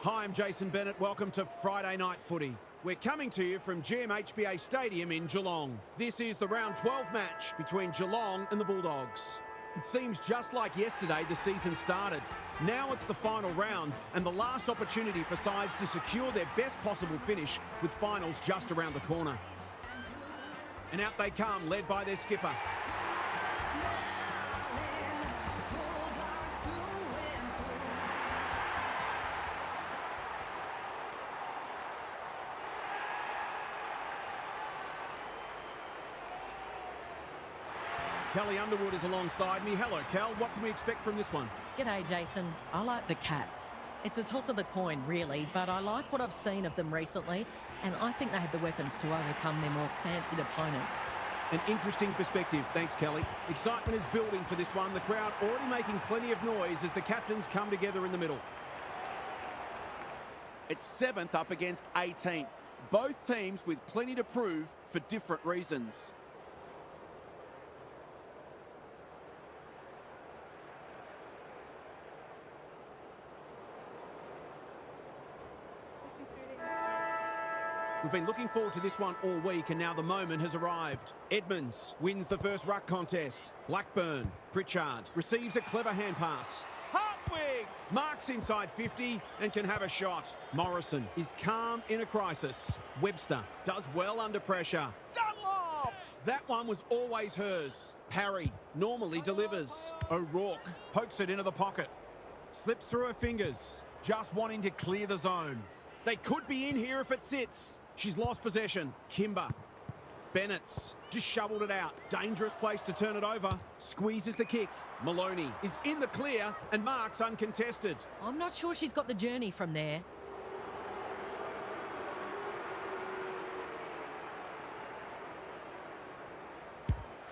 Hi, I'm Jason Bennett. Welcome to Friday Night Footy. We're coming to you from GMHBA Stadium in Geelong. This is the round 12 match between Geelong and the Bulldogs. It seems just like yesterday the season started. Now it's the final round and the last opportunity for sides to secure their best possible finish with finals just around the corner. And out they come, led by their skipper. Kelly Underwood is alongside me. Hello, Kel. What can we expect from this one? G'day, Jason. I like the Cats. It's a toss of the coin, really, but I like what I've seen of them recently, and I think they have the weapons to overcome their more fancied opponents. An interesting perspective. Thanks, Kelly. Excitement is building for this one. The crowd already making plenty of noise as the captains come together in the middle. It's 7th up against 18th. Both teams with plenty to prove for different reasons. We've been looking forward to this one all week, and now the moment has arrived. Edmonds wins the first ruck contest. Blackburn, Pritchard receives a clever hand pass. Hartwig marks inside 50 and can have a shot. Morrison is calm in a crisis. Webster does well under pressure. Dunlop! That one was always hers. Parry normally delivers. O'Rourke pokes it into the pocket. Slips through her fingers, just wanting to clear the zone. They could be in here if it sits. She's lost possession. Kimber. Bennett's just shoveled it out. Dangerous place to turn it over. Squeezes the kick. Maloney is in the clear and marks uncontested. I'm not sure she's got the journey from there.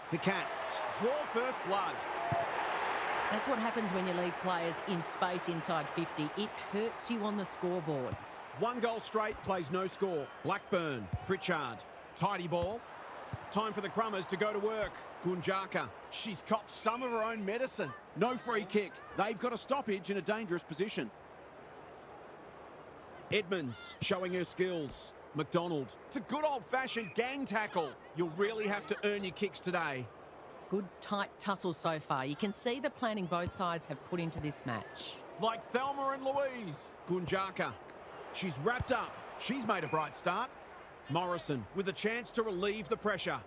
The Cats draw first blood. That's what happens when you leave players in space inside 50. It hurts you on the scoreboard. 1 goal straight, plays no score. Blackburn, Pritchard, tidy ball. Time for the Crummers to go to work. Gunjaka, she's copped some of her own medicine. No free kick. They've got a stoppage in a dangerous position. Edmonds showing her skills. McDonald, it's a good old-fashioned gang tackle. You'll really have to earn your kicks today. Good tight tussle so far. You can see the planning both sides have put into this match. Like Thelma and Louise. Gunjaka. She's wrapped up. She's made a bright start. Morrison with a chance to relieve the pressure.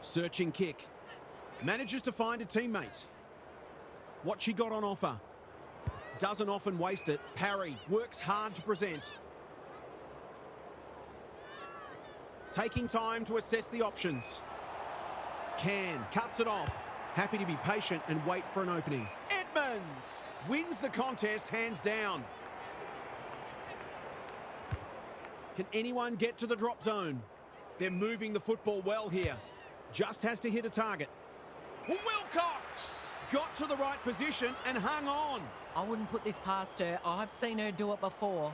Searching kick. Manages to find a teammate. What she got on offer. Doesn't often waste it. Parry works hard to present. Taking time to assess the options. Can cuts it off. Happy to be patient and wait for an opening. Edmonds wins the contest hands down. Can anyone get to the drop zone? They're moving the football well here. Just has to hit a target. Wilcox got to the right position and hung on. I wouldn't put this past her. I've seen her do it before.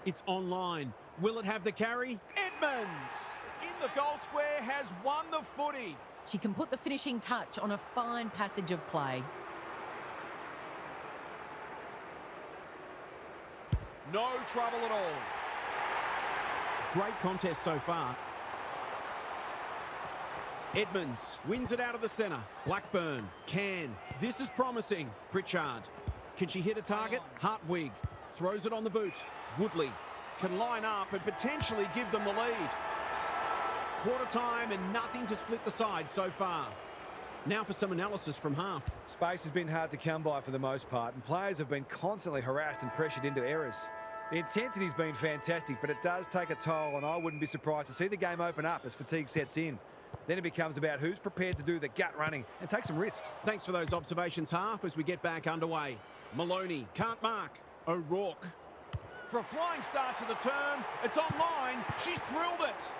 It's online. Will it have the carry? Edmonds in the goal square has won the footy. She can put the finishing touch on a fine passage of play. No trouble at all. Great contest so far. Edmonds wins it out of the centre. Blackburn can. This is promising. Pritchard. Can she hit a target? Hartwig throws it on the boot. Woodley can line up and potentially give them the lead. Quarter time and nothing to split the side so far. Now for some analysis from half. Space has been hard to come by for the most part, and players have been constantly harassed and pressured into errors. The intensity's been fantastic, but it does take a toll, and I wouldn't be surprised to see the game open up as fatigue sets in. Then it becomes about who's prepared to do the gut running and take some risks. Thanks for those observations, half, as we get back underway. Maloney can't mark. O'Rourke. For a flying start to the term, it's online. She's drilled it.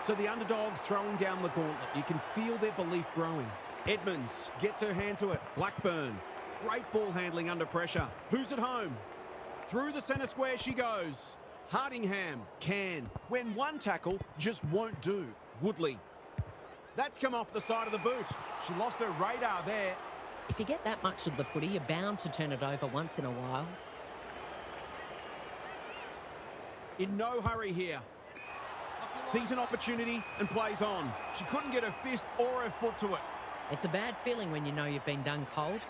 So the underdog throwing down the gauntlet. You can feel their belief growing. Edmonds gets her hand to it. Blackburn, great ball handling under pressure. Who's at home? Through the centre square she goes. Hardingham can, when one tackle just won't do. Woodley That's come off the side of the boot. She lost her radar there. If you get that much of the footy, you're bound to turn it over once in a while. In no hurry here. Sees an opportunity and plays on. She couldn't get her fist or her foot to it. It's a bad feeling when you know you've been done cold.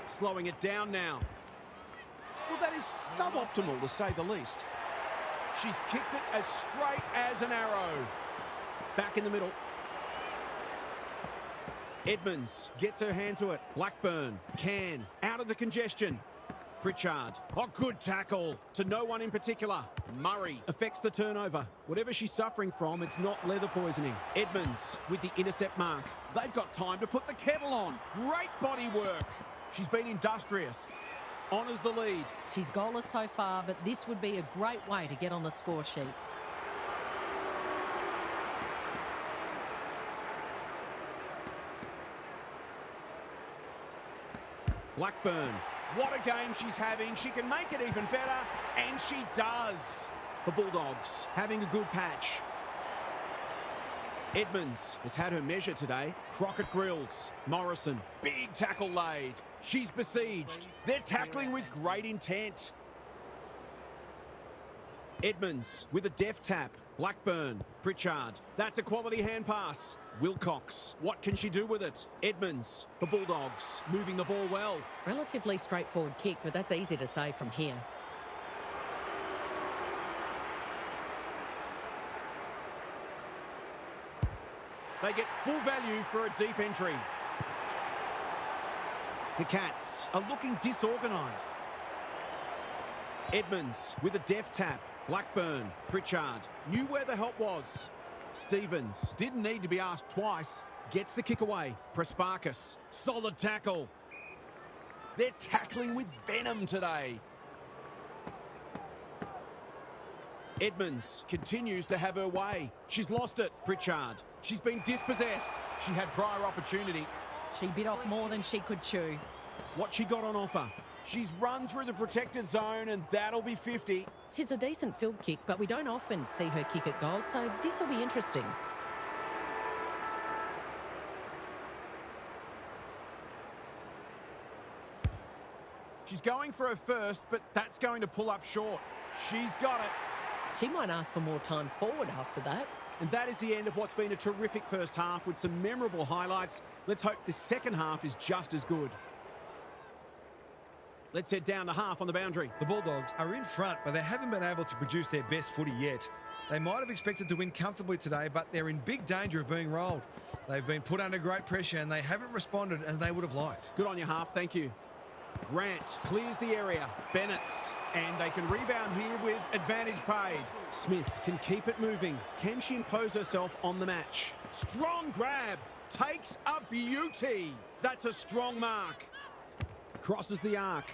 Slowing it down now. Well, that is suboptimal, to say the least. She's kicked it as straight as an arrow. Back in the middle. Edmonds gets her hand to it. Blackburn can. Out of the congestion. Pritchard. Oh, good tackle. To no one in particular. Murray affects the turnover. Whatever she's suffering from, it's not leather poisoning. Edmonds with the intercept mark. They've got time to put the kettle on. Great body work. She's been industrious. Honours the lead. She's goalless so far, but this would be a great way to get on the score sheet. Blackburn. What a game she's having. She can make it even better, and she does. The Bulldogs having a good patch. Edmonds has had her measure today. Crockett grills. Morrison. Big tackle laid. She's besieged. They're tackling with great intent. Edmonds with a deft tap. Blackburn. Pritchard. That's a quality hand pass. Wilcox. What can she do with it? Edmonds. The Bulldogs moving the ball well. Relatively straightforward kick, but that's easy to say from here. They get full value for a deep entry. The Cats are looking disorganised. Edmonds with a deft tap. Blackburn. Pritchard knew where the help was. Stevens didn't need to be asked twice. Gets the kick away. Prespakis. Solid tackle. They're tackling with venom today. Edmonds continues to have her way. She's lost it. Pritchard. She's been dispossessed. She had prior opportunity. She bit off more than she could chew. What she got on offer? She's run through the protected zone, and that'll be 50. She's a decent field kick, but we don't often see her kick at goal, so this will be interesting. She's going for her first, but that's going to pull up short. She's got it. She might ask for more time forward after that. And that is the end of what's been a terrific first half with some memorable highlights. Let's hope the second half is just as good. Let's head down to half on the boundary. The Bulldogs are in front, but they haven't been able to produce their best footy yet. They might have expected to win comfortably today, but they're in big danger of being rolled. They've been put under great pressure and they haven't responded as they would have liked. Good on you, half. Thank you. Grant clears the area. Bennett's. And they can rebound here with advantage paid. Smith can keep it moving. Can she impose herself on the match? Strong grab. Takes a beauty. That's a strong mark. Crosses the arc.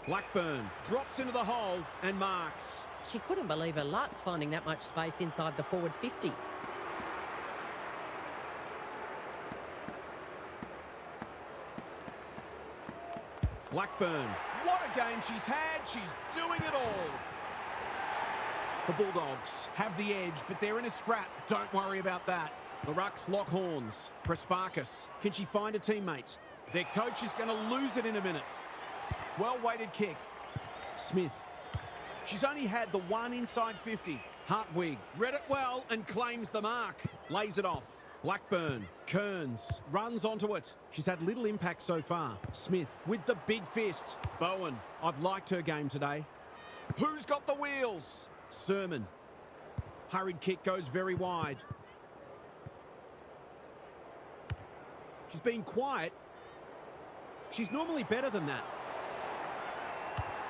Blackburn drops into the hole and marks. She couldn't believe her luck finding that much space inside the forward 50. Blackburn. What a game she's had. She's doing it all. The Bulldogs have the edge, but they're in a scrap. Don't worry about that. The Rucks lock horns. Prespakis. Can she find a teammate? Their coach is going to lose it in a minute. Well-weighted kick. Smith. She's only had the one inside 50. Hartwig read it well and claims the mark. Lays it off. Blackburn. Kearns runs onto it. She's had little impact so far. Smith with the big fist. Bowen. I've liked her game today. Who's got the wheels? Sermon. Hurried kick goes very wide. She's been quiet. She's normally better than that.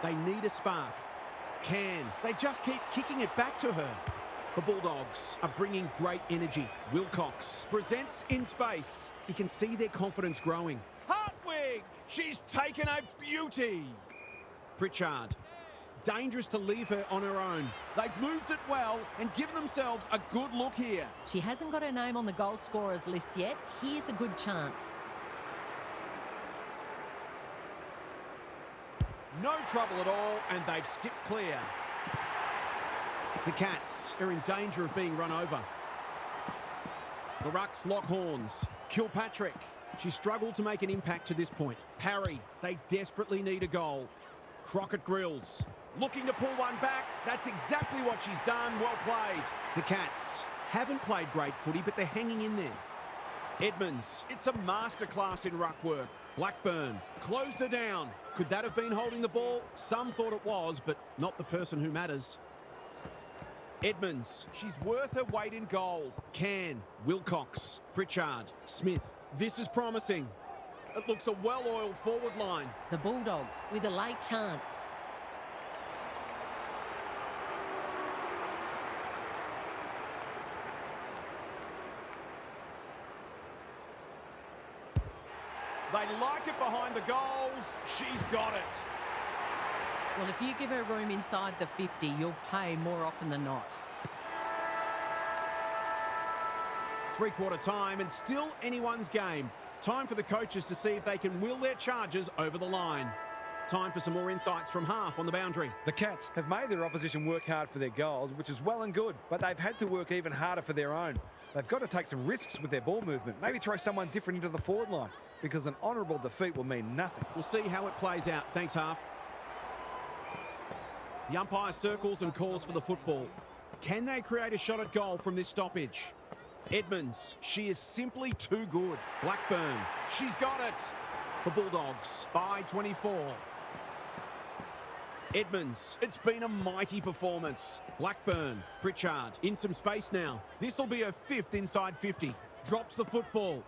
They need a spark. They just keep kicking it back to her. The Bulldogs are bringing great energy. Wilcox presents in space. You can see their confidence growing. Hartwig! She's taken a beauty. Pritchard. Dangerous to leave her on her own. They've moved it well and given themselves a good look here. She hasn't got her name on the goal scorers list yet. Here's a good chance. No trouble at all, and they've skipped clear. The Cats are in danger of being run over. The Rucks lock horns. Kilpatrick. She struggled to make an impact to this point. Parry. They desperately need a goal. Crockett Grills. Looking to pull one back. That's exactly what she's done. Well played. The Cats haven't played great footy, but they're hanging in there. Edmonds. It's a masterclass in ruck work. Blackburn closed her down. Could that have been holding the ball? Some thought it was, but not the person who matters. Edmonds. She's worth her weight in gold. Can. Wilcox. Pritchard. Smith. This is promising. It looks a well-oiled forward line. The Bulldogs with a late chance. They like it behind the goals. She's got it. Well, if you give her room inside the 50, you'll pay more often than not. Three-quarter time and still anyone's game. Time for the coaches to see if they can will their charges over the line. Time for some more insights from half on the boundary. The Cats have made their opposition work hard for their goals, which is well and good, but they've had to work even harder for their own. They've got to take some risks with their ball movement. Maybe throw someone different into the forward line, because an honourable defeat will mean nothing. We'll see how it plays out. Thanks, half. The umpire circles and calls for the football. Can they create a shot at goal from this stoppage? Edmonds, she is simply too good. Blackburn, she's got it. The Bulldogs by 24. Edmonds, it's been a mighty performance. Blackburn, Pritchard, in some space now. This will be her 5th inside 50. Drops the football.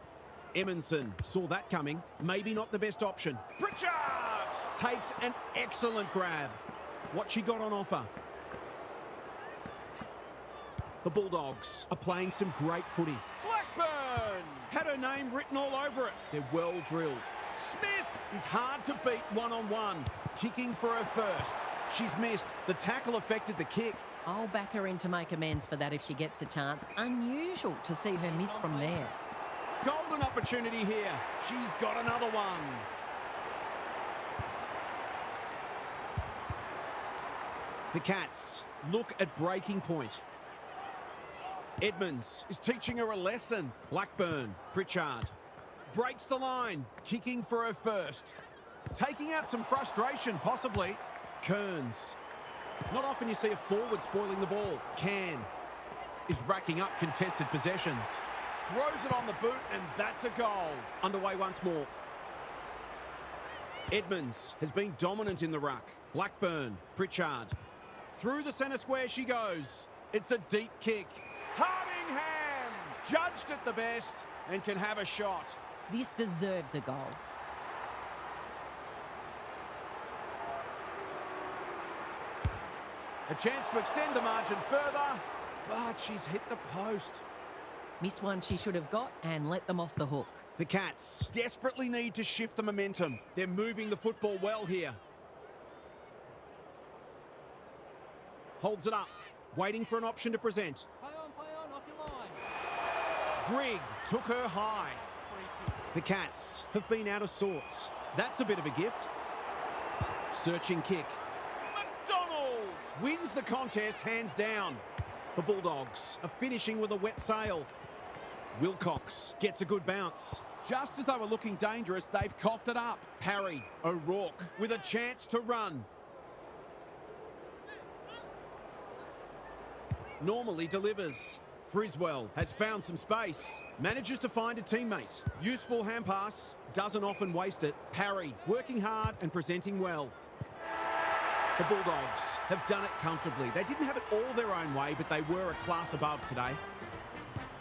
Emerson saw that coming. Maybe not the best option. Pritchard takes an excellent grab. What she got on offer. The Bulldogs are playing some great footy. Blackburn had her name written all over it. They're well drilled. Smith is hard to beat one-on-one. Kicking for her first. She's missed. The tackle affected the kick. I'll back her in to make amends for that if she gets a chance. Unusual to see her miss from there. Golden opportunity here. She's got another one. The Cats look at breaking point. Edmonds is teaching her a lesson. Blackburn, Pritchard. Breaks the line. Kicking for her first. Taking out some frustration, possibly. Kearns. Not often you see a forward spoiling the ball. Can is racking up contested possessions. Throws it on the boot, and that's a goal. Underway once more. Edmonds has been dominant in the ruck. Blackburn, Pritchard. Through the centre square she goes. It's a deep kick. Hardingham, judged at the best, and can have a shot. This deserves a goal. A chance to extend the margin further, but she's hit the post. Miss one she should have got and let them off the hook. The Cats desperately need to shift the momentum. They're moving the football well here. Holds it up, waiting for an option to present. Play on, off your line. Grigg took her high. The Cats have been out of sorts. That's a bit of a gift. Searching kick. McDonald wins the contest hands down. The Bulldogs are finishing with a wet sail. Wilcox gets a good bounce. Just as they were looking dangerous, they've coughed it up. Parry, O'Rourke with a chance to run. Normally delivers. Friswell has found some space. Manages to find a teammate. Useful hand pass. Doesn't often waste it. Parry working hard and presenting well. The Bulldogs have done it comfortably. They didn't have it all their own way, but they were a class above today.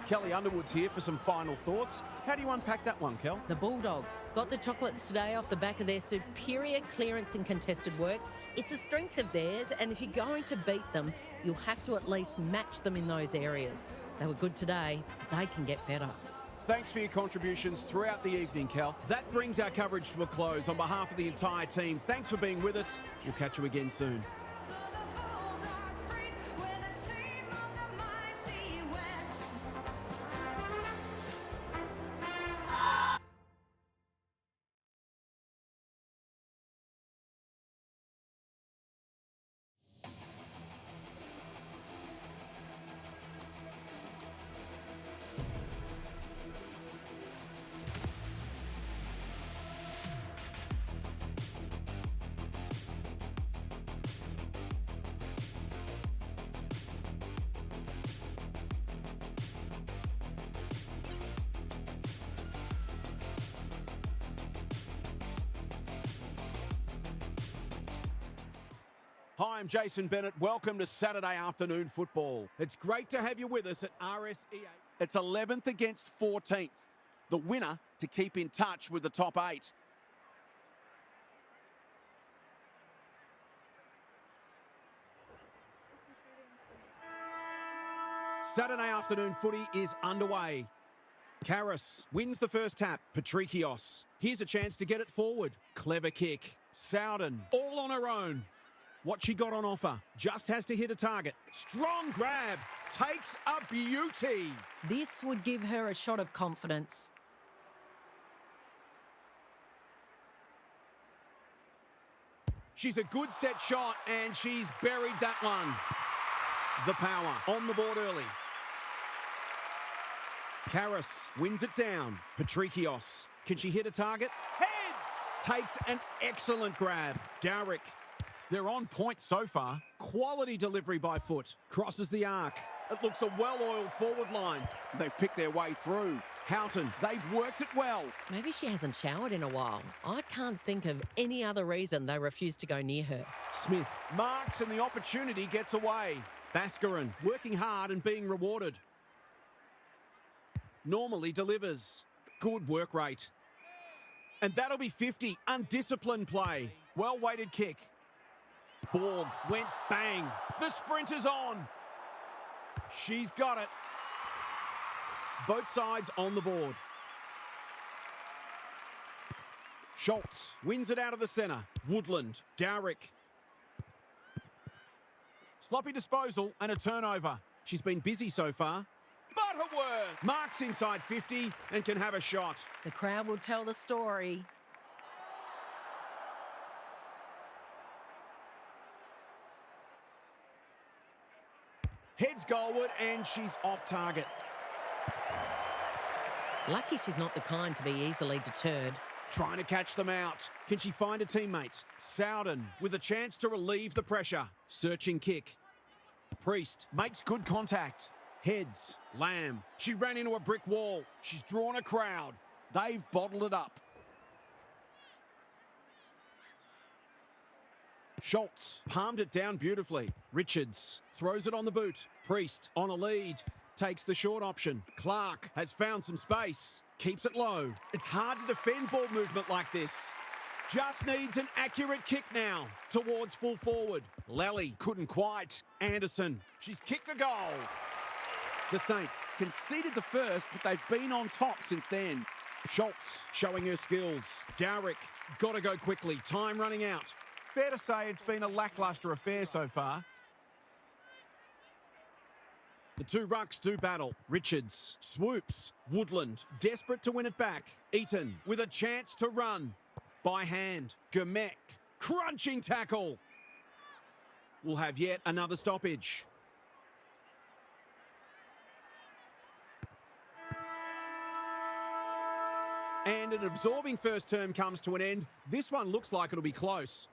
Kelly Underwood's here for some final thoughts. How do you unpack that one, Kel? The Bulldogs got the chocolates today off the back of their superior clearance and contested work. It's a strength of theirs, and if you're going to beat them, you'll have to at least match them in those areas. They were good today, but they can get better. Thanks for your contributions throughout the evening, Kel. That brings our coverage to a close. On behalf of the entire team, thanks for being with us. We'll catch you again soon. Hi, I'm Jason Bennett. Welcome to Saturday afternoon football. It's great to have you with us at RSEA. It's 11th against 14th. The winner to keep in touch with the top 8. Saturday afternoon footy is underway. Karras wins the first tap. Patrikios. Here's a chance to get it forward. Clever kick. Souden all on her own. What she got on offer. Just has to hit a target. Strong grab. Takes a beauty. This would give her a shot of confidence. She's a good set shot and she's buried that one. The power on the board early. Karras wins it down. Patrikios. Can she hit a target? Heads! Takes an excellent grab. Dowrick. They're on point so far. Quality delivery by foot. Crosses the arc. It looks a well-oiled forward line. They've picked their way through. Houghton, they've worked it well. Maybe she hasn't showered in a while. I can't think of any other reason they refused to go near her. Smith marks and the opportunity gets away. Baskarin working hard and being rewarded. Normally delivers. Good work rate. And that'll be 50. Undisciplined play. Well-weighted kick. Borg went bang. The sprint is on. She's got it. Both sides on the board. Schultz wins it out of the centre. Woodland. Dowrick. Sloppy disposal and a turnover. She's been busy so far. Butterworth marks inside 50 and can have a shot. The crowd will tell the story. Heads goalward and she's off target. Lucky she's not the kind to be easily deterred. Trying to catch them out. Can she find a teammate? Souden with a chance to relieve the pressure. Searching kick. Priest makes good contact. Heads. Lamb. She ran into a brick wall. She's drawn a crowd. They've bottled it up. Schultz palmed it down beautifully. Richards throws it on the boot. Priest on a lead. Takes the short option. Clark has found some space. Keeps it low. It's hard to defend ball movement like this. Just needs an accurate kick now towards full forward. Lally couldn't quite. Anderson. She's kicked a goal. The Saints conceded the first, but they've been on top since then. Schultz showing her skills. Dowrick got to go quickly. Time running out. Fair to say it's been a lacklustre affair so far. The two rucks do battle. Richards swoops. Woodland desperate to win it back. Eaton with a chance to run. By hand. Gomek crunching tackle. We'll have yet another stoppage. And an absorbing first term comes to an end. This one looks like it'll be close.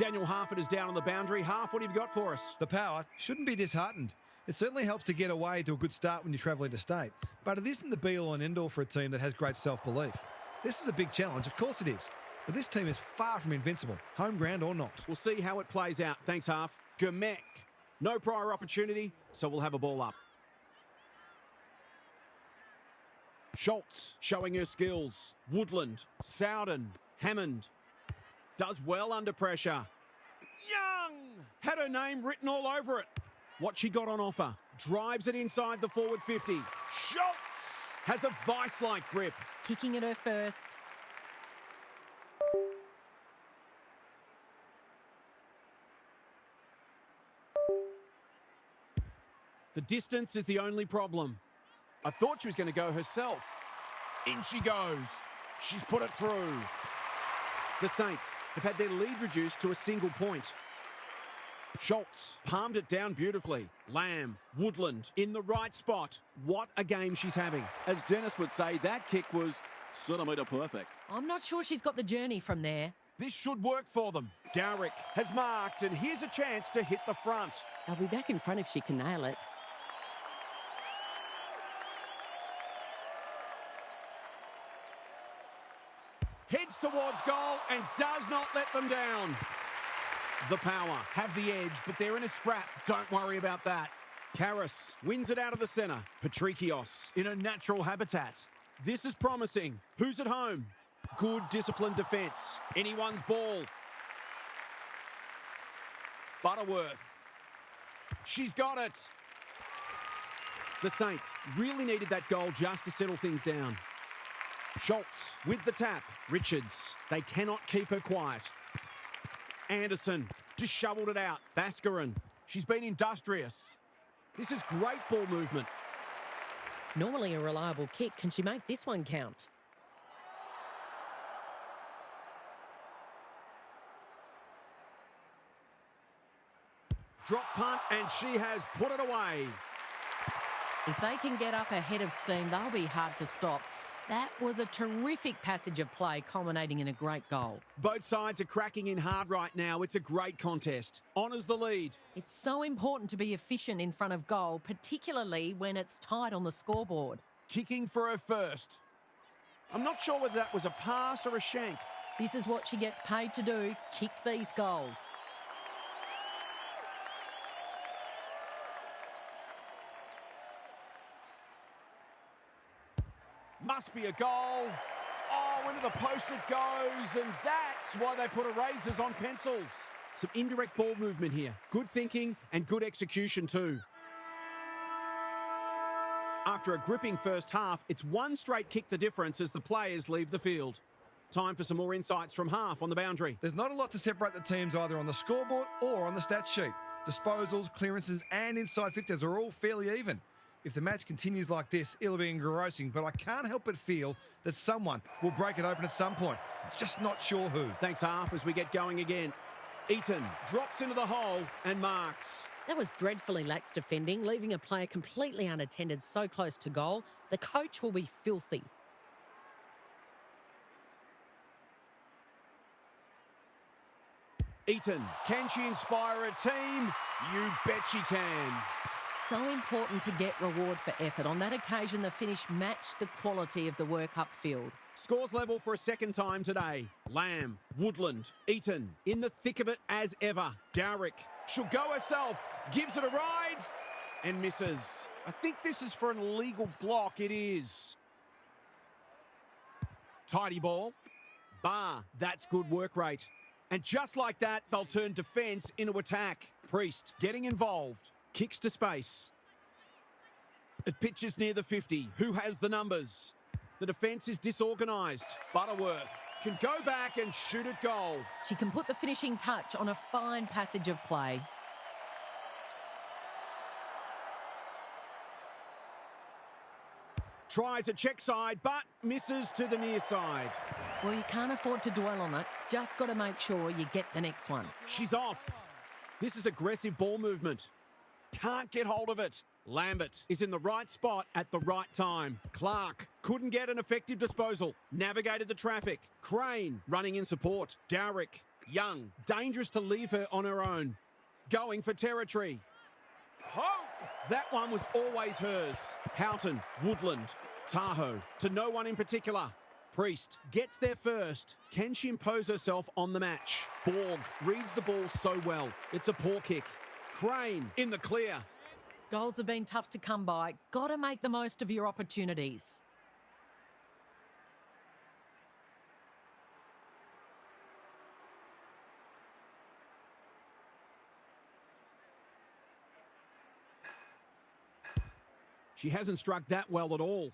Daniel Harford is down on the boundary. Half, what have you got for us? The power shouldn't be disheartened. It certainly helps to get away to a good start when you travel interstate, but it isn't the be-all and end-all for a team that has great self-belief. This is a big challenge, of course it is, but this team is far from invincible, home ground or not. We'll see how it plays out. Thanks, Half. Gomek. No prior opportunity, so we'll have a ball up. Schultz showing her skills. Woodland. Souden. Hammond. Does well under pressure. Young! Had her name written all over it. What she got on offer. Drives it inside the forward 50. Schultz has a vice-like grip. Kicking at her first. The distance is the only problem. I thought she was going to go herself. In she goes. She's put it through. The Saints have had their lead reduced to a single point. Schultz palmed it down beautifully. Lamb, Woodland in the right spot. What a game she's having. As Dennis would say, that kick was centimetre perfect. I'm not sure she's got the journey from there. This should work for them. Dowrick has marked and here's a chance to hit the front. They'll be back in front if she can nail it. Heads towards goal and does not let them down. The Power have the edge, but they're in a scrap. Don't worry about that. Karras wins it out of the centre. Patrikios in a natural habitat. This is promising. Who's at home? Good disciplined defence. Anyone's ball. Butterworth. She's got it. The Saints really needed that goal just to settle things down. Schultz with the tap. Richards. They cannot keep her quiet. Anderson just shoveled it out. Baskarin. She's been industrious. This is great ball movement. Normally a reliable kick. Can she make this one count? Drop punt, and she has put it away. If they can get up ahead of steam, they'll be hard to stop. That was a terrific passage of play, culminating in a great goal. Both sides are cracking in hard right now. It's a great contest. Honours the lead. It's so important to be efficient in front of goal, particularly when it's tight on the scoreboard. Kicking for her first. I'm not sure whether that was a pass or a shank. This is what she gets paid to do, kick these goals. Must be a goal. Oh, into the post it goes, and that's why they put erasers on pencils. Some indirect ball movement here. Good thinking and good execution too. After a gripping first half, it's one straight kick the difference as the players leave the field. Time for some more insights from half on the boundary. There's not a lot to separate the teams either on the scoreboard or on the stat sheet. Disposals, clearances and inside 50s are all fairly even. If the match continues like this, it'll be engrossing, but I can't help but feel that someone will break it open at some point. Just not sure who. Thanks, half, as we get going again. Eaton drops into the hole and marks. That was dreadfully lax defending, leaving a player completely unattended so close to goal. The coach will be filthy. Eaton, can she inspire a team? You bet she can. So important to get reward for effort. On that occasion, the finish matched the quality of the work upfield. Scores level for a second time today. Lamb, Woodland, Eaton in the thick of it as ever. Dowrick, she'll go herself, gives it a ride and misses. I think this is for an illegal block. It is. Tidy ball. Bar, that's good work rate. And just like that, they'll turn defence into attack. Priest getting involved. Kicks to space. It pitches near the 50. Who has the numbers? The defence is disorganised. Butterworth can go back and shoot at goal. She can put the finishing touch on a fine passage of play. Tries a check side, but misses to the near side. Well, you can't afford to dwell on it. Just got to make sure you get the next one. She's off. This is aggressive ball movement. Can't get hold of it. Lambert is in the right spot at the right time. Clark couldn't get an effective disposal. Navigated the traffic. Crane running in support. Dowrick, Young, dangerous to leave her on her own. Going for territory. Hope! That one was always hers. Houghton, Woodland, Tahoe, to no one in particular. Priest gets there first. Can she impose herself on the match? Borg reads the ball so well. It's a poor kick. Crane in the clear. Goals have been tough to come by. Got to make the most of your opportunities. She hasn't struck that well at all.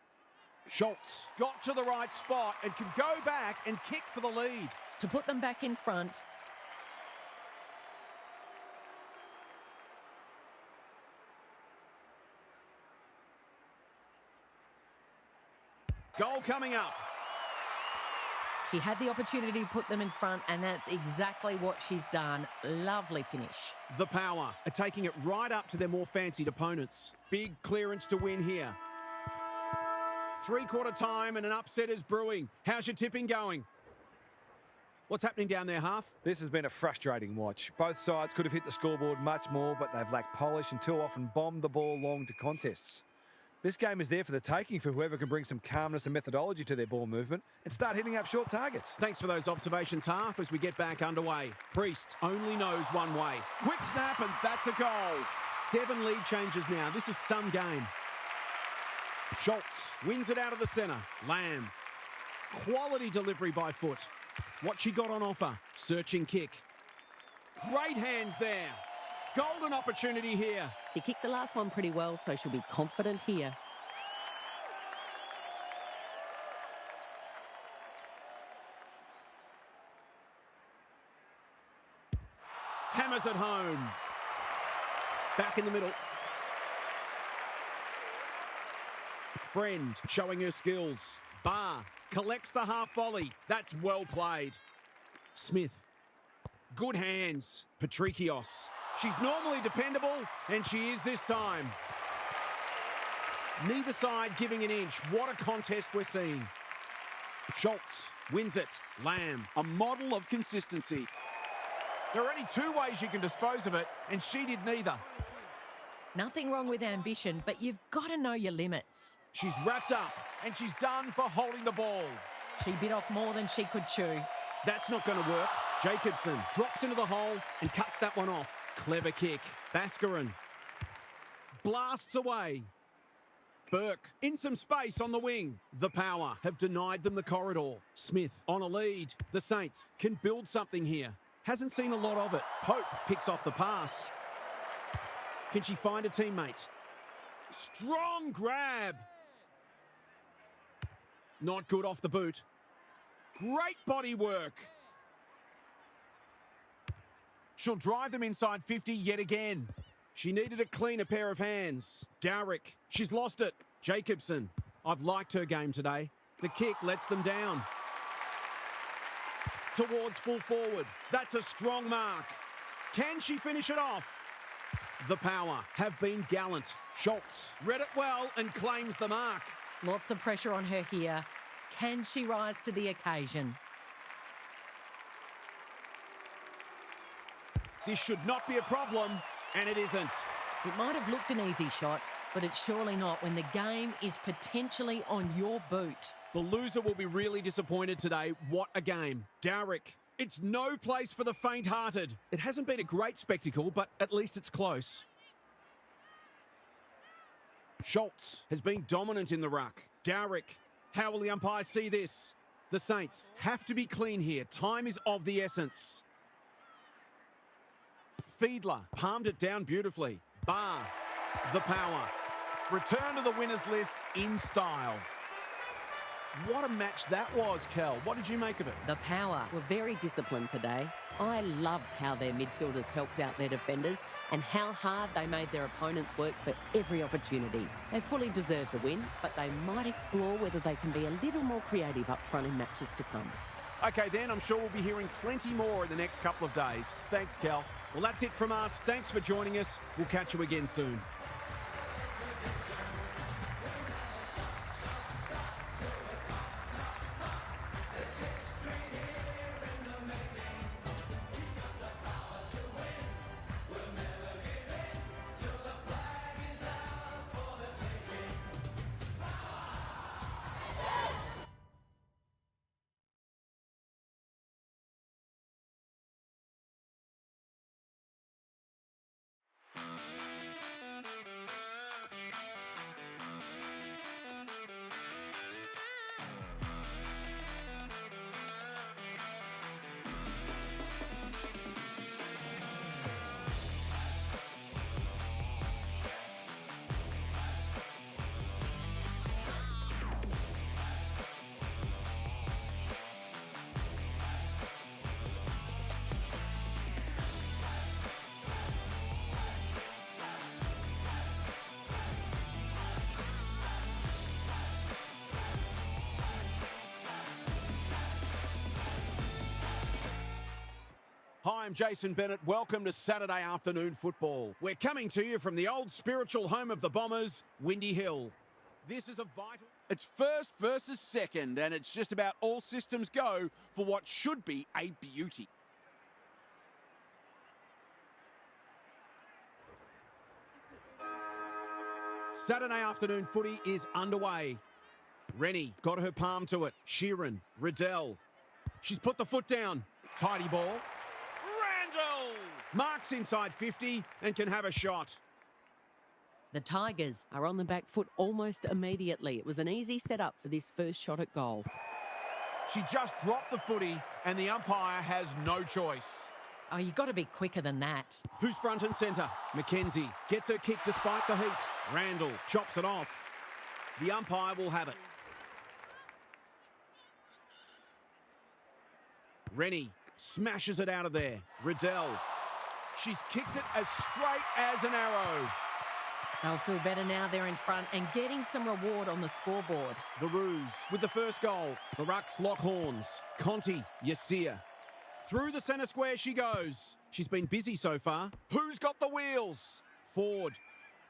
Schultz got to the right spot and can go back and kick for the lead. To put them back in front. Goal coming up. She had the opportunity to put them in front, and that's exactly what she's done. Lovely finish. The Power are taking it right up to their more fancied opponents. Big clearance to win here. Three-quarter time and an upset is brewing. How's your tipping going? What's happening down there, half? This has been a frustrating watch. Both sides could have hit the scoreboard much more, but they've lacked polish and too often bombed the ball long to contests. This game is there for the taking for whoever can bring some calmness and methodology to their ball movement and start hitting up short targets. Thanks for those observations, Half, as we get back underway. Priest only knows one way. Quick snap, and that's a goal. 7 lead changes now. This is some game. Schultz wins it out of the centre. Lamb. Quality delivery by foot. What she got on offer. Searching kick. Great hands there. Golden opportunity here. She kicked the last one pretty well, so she'll be confident here. Hammers it home. Back in the middle. Friend showing her skills. Barr collects the half volley. That's well played. Smith. Good hands. Patrikios. She's normally dependable, and she is this time. Neither side giving an inch. What a contest we're seeing. Schultz wins it. Lamb. A model of consistency. There are only 2 ways you can dispose of it, and she did neither. Nothing wrong with ambition, but you've got to know your limits. She's wrapped up, and she's done for holding the ball. She bit off more than she could chew. That's not going to work. Jacobson drops into the hole and cuts that one off. Clever kick. Baskarin blasts away. Burke in some space on the wing. The Power have denied them the corridor. Smith on a lead. The Saints can build something here. Hasn't seen a lot of it. Pope picks off the pass. Can she find a teammate? Strong grab. Not good off the boot. Great body work. She'll drive them inside 50 yet again. She needed a cleaner pair of hands. Dowrick, she's lost it. Jacobson, I've liked her game today. The kick lets them down. Towards full forward. That's a strong mark. Can she finish it off? The Power have been gallant. Schultz read it well and claims the mark. Lots of pressure on her here. Can she rise to the occasion? This should not be a problem, and it isn't. It might have looked an easy shot, but it's surely not when the game is potentially on your boot. The loser will be really disappointed today. What a game. Dowrick, it's no place for the faint-hearted. It hasn't been a great spectacle, but at least it's close. Schultz has been dominant in the ruck. Dowrick, how will the umpires see this? The Saints have to be clean here. Time is of the essence. Fiedler palmed it down beautifully. Barr, the Power. Return to the winners list in style. What a match that was, Kel. What did you make of it? The Power Were very disciplined today. I loved how their midfielders helped out their defenders and how hard they made their opponents work for every opportunity. They fully deserve the win, but they might explore whether they can be a little more creative up front in matches to come. Okay, then, I'm sure we'll be hearing plenty more in the next couple of days. Thanks, Kel. Well, that's it from us. Thanks for joining us. We'll catch you again soon. Hi, I'm Jason Bennett. Welcome to Saturday afternoon football. We're coming to you from the old spiritual home of the Bombers, Windy Hill. This is a vital... It's first versus second, and it's just about all systems go for what should be a beauty. Saturday afternoon footy is underway. Rennie got her palm to it. Sheeran, Riddell. She's put the foot down. Tidy ball. Randall! Marks inside 50 and can have a shot. The Tigers are on the back foot almost immediately. It was an easy setup for this first shot at goal. She just dropped the footy and the umpire has no choice. Oh, you've got to be quicker than that. Who's front and centre? Mackenzie gets her kick despite the heat. Randall chops it off. The umpire will have it. Rennie smashes it out of there. Riddell. She's kicked it as straight as an arrow. They'll feel better now they're in front and getting some reward on the scoreboard. The Roos with the first goal. The Rucks lock horns. Conti, Yasia. Through the centre square she goes. She's been busy so far. Who's got the wheels? Ford.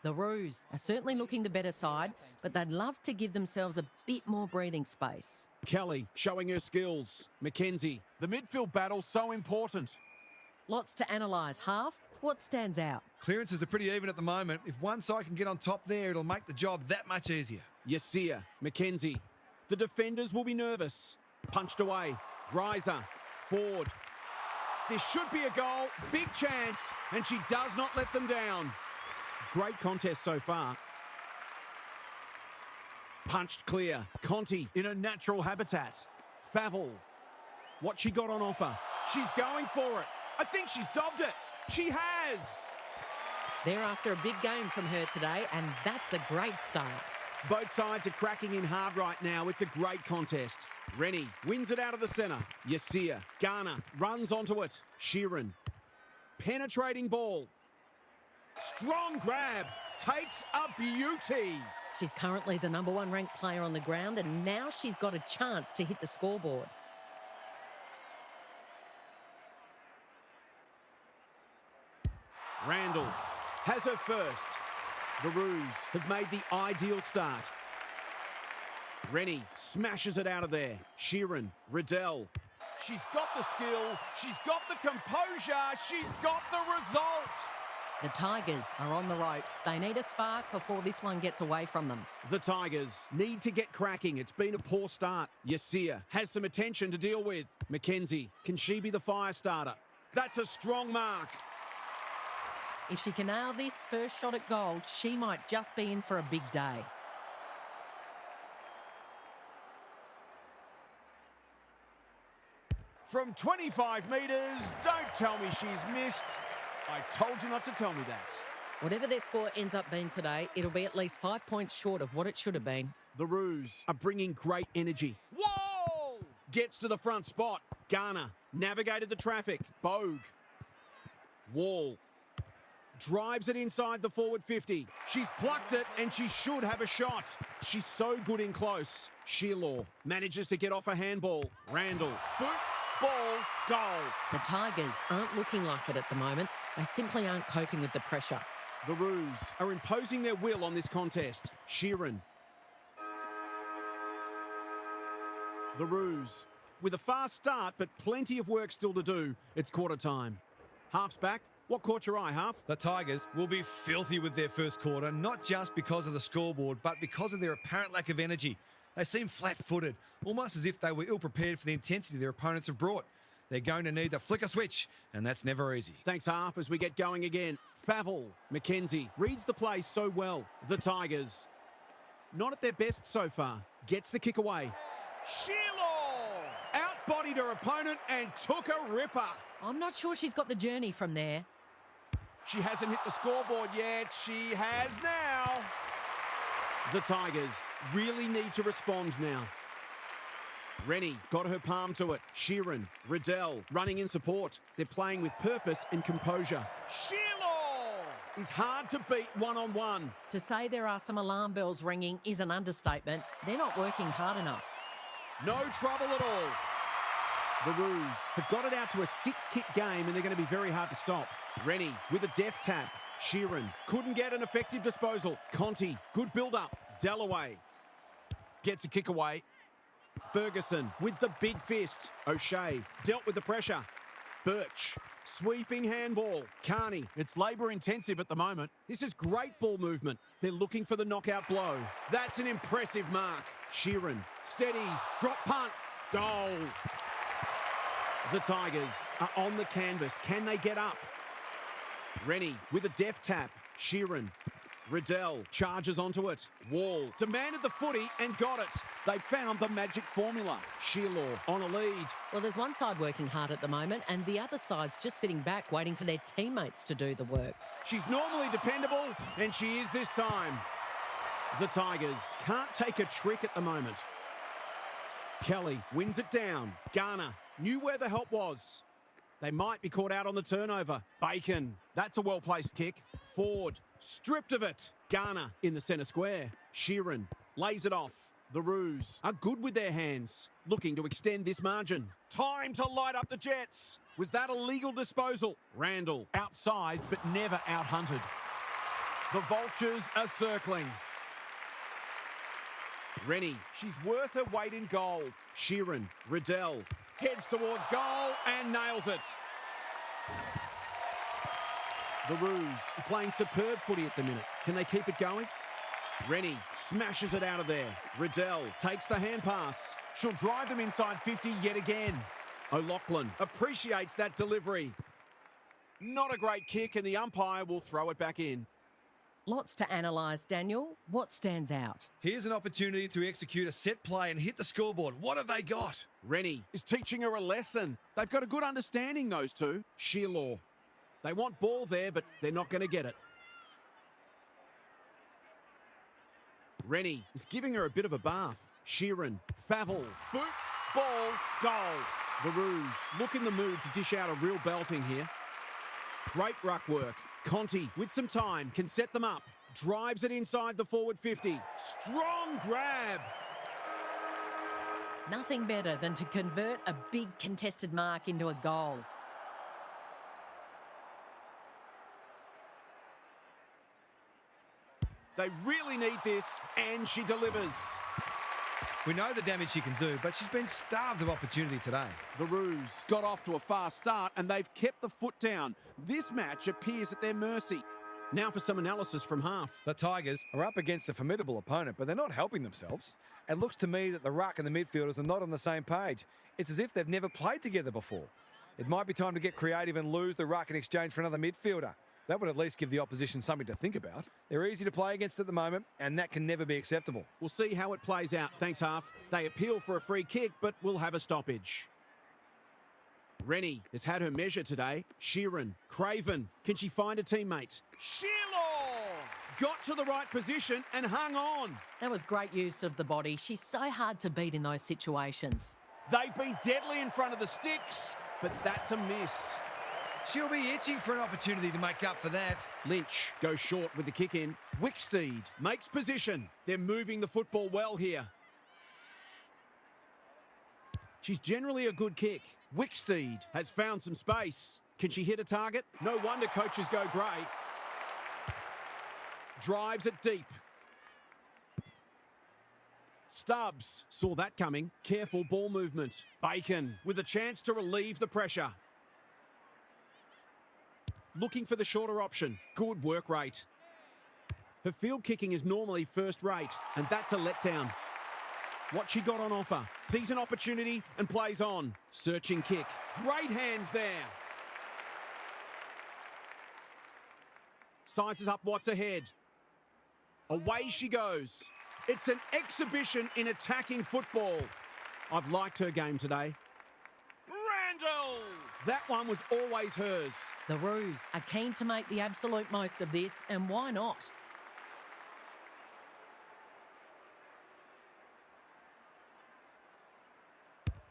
The Roos are certainly looking the better side, but they'd love to give themselves a bit more breathing space. Kelly showing her skills. Mackenzie. The midfield battle's so important. Lots to analyse. Half, what stands out? Clearances are pretty even at the moment. If one side can get on top there, it'll make the job that much easier. Yasia, Mackenzie. The defenders will be nervous. Punched away. Greiser. Ford. This should be a goal. Big chance. And she does not let them down. Great contest so far. Punched clear. Conti in her natural habitat. Favell. What she got on offer. She's going for it. I think she's dobbed it. She has. They're after a big game from her today, and that's a great start. Both sides are cracking in hard right now. It's a great contest. Rennie wins it out of the centre. Yasia. Garner runs onto it. Sheeran. Penetrating ball. Strong grab. Takes a beauty. She's currently the #1 ranked player on the ground, and now she's got a chance to hit the scoreboard. Randall has her first. The Roos have made the ideal start. Rennie smashes it out of there. Sheeran, Riddell. She's got the skill. She's got the composure. She's got the result. The Tigers are on the ropes. They need a spark before this one gets away from them. The Tigers need to get cracking. It's been a poor start. Yasia has some attention to deal with. Mackenzie, can she be the fire starter? That's a strong mark. If she can nail this first shot at goal, she might just be in for a big day. From 25 metres, don't tell me she's missed. I told you not to tell me that. Whatever their score ends up being today, it'll be at least 5 points short of what it should have been. The Roos are bringing great energy. Whoa! Gets to the front spot. Garner navigated the traffic. Bogue. Wall. Drives it inside the forward 50. She's plucked it and she should have a shot. She's so good in close. Shearlaw manages to get off a handball. Randall. Boot. Ball. Goal. The Tigers aren't looking like it at the moment. They simply aren't coping with the pressure. The Roos are imposing their will on this contest. Sheeran. The Roos with a fast start, but plenty of work still to do. It's quarter time. Half's back. What caught your eye, Half? The Tigers will be filthy with their first quarter, not just because of the scoreboard, but because of their apparent lack of energy. They seem flat-footed, almost as if they were ill-prepared for the intensity their opponents have brought. They're going to need to flick a switch, and that's never easy. Thanks, Half, as we get going again. Favell. Mackenzie reads the play so well. The Tigers, not at their best so far. Gets the kick away. Shearlaw! Outbodied her opponent and took a ripper. I'm not sure she's got the journey from there. She hasn't hit the scoreboard yet. She has now. The Tigers really need to respond now. Rennie got her palm to it. Sheeran, Riddell running in support. They're playing with purpose and composure. Shearlaw! Is hard to beat one-on-one. To say there are some alarm bells ringing is an understatement. They're not working hard enough. No trouble at all. The Roos have got it out to a 6-kick game and they're going to be very hard to stop. Rennie with a deft tap. Sheeran couldn't get an effective disposal. Conti, good build-up. Dalloway gets a kick away. Ferguson with the big fist. O'Shea dealt with the pressure. Birch Sweeping handball. Carney. It's labour intensive at the moment. This is great ball movement. They're looking for the knockout blow. That's an impressive mark. Sheeran. Steadies. Drop punt. Goal. The Tigers are on the canvas. Can they get up? Rennie with a deft tap. Sheeran. Riddell charges onto it. Wall demanded the footy and got it. They found the magic formula. Shearlaw on a lead. Well, there's one side working hard at the moment, and the other side's just sitting back waiting for their teammates to do the work. She's normally dependable, and she is this time. The Tigers can't take a trick at the moment. Kelly wins it down. Garner knew where the help was. They might be caught out on the turnover. Bacon, that's a well-placed kick. Ford, stripped of it. Garner in the centre square. Sheeran lays it off. The Roos are good with their hands, looking to extend this margin. Time to light up the Jets. Was that a legal disposal? Randall, Outsized but never out-hunted. the Vultures are circling. Rennie, she's worth her weight in gold. Sheeran, Riddell, heads towards goal and nails it. The Roos are playing superb footy at the minute. Can they keep it going? Rennie smashes it out of there. Riddell takes the hand pass. She'll drive them inside 50 yet again. O'Loughlin appreciates that delivery. Not a great kick, and the umpire will throw it back in. Lots to analyse, Daniel. What stands out? Here's an opportunity to execute a set play and hit the scoreboard. What have they got? Rennie is teaching her a lesson. They've got a good understanding, those two. Shearlaw. They want ball there, but they're not going to get it. Rennie is giving her a bit of a bath. Sheeran, Favell, boot, ball, goal. The Roos look in the mood to dish out a real belting here. Great ruck work. Conti, with some time, can set them up. Drives it inside the forward 50. Strong grab. Nothing better than to convert a big contested mark into a goal. They really need this, and she delivers. We know the damage she can do, but she's been starved of opportunity today. The Roos got off to a fast start and they've kept the foot down. This match appears at their mercy. Now for some analysis from half. The Tigers are up against a formidable opponent, but they're not helping themselves. It looks to me that the ruck and the midfielders are not on the same page. It's as if they've never played together before. It might be time to get creative and lose the ruck in exchange for another midfielder. That would at least give the opposition something to think about. They're easy to play against at the moment, and that can never be acceptable. We'll see how it plays out. Thanks, half. They appeal for a free kick, but will have a stoppage. Rennie has had her measure today. Sheeran, Craven. Can she find a teammate? Shearlaw got to the right position and hung on. That was great use of the body. She's so hard to beat in those situations. They've been deadly in front of the sticks, but that's a miss. She'll be itching for an opportunity to make up for that. Lynch goes short with the kick in. Wicksteed makes position. They're moving the football well here. She's generally a good kick. Wicksteed has found some space. Can she hit a target? No wonder coaches go great. Drives it deep. Stubbs saw that coming. Careful ball movement. Bacon with a chance to relieve the pressure. Looking for the shorter option. Good work rate. Her field kicking is normally first rate, and that's a letdown. What she got on offer. Sees an opportunity and plays on. Searching kick. Great hands there. Sizes up what's ahead. Away she goes. It's an exhibition in attacking football. I've liked her game today. Randall! That one was always hers. The Roos are keen to make the absolute most of this, and why not?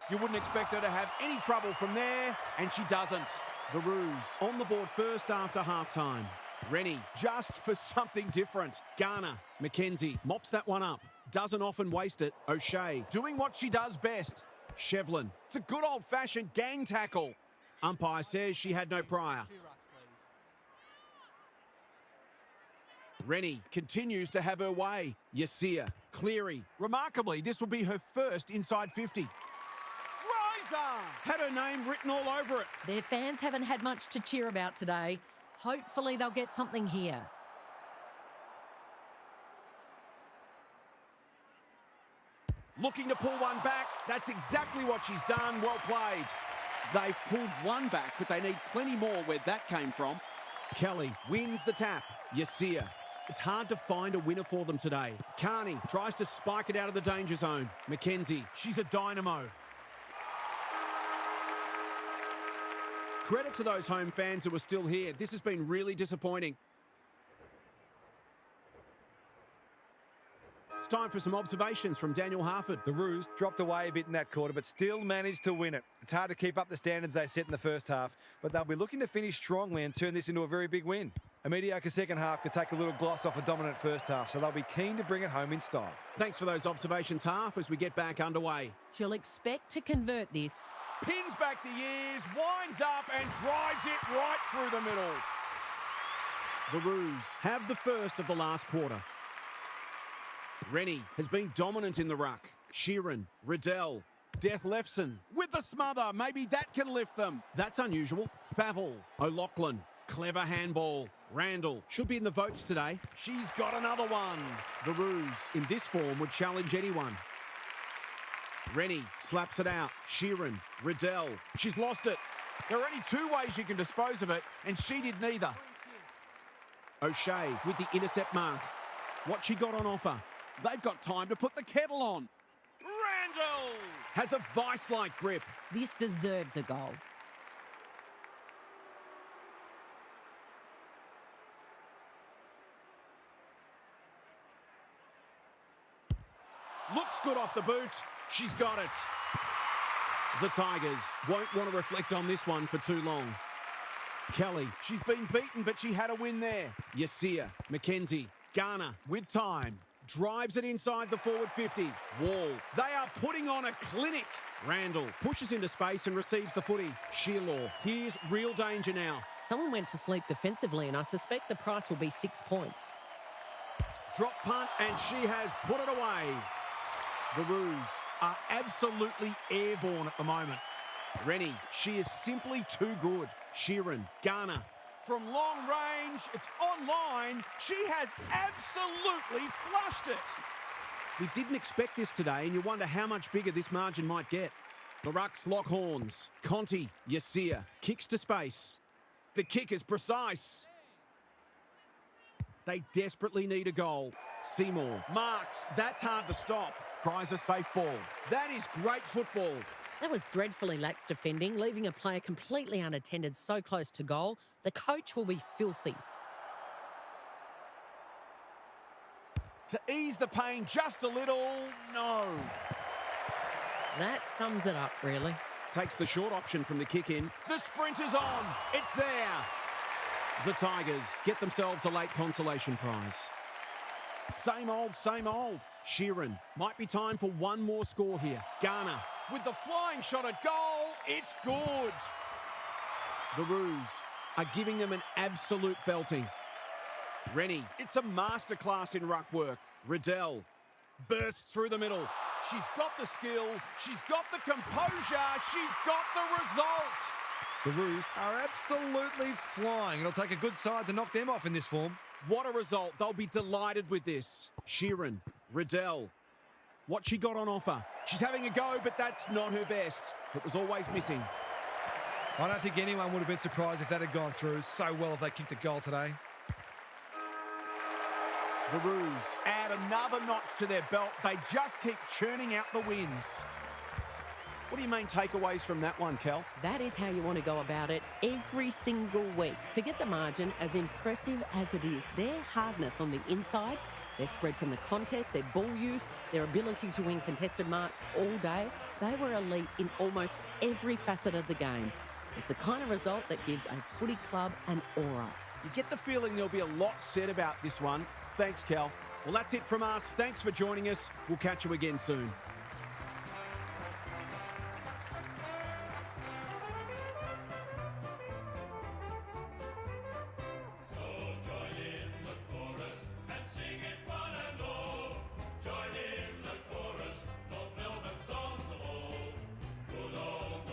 You wouldn't expect her to have any trouble from there, and she doesn't. The Roos on the board first after halftime. Rennie just for something different. Garner, McKenzie mops that one up. Doesn't often waste it. O'Shea doing what she does best. Shevlin, it's a good old-fashioned gang tackle. Umpire says she had no prior. Rennie continues to have her way. Yassir, Cleary. Remarkably, this will be her first inside 50. Had her name written all over it. Their fans haven't had much to cheer about today. Hopefully they'll get something here. Looking to pull one back. That's exactly what she's done. Well played. They've pulled one back, but they need plenty more where that came from. Kelly wins the tap. Yasia. It's hard to find a winner for them today. Carney tries to spike it out of the danger zone. Mackenzie, she's a dynamo. Credit to those home fans who are still here. This has been really disappointing. It's time for some observations from Daniel Harford. The Roos dropped away a bit in that quarter, but still managed to win it. It's hard to keep up the standards they set in the first half, but they'll be looking to finish strongly and turn this into a very big win. A mediocre second half could take a little gloss off a dominant first half, so they'll be keen to bring it home in style. Thanks for those observations, Harf, as we get back underway. She'll expect to convert this. Pins back the ears, winds up and drives it right through the middle. The Roos have the first of the last quarter. Rennie has been dominant in the ruck. Sheeran, Riddell, Death Lefson with the smother. Maybe that can lift them. That's unusual. Favell, O'Loughlin, clever handball. Randall should be in the votes today. She's got another one. The Roos in this form would challenge anyone. Rennie slaps it out. Sheeran, Riddell. She's lost it. There are only two ways you can dispose of it, and she did neither. O'Shea with the intercept mark. What she got on offer? They've got time to put the kettle on. Randall has a vice-like grip. This deserves a goal. Looks good off the boot. She's got it. The Tigers won't want to reflect on this one for too long. Kelly, she's been beaten, but she had a win there. Yasia, Mackenzie, Garner with time. Drives it inside the forward 50. Wall. They are putting on a clinic. Randall pushes into space and receives the footy. Shearlaw. Here's real danger now. Someone went to sleep defensively, and I suspect the price will be 6 points. Drop punt, and she has put it away. The Roos are absolutely airborne at the moment. Rennie, she is simply too good. Sheeran, Garner. From long range, it's online. She has absolutely flushed it. We didn't expect this today, and you wonder how much bigger this margin might get. The Rucks lock horns. Conti, Yasia, kicks to space. The kick is precise. They desperately need a goal. Seymour marks. That's hard to stop. Tries a safe ball. That is great football. That was dreadfully lax defending, leaving a player completely unattended so close to goal. The coach will be filthy. To ease the pain just a little, no. That sums it up, really. Takes the short option from the kick in. The sprint is on. It's there. The Tigers get themselves a late consolation prize. Same old, same old. Sheeran. Might be time for one more score here. Garner with the flying shot at goal. It's good. The Roos are giving them an absolute belting. Rennie, it's a masterclass in ruck work. Riddell bursts through the middle. She's got the skill. She's got the composure. She's got the result. The Roos Are absolutely flying. It'll take a good side to knock them off in this form. What a result. They'll be delighted with this. Sheeran, Riddell. What she got on offer. She's having a go, but that's not her best. It was always missing. I don't think anyone would have been surprised if that had gone through. So well if they kicked a goal today. The Roos add another notch to their belt. They just keep churning out the wins. What are your main takeaways from that one, Kel? That is how you want to go about it every single week. Forget the margin, as impressive as it is. Their hardness on the inside, their spread from the contest, their ball use, their ability to win contested marks all day, they were elite in almost every facet of the game. It's the kind of result that gives a footy club an aura. You get the feeling there'll be a lot said about this one. Thanks, Kel. Well, that's it from us. Thanks for joining us. We'll catch you again soon. Join in the chorus, North Melbourne's on the ball. Good old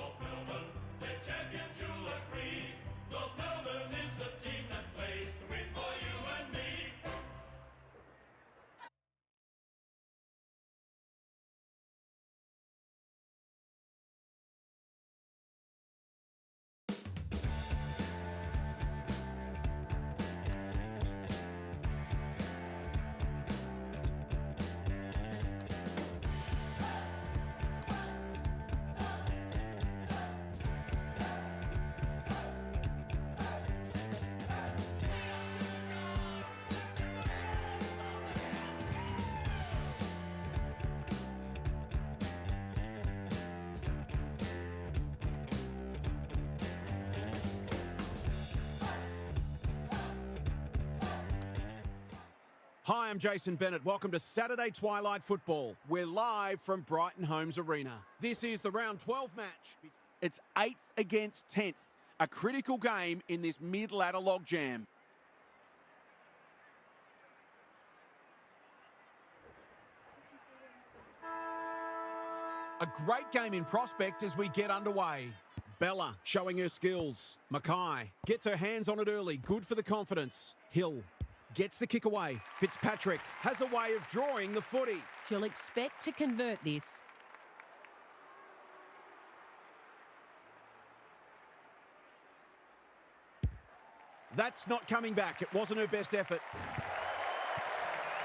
Hi, I'm Jason Bennett. Welcome to Saturday Twilight Football. We're live from Brighton Homes Arena. This is the round 12 match. It's 8th against 10th, a critical game in this mid-ladder logjam. A great game in prospect as we get underway. Bella showing her skills. Mackay gets her hands on it early. Good for the confidence. Hill gets the kick away. Fitzpatrick has a way of drawing the footy. She'll expect to convert this. That's not coming back. It wasn't her best effort.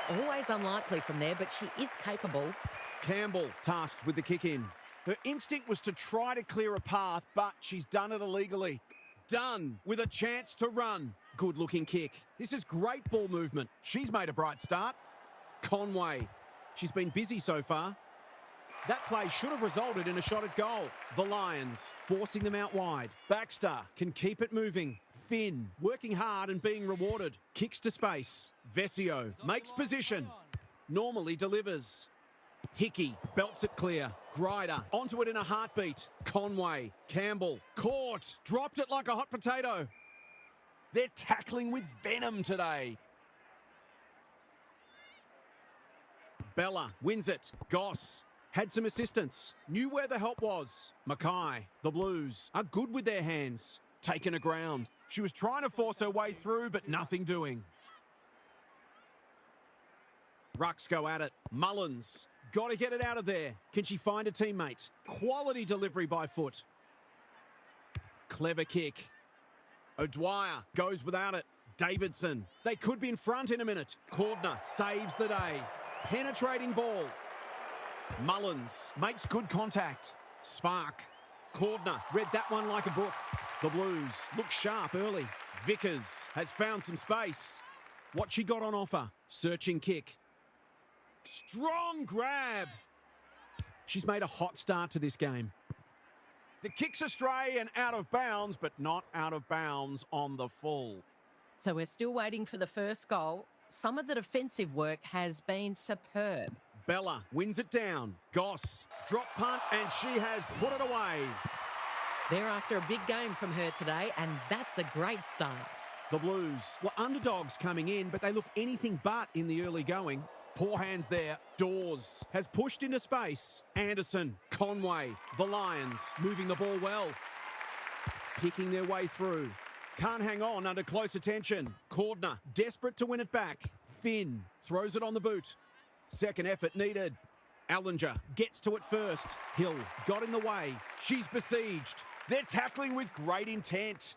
Always unlikely from there, but she is capable. Campbell tasked with the kick in. Her instinct was to try to clear a path, but she's done it illegally. Done with a chance to run. Good looking kick. This is great ball movement. She's made a bright start. Conway. She's been busy so far. That play should have resulted in a shot at goal. The Lions forcing them out wide. Baxter can keep it moving. Finn working hard and being rewarded. Kicks to space. Vesio makes position. Normally delivers. Hickey belts it clear. Grider onto it in a heartbeat. Conway. Campbell. Caught. Dropped it like a hot potato. They're tackling with venom today. Bella wins it. Goss had some assistance. Knew where the help was. Mackay. The Blues are good with their hands. Taken a ground. She was trying to force her way through, but nothing doing. Rucks go at it. Mullins. Got to get it out of there. Can she find a teammate? Quality delivery by foot. Clever kick. O'Dwyer goes without it. Davidson. They could be in front in a minute. Cordner saves the day. Penetrating ball. Mullins makes good contact. Spark. Cordner read that one like a book. The Blues look sharp early. Vickers has found some space. What she got on offer? Searching kick. Strong grab. She's made a hot start to this game. The kick's astray and out of bounds, but not out of bounds on the full. So we're still waiting for the first goal. Some of the defensive work has been superb. Bella wins it down. Goss, drop punt, and she has put it away. They're after a big game from her today, and that's a great start. The Blues were underdogs coming in, but they look anything but in the early going. Poor hands there. Dawes has pushed into space. Anderson, Conway, the Lions moving the ball well. Picking their way through. Can't hang on under close attention. Cordner, desperate to win it back. Finn throws it on the boot. Second effort needed. Allinger gets to it first. Hill got in the way. She's besieged. They're tackling with great intent.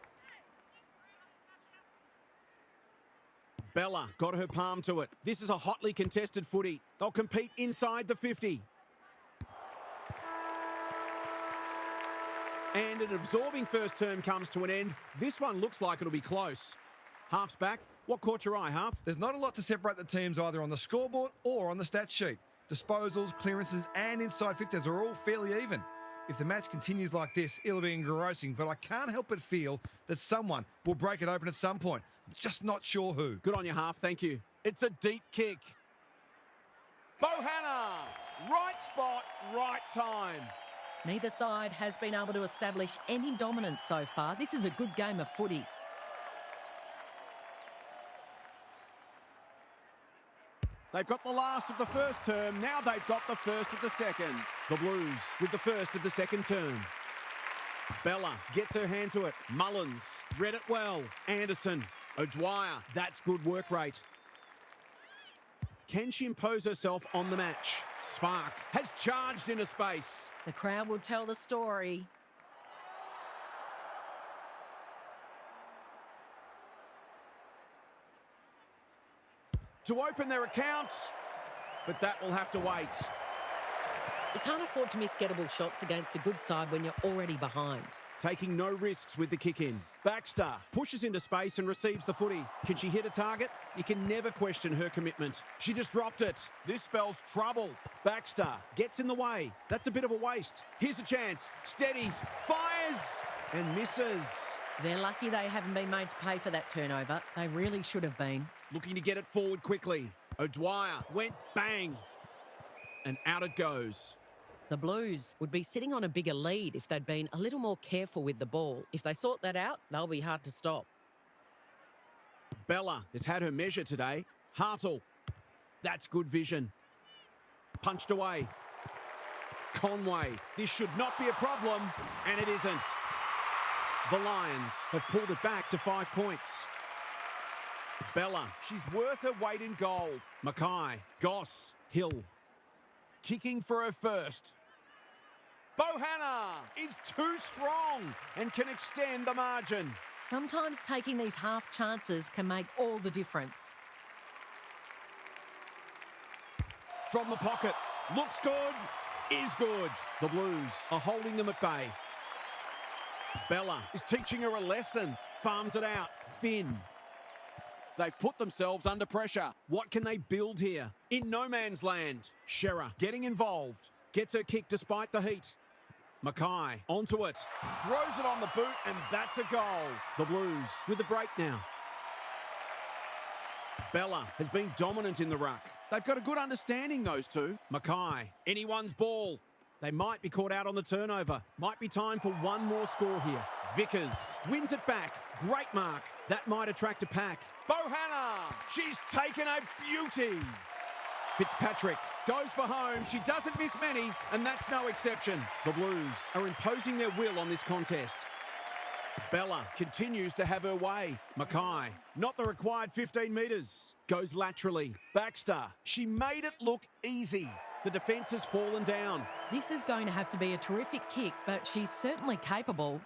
Bella got her palm to it. This is a hotly contested footy. They'll compete inside the 50. And an absorbing first term comes to an end. This one looks like it'll be close. Half's back. What caught your eye, Half? There's not a lot to separate the teams either on the scoreboard or on the stat sheet. Disposals, clearances and inside 50s are all fairly even. If the match continues like this, it'll be engrossing, but I can't help but feel that someone will break it open at some point. I'm just not sure who. Good on you, Half. Thank you. It's a deep kick. Bohanna! Right spot, right time. Neither side has been able to establish any dominance so far. This is a good game of footy. They've got the last of the first term. Now they've got the first of the second. The Blues with the first of the second term. Bella gets her hand to it. Mullins read it well. Anderson. O'Dwyer. That's good work rate. Can she impose herself on the match? Spark has charged into space. The crowd will tell the story. To open their account, but that will have to wait. You can't afford to miss gettable shots against a good side when you're already behind. Taking no risks with the kick in. Baxter pushes into space and receives the footy. Can she hit a target? You can never question her commitment. She just dropped it. This spells trouble. Baxter gets in the way. That's a bit of a waste. Here's a chance. Steadies, fires, and misses. They're lucky they haven't been made to pay for that turnover. They really should have been. Looking to get it forward quickly. O'Dwyer went bang. And out it goes. The Blues would be sitting on a bigger lead if they'd been a little more careful with the ball. If they sort that out, they'll be hard to stop. Bella has had her measure today. Hartle. That's good vision. Punched away. Conway. This should not be a problem, and it isn't. The Lions have pulled it back to 5 points. Bella, she's worth her weight in gold. Mackay, Goss, Hill. Kicking for her first. Bohanna is too strong and can extend the margin. Sometimes taking these half chances can make all the difference. From the pocket. Looks good. Is good. The Blues are holding them at bay. Bella is teaching her a lesson. Farms it out. Finn. They've put themselves under pressure. What can they build here? In no man's land. Shearer getting involved. Gets her kick despite the heat. Mackay onto it. Throws it on the boot, and that's a goal. The Blues with the break now. Bella has been dominant in the ruck. They've got a good understanding, those two. Mackay, anyone's ball. They might be caught out on the turnover. Might be time for one more score here. Vickers wins it back. Great mark. That might attract a pack. Bohanna, she's taken a beauty. Fitzpatrick goes for home. She doesn't miss many, and that's no exception. The Blues are imposing their will on this contest. Bella continues to have her way. Mackay, not the required 15 metres. Goes laterally. Baxter, she made it look easy. The defence has fallen down. This is going to have to be a terrific kick, but she's certainly capable.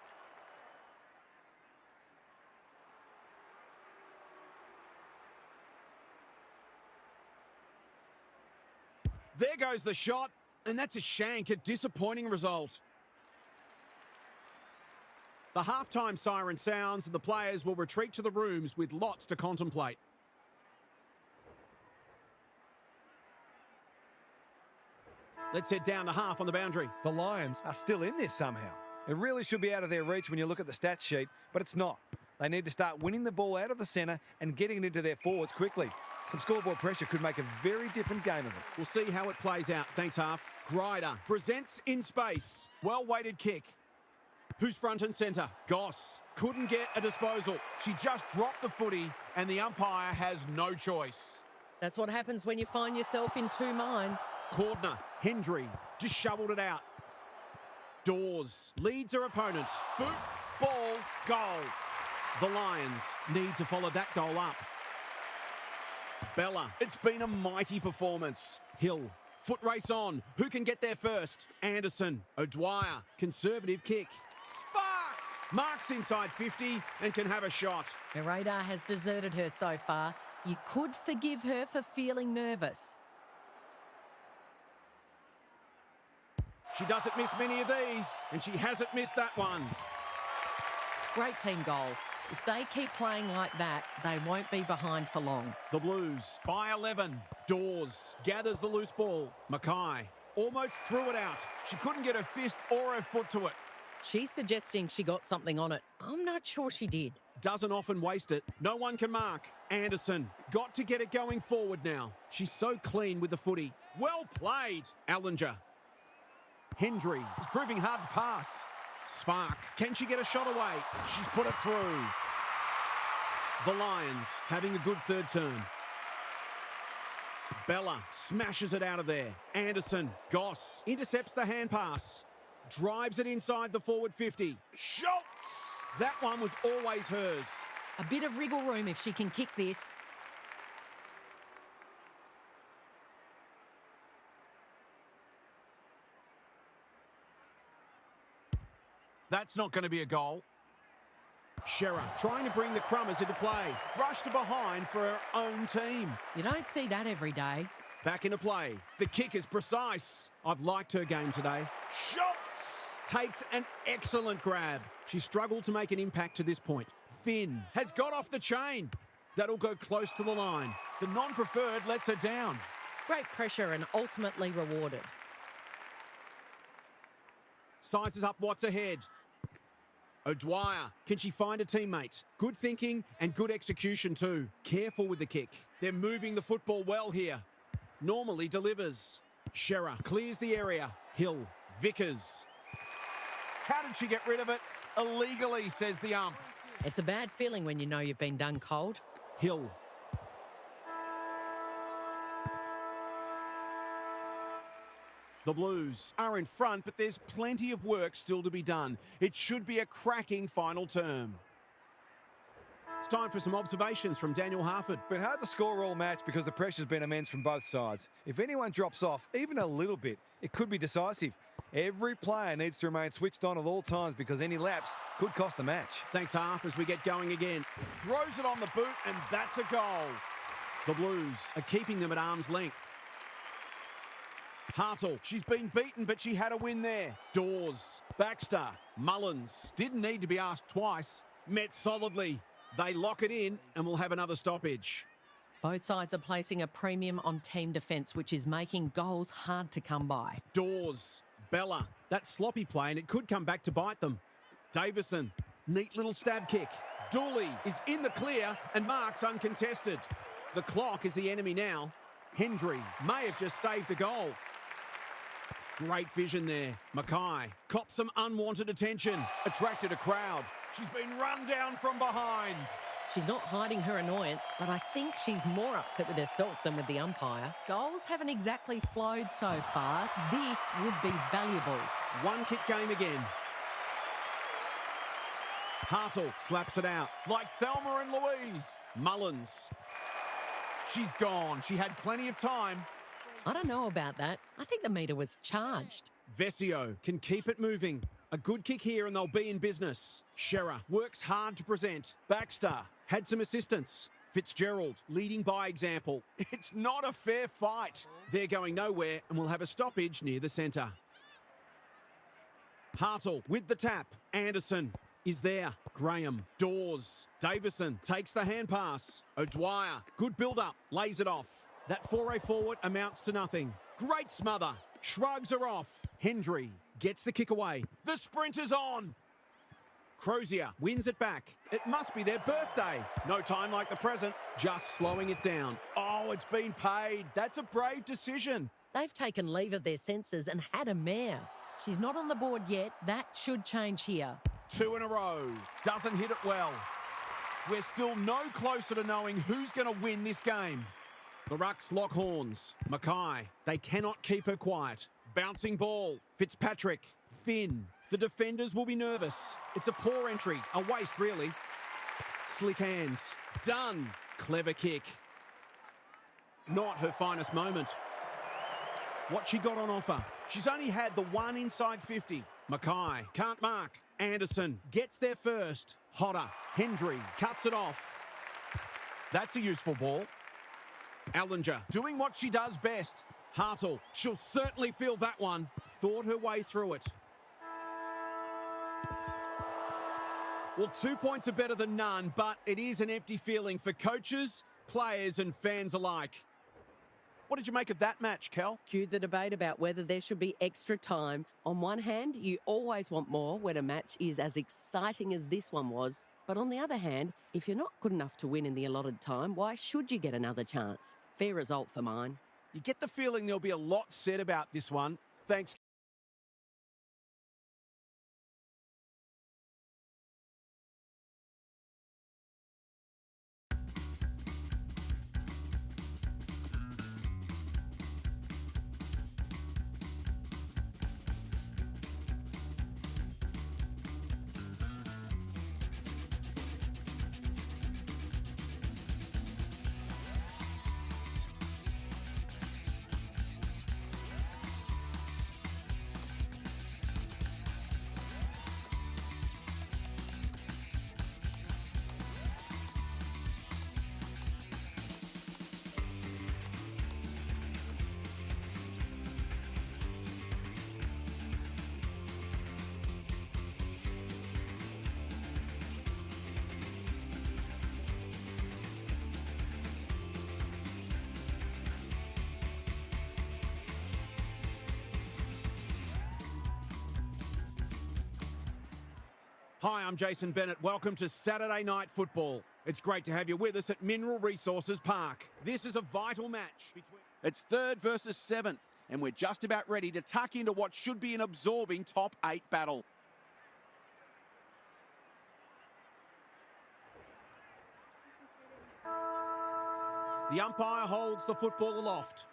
There goes the shot, and that's a shank, a disappointing result. The halftime siren sounds, and the players will retreat to the rooms with lots to contemplate. Let's head down the half on the boundary. The Lions are still in this somehow. It really should be out of their reach when you look at the stat sheet, but it's not. They need to start winning the ball out of the centre and getting it into their forwards quickly. Some scoreboard pressure could make a very different game of it. We'll see how it plays out. Thanks, half. Grider presents in space. Well-weighted kick. Who's front and centre? Goss couldn't get a disposal. She just dropped the footy, and the umpire has no choice. That's what happens when you find yourself in two minds. Cordner, Hendry, just shoveled it out. Dawes leads her opponent. Boot, ball, goal. The Lions need to follow that goal up. Bella, it's been a mighty performance. Hill, foot race on. Who can get there first? Anderson, O'Dwyer, conservative kick. Spark! Marks inside 50 and can have a shot. Her radar has deserted her so far. You could forgive her for feeling nervous. She doesn't miss many of these, and she hasn't missed that one. Great team goal. If they keep playing like that, they won't be behind for long. The Blues by 11. Dawes gathers the loose ball. Mackay almost threw it out. She couldn't get her fist or her foot to it. She's suggesting she got something on it. I'm not sure she did. Doesn't often waste it. No one can mark. Anderson got to get it going forward now. She's so clean with the footy. Well played. Allinger. Hendry is proving hard to pass. Spark. Can she get a shot away? She's put it through. The Lions having a good third turn. Bella smashes it out of there. Anderson. Goss intercepts the hand pass. Drives it inside the forward 50. Shots! That one was always hers. A bit of wriggle room if she can kick this. That's not going to be a goal. Shearer trying to bring the Crummers into play. Rushed to behind for her own team. You don't see that every day. Back into play. The kick is precise. I've liked her game today. Shots! Takes an excellent grab. She struggled to make an impact to this point. Finn has got off the chain. That'll go close to the line. The non-preferred lets her down. Great pressure and ultimately rewarded. Sizes up what's ahead. O'Dwyer, can she find a teammate? Good thinking and good execution too. Careful with the kick. They're moving the football well here. Normally delivers. Shearer clears the area. Hill, Vickers. How did she get rid of it? Illegally, says the ump. It's a bad feeling when you know you've been done cold. Hill. The Blues are in front, but there's plenty of work still to be done. It should be a cracking final term. It's time for some observations from Daniel Harford. Been hard to score all match because the pressure's been immense from both sides. If anyone drops off, even a little bit, it could be decisive. Every player needs to remain switched on at all times because any lapse could cost the match. Thanks, Harf, as we get going again. Throws it on the boot, and that's a goal. The Blues are keeping them at arm's length. Hartle, she's been beaten, but she had a win there. Dawes, Baxter, Mullins. Didn't need to be asked twice. Met solidly. They lock it in and will have another stoppage. Both sides are placing a premium on team defence, which is making goals hard to come by. Dawes, Bella. That sloppy play, and it could come back to bite them. Davison, neat little stab kick. Dooley is in the clear and marks uncontested. The clock is the enemy now. Hendry may have just saved a goal. Great vision there. Mackay copped some unwanted attention, attracted a crowd. She's been run down from behind. She's not hiding her annoyance, but I think she's more upset with herself than with the umpire. Goals haven't exactly flowed so far. This would be valuable. One kick game again. Hartle slaps it out like Thelma and Louise. Mullins. She's gone. She had plenty of time. I don't know about that. I think the meter was charged. Vesio can keep it moving. A good kick here and they'll be in business. Shearer works hard to present. Baxter had some assistance. Fitzgerald leading by example. It's not a fair fight. They're going nowhere and will have a stoppage near the centre. Hartle with the tap. Anderson is there. Graham, Dawes, Davison takes the hand pass. O'Dwyer, good build-up, lays it off. That foray forward amounts to nothing. Great smother, shrugs her off. Hendry gets the kick away. The sprint is on. Crozier wins it back. It must be their birthday. No time like the present, just slowing it down. Oh, it's been paid. That's a brave decision. They've taken leave of their senses and had a mare. She's not on the board yet. That should change here. 2 in a row. Doesn't hit it well. We're still no closer to knowing who's going to win this game. The Rucks lock horns. Mackay, they cannot keep her quiet. Bouncing ball. Fitzpatrick. Finn. The defenders will be nervous. It's a poor entry. A waste, really. Slick hands. Done. Clever kick. Not her finest moment. What she got on offer. She's only had the one inside 50. Mackay can't mark. Anderson gets there first. Hodder. Hendry cuts it off. That's a useful ball. Allinger doing what she does best. Hartle, she'll certainly feel that one. Thought her way through it. Well, 2 points are better than none, but it is an empty feeling for coaches, players and fans alike. What did you make of that match, Kel? Cue the debate about whether there should be extra time. On one hand, you always want more when a match is as exciting as this one was. But on the other hand, if you're not good enough to win in the allotted time, why should you get another chance? Fair result for mine. You get the feeling there'll be a lot said about this one. Thanks. Hi, I'm Jason Bennett. Welcome to Saturday Night Football. It's great to have you with us at Mineral Resources Park. This is a vital match between... It's third versus seventh, and we're just about ready to tuck into what should be an absorbing top 8 battle. The umpire holds the football aloft.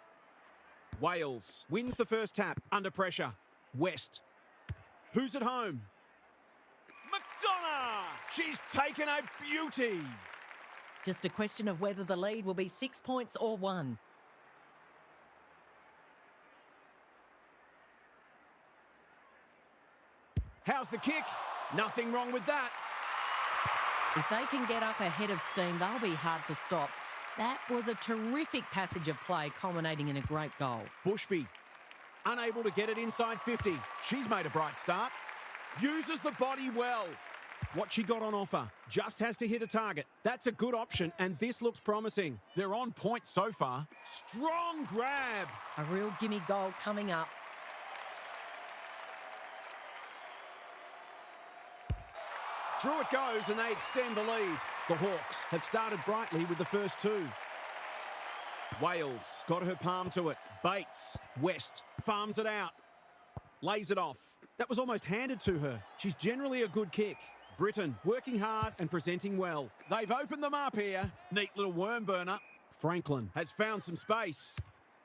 Wales wins the first tap under pressure. West. Who's at home? McDonough! She's taken a beauty. Just a question of whether the lead will be 6 points or 1. How's the kick? Nothing wrong with that. If they can get up ahead of steam, they'll be hard to stop. That was a terrific passage of play, culminating in a great goal. Bushby, unable to get it inside 50. She's made a bright start. Uses the body well. What she got on offer. Just has to hit a target. That's a good option, and this looks promising. They're on point so far. Strong grab. A real gimme goal coming up. Through it goes, and they extend the lead. The Hawks have started brightly with the first 2. Wales got her palm to it. Bates, West, farms it out. Lays it off. That was almost handed to her. She's generally a good kick. Britain working hard and presenting well. They've opened them up here. Neat little worm burner. Franklin has found some space.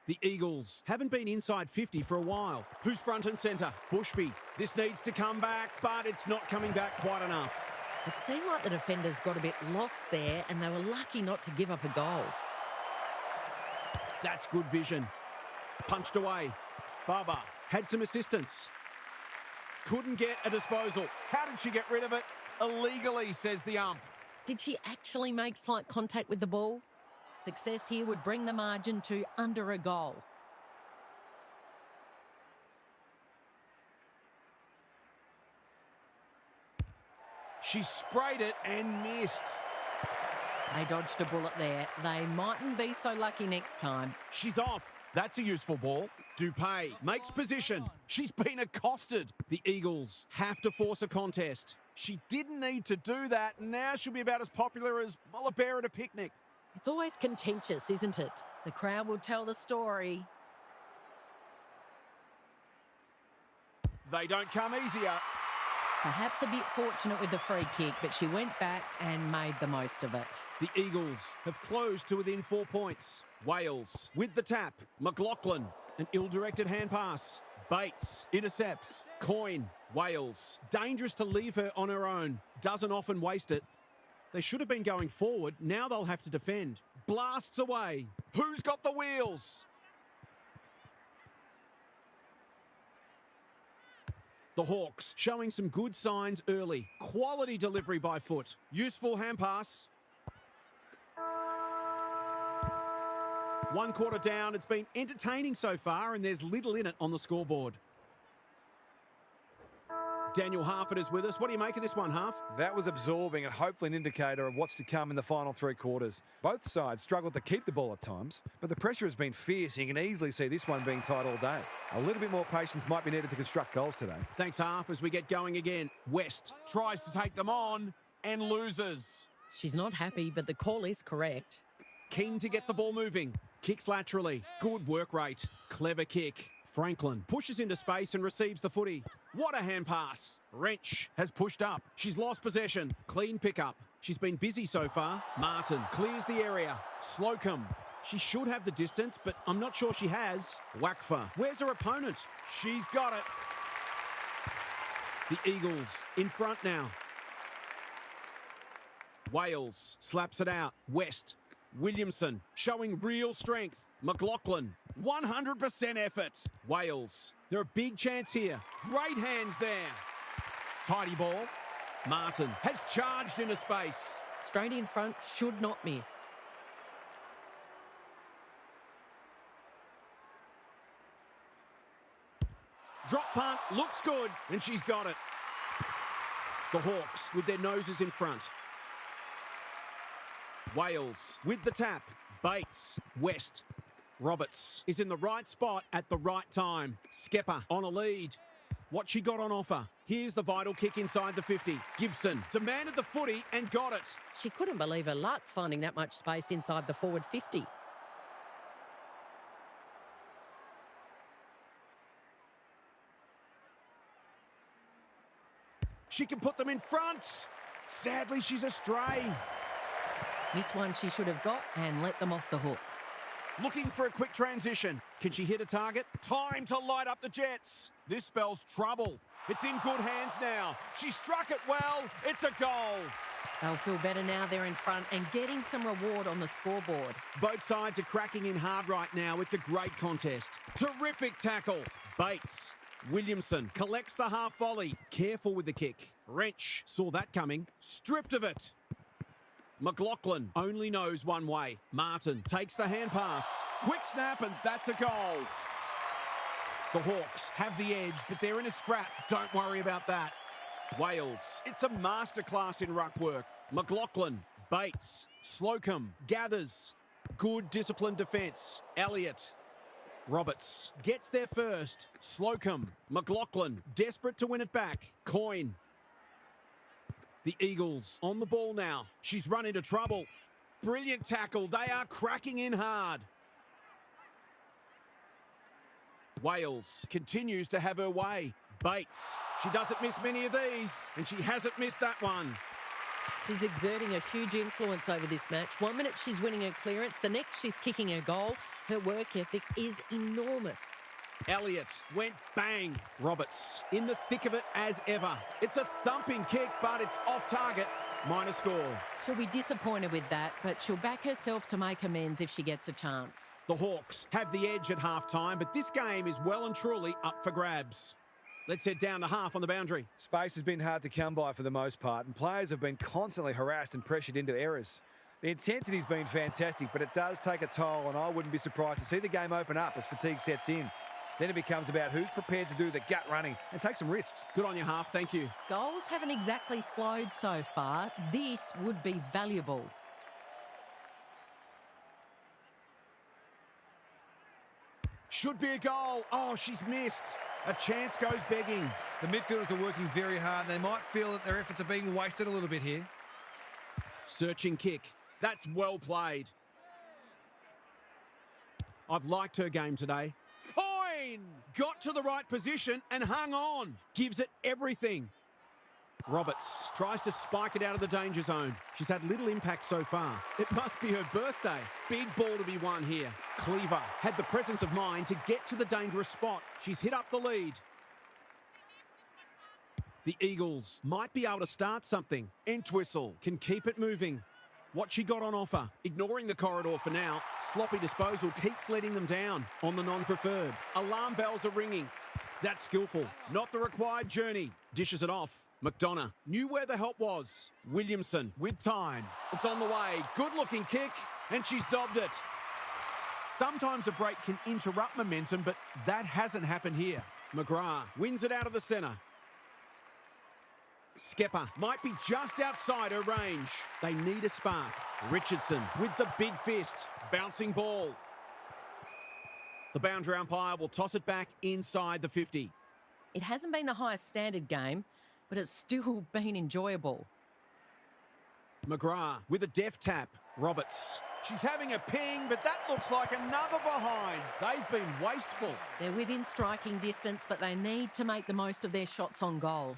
The Eagles haven't been inside 50 for a while. Who's front and centre? Bushby. This needs to come back, but it's not coming back quite enough. It seemed like the defenders got a bit lost there, and they were lucky not to give up a goal. That's good vision. Punched away. Baba had some assistance. Couldn't get a disposal. How did she get rid of it? Illegally, says the ump. Did she actually make slight contact with the ball? Success here would bring the margin to under a goal. She sprayed it and missed. They dodged a bullet there. They mightn't be so lucky next time. She's off. That's a useful ball. Dupay makes position. She's been accosted. The Eagles have to force a contest. She didn't need to do that. Now she'll be about as popular as, well, a bear at a picnic. It's always contentious, isn't it? The crowd will tell the story. They don't come easier. Perhaps a bit fortunate with the free kick, but she went back and made the most of it. The Eagles have closed to within 4 points. Wales with the tap. McLaughlin, an ill-directed hand pass. Bates intercepts. Coyne. Wales. Dangerous to leave her on her own. Doesn't often waste it. They should have been going forward. Now they'll have to defend. Blasts away. Who's got the wheels? The Hawks showing some good signs early. Quality delivery by foot. Useful hand pass. 1 quarter down. It's been entertaining so far, and there's little in it on the scoreboard. Daniel Harford is with us. What do you make of this one, Harf? That was absorbing and hopefully an indicator of what's to come in the final 3 quarters. Both sides struggled to keep the ball at times, but the pressure has been fierce. You can easily see this one being tight all day. A little bit more patience might be needed to construct goals today. Thanks, Harf, as we get going again. West tries to take them on and loses. She's not happy, but the call is correct. Keen to get the ball moving. Kicks laterally. Good work rate. Clever kick. Franklin pushes into space and receives the footy. What a hand pass. Wrench has pushed up. She's lost possession. Clean pickup. She's been busy so far. Martin clears the area. Slocum. She should have the distance, but I'm not sure she has. Wakfa. Where's her opponent? She's got it. The Eagles in front now. Wales slaps it out. West. Williamson showing real strength. McLaughlin, 100% effort. Wales, they're a big chance here. Great hands there. Tidy ball. Martin has charged into space. Straight in front, should not miss. Drop punt, looks good, and she's got it. The Hawks with their noses in front. Wales with the tap. Bates, West. Roberts is in the right spot at the right time. Skepper on a lead. What she got on offer. Here's the vital kick inside the 50. Gibson demanded the footy and got it. She couldn't believe her luck finding that much space inside the forward 50. She can put them in front. Sadly, she's astray. Missed one she should have got and let them off the hook. Looking for a quick transition. Can she hit a target? Time to light up the Jets. This spells trouble. It's in good hands now. She struck it well. It's a goal. They'll feel better now they're in front and getting some reward on the scoreboard. Both sides are cracking in hard right now. It's a great contest. Terrific tackle. Bates. Williamson collects the half volley. Careful with the kick. Wrench saw that coming. Stripped of it. McLaughlin only knows one way. Martin takes the hand pass. Quick snap, and that's a goal. The Hawks have the edge, but they're in a scrap. Don't worry about that. Wales, it's a masterclass in ruck work. McLaughlin, Bates, Slocum, gathers. Good disciplined defence. Elliott. Roberts gets there first. Slocum, McLaughlin, desperate to win it back. Coyne. The Eagles on the ball now. She's run into trouble. Brilliant tackle. They are cracking in hard. Wales continues to have her way. Bates. She doesn't miss many of these, and she hasn't missed that one. She's exerting a huge influence over this match. 1 minute she's winning her clearance, the next she's kicking her goal. Her work ethic is enormous. Elliott went bang. Roberts in the thick of it as ever. It's a thumping kick, but it's off target. Minor score. She'll be disappointed with that, but she'll back herself to make amends if she gets a chance. The Hawks have the edge at half-time, but this game is well and truly up for grabs. Let's head down to half on the boundary. Space has been hard to come by for the most part, and players have been constantly harassed and pressured into errors. The intensity's been fantastic, but it does take a toll, and I wouldn't be surprised to see the game open up as fatigue sets in. Then it becomes about who's prepared to do the gut running and take some risks. Good on your half, thank you. Goals haven't exactly flowed so far. This would be valuable. Should be a goal. Oh, she's missed. A chance goes begging. The midfielders are working very hard. They might feel that their efforts are being wasted a little bit here. Searching kick. That's well played. I've liked her game today. Coyne got to the right position and hung on. Gives it everything. Roberts tries to spike it out of the danger zone. She's had little impact so far. It must be her birthday. Big ball to be won here. Cleaver had the presence of mind to get to the dangerous spot. She's hit up the lead. The Eagles might be able to start something. Entwistle can keep it moving. What she got on offer. Ignoring the corridor for now. Sloppy disposal keeps letting them down on the non-preferred. Alarm bells are ringing. That's skillful. Not the required journey. Dishes it off. McDonough knew where the help was. Williamson with time. It's on the way. Good-looking kick, and she's dobbed it. Sometimes a break can interrupt momentum, but that hasn't happened here. McGrath wins it out of the centre. Skepper might be just outside her range. They need a spark. Richardson with the big fist. Bouncing ball. The boundary umpire will toss it back inside the 50. It hasn't been the highest standard game, but it's still been enjoyable. McGrath with a deft tap. Roberts. She's having a ping, but that looks like another behind. They've been wasteful. They're within striking distance, but they need to make the most of their shots on goal.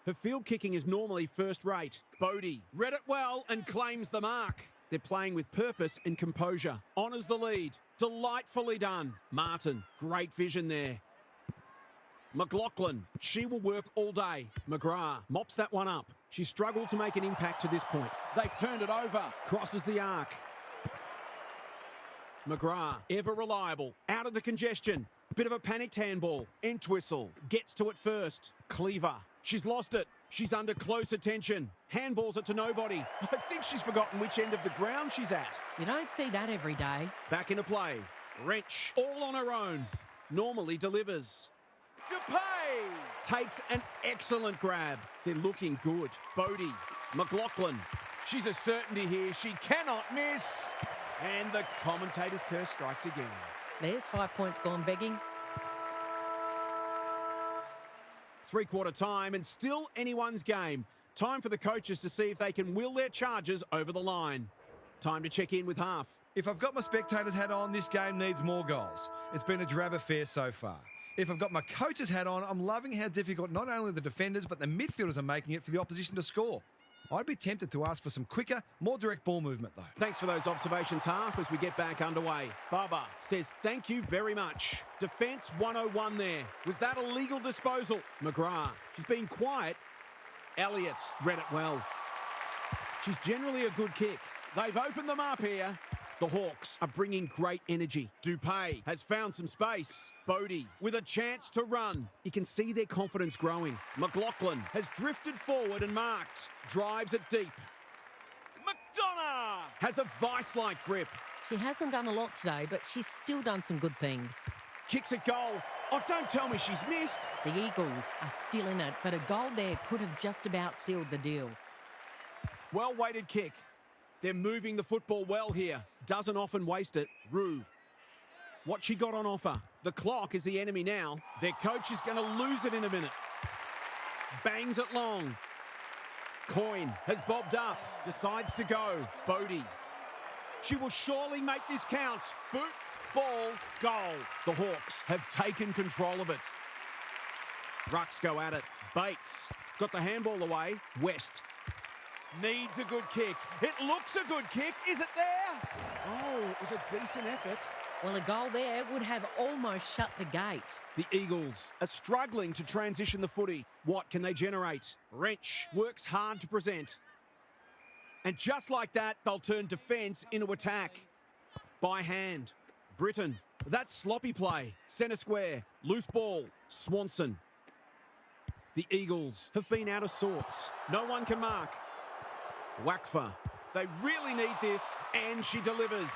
Her field kicking is normally first rate. Bodie read it well and claims the mark. They're playing with purpose and composure. Honours the lead. Delightfully done. Martin, great vision there. McLaughlin, she will work all day. McGrath mops that one up. She struggled to make an impact to this point. They've turned it over. Crosses the arc. McGrath, ever reliable. Out of the congestion. Bit of a panicked handball. Entwistle gets to it first. Cleaver. She's lost it. She's under close attention. Handballs it to nobody. I think she's forgotten which end of the ground she's at. You don't see that every day. Back into play. Wrench, all on her own. Normally delivers. Dupay takes an excellent grab. They're looking good. Bodie, McLaughlin. She's a certainty here. She cannot miss. And the commentator's curse strikes again. There's 5 points gone begging. Three-quarter time and still anyone's game. Time for the coaches to see if they can will their charges over the line. Time to check in with half. If I've got my spectator's hat on, this game needs more goals. It's been a drab affair so far. If I've got my coach's hat on, I'm loving how difficult not only the defenders but the midfielders are making it for the opposition to score. I'd be tempted to ask for some quicker, more direct ball movement though. Thanks for those observations, half, as we get back underway. Baba says thank you very much. Defence 101 there. Was that a legal disposal? McGrath, she's been quiet. Elliott read it well. She's generally a good kick. They've opened them up here. The Hawks are bringing great energy. Dupay has found some space. Bodie with a chance to run. You can see their confidence growing. McLaughlin has drifted forward and marked. Drives it deep. McDonough has a vice-like grip. She hasn't done a lot today, but she's still done some good things. Kicks a goal. Oh, don't tell me she's missed. The Eagles are still in it, but a goal there could have just about sealed the deal. Well-weighted kick. They're moving the football well here. Doesn't often waste it. Rue. What she got on offer. The clock is the enemy now. Their coach is going to lose it in a minute. Bangs it long. Coyne has bobbed up. Decides to go. Bodie. She will surely make this count. Boot, ball, goal. The Hawks have taken control of it. Rucks go at it. Bates got the handball away. West needs a good kick. It looks a good kick. Is it there? Oh, it was a decent effort. Well, a goal there would have almost shut the gate. The Eagles are struggling to transition the footy. What can they generate? Wrench works hard to present. And just like that, they'll turn defence into attack. By hand. Britton. That's sloppy play. Centre square. Loose ball. Swanson. The Eagles have been out of sorts. No one can mark. Wakfa. They really need this, and she delivers.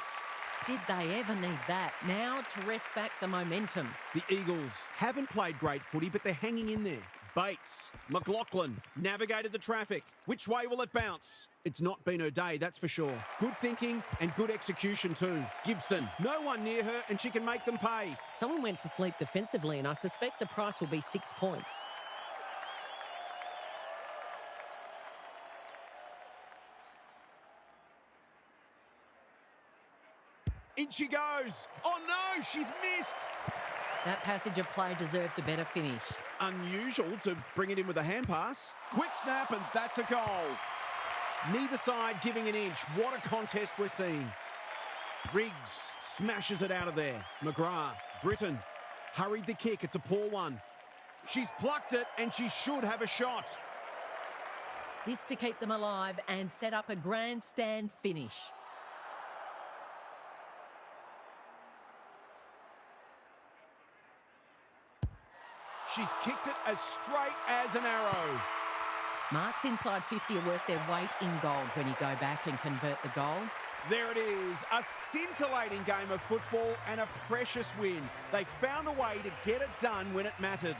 Did they ever need that? Now to wrest back the momentum. The Eagles haven't played great footy, but they're hanging in there. Bates. McLaughlin navigated the traffic. Which way will it bounce? It's not been her day, that's for sure. Good thinking and good execution too. Gibson. No one near her, and she can make them pay. Someone went to sleep defensively, and I suspect the price will be 6 points. In she goes. Oh no, she's missed. That passage of play deserved a better finish. Unusual to bring it in with a hand pass. Quick snap, and that's a goal. Neither side giving an inch. What a contest we're seeing. Riggs smashes it out of there. McGrath. Britton hurried the kick. It's a poor one. She's plucked it, and she should have a shot. This to keep them alive and set up a grandstand finish. She's kicked it as straight as an arrow. Marks inside 50 are worth their weight in gold when you go back and convert the goal. There it is, a scintillating game of football and a precious win. They found a way to get it done when it mattered.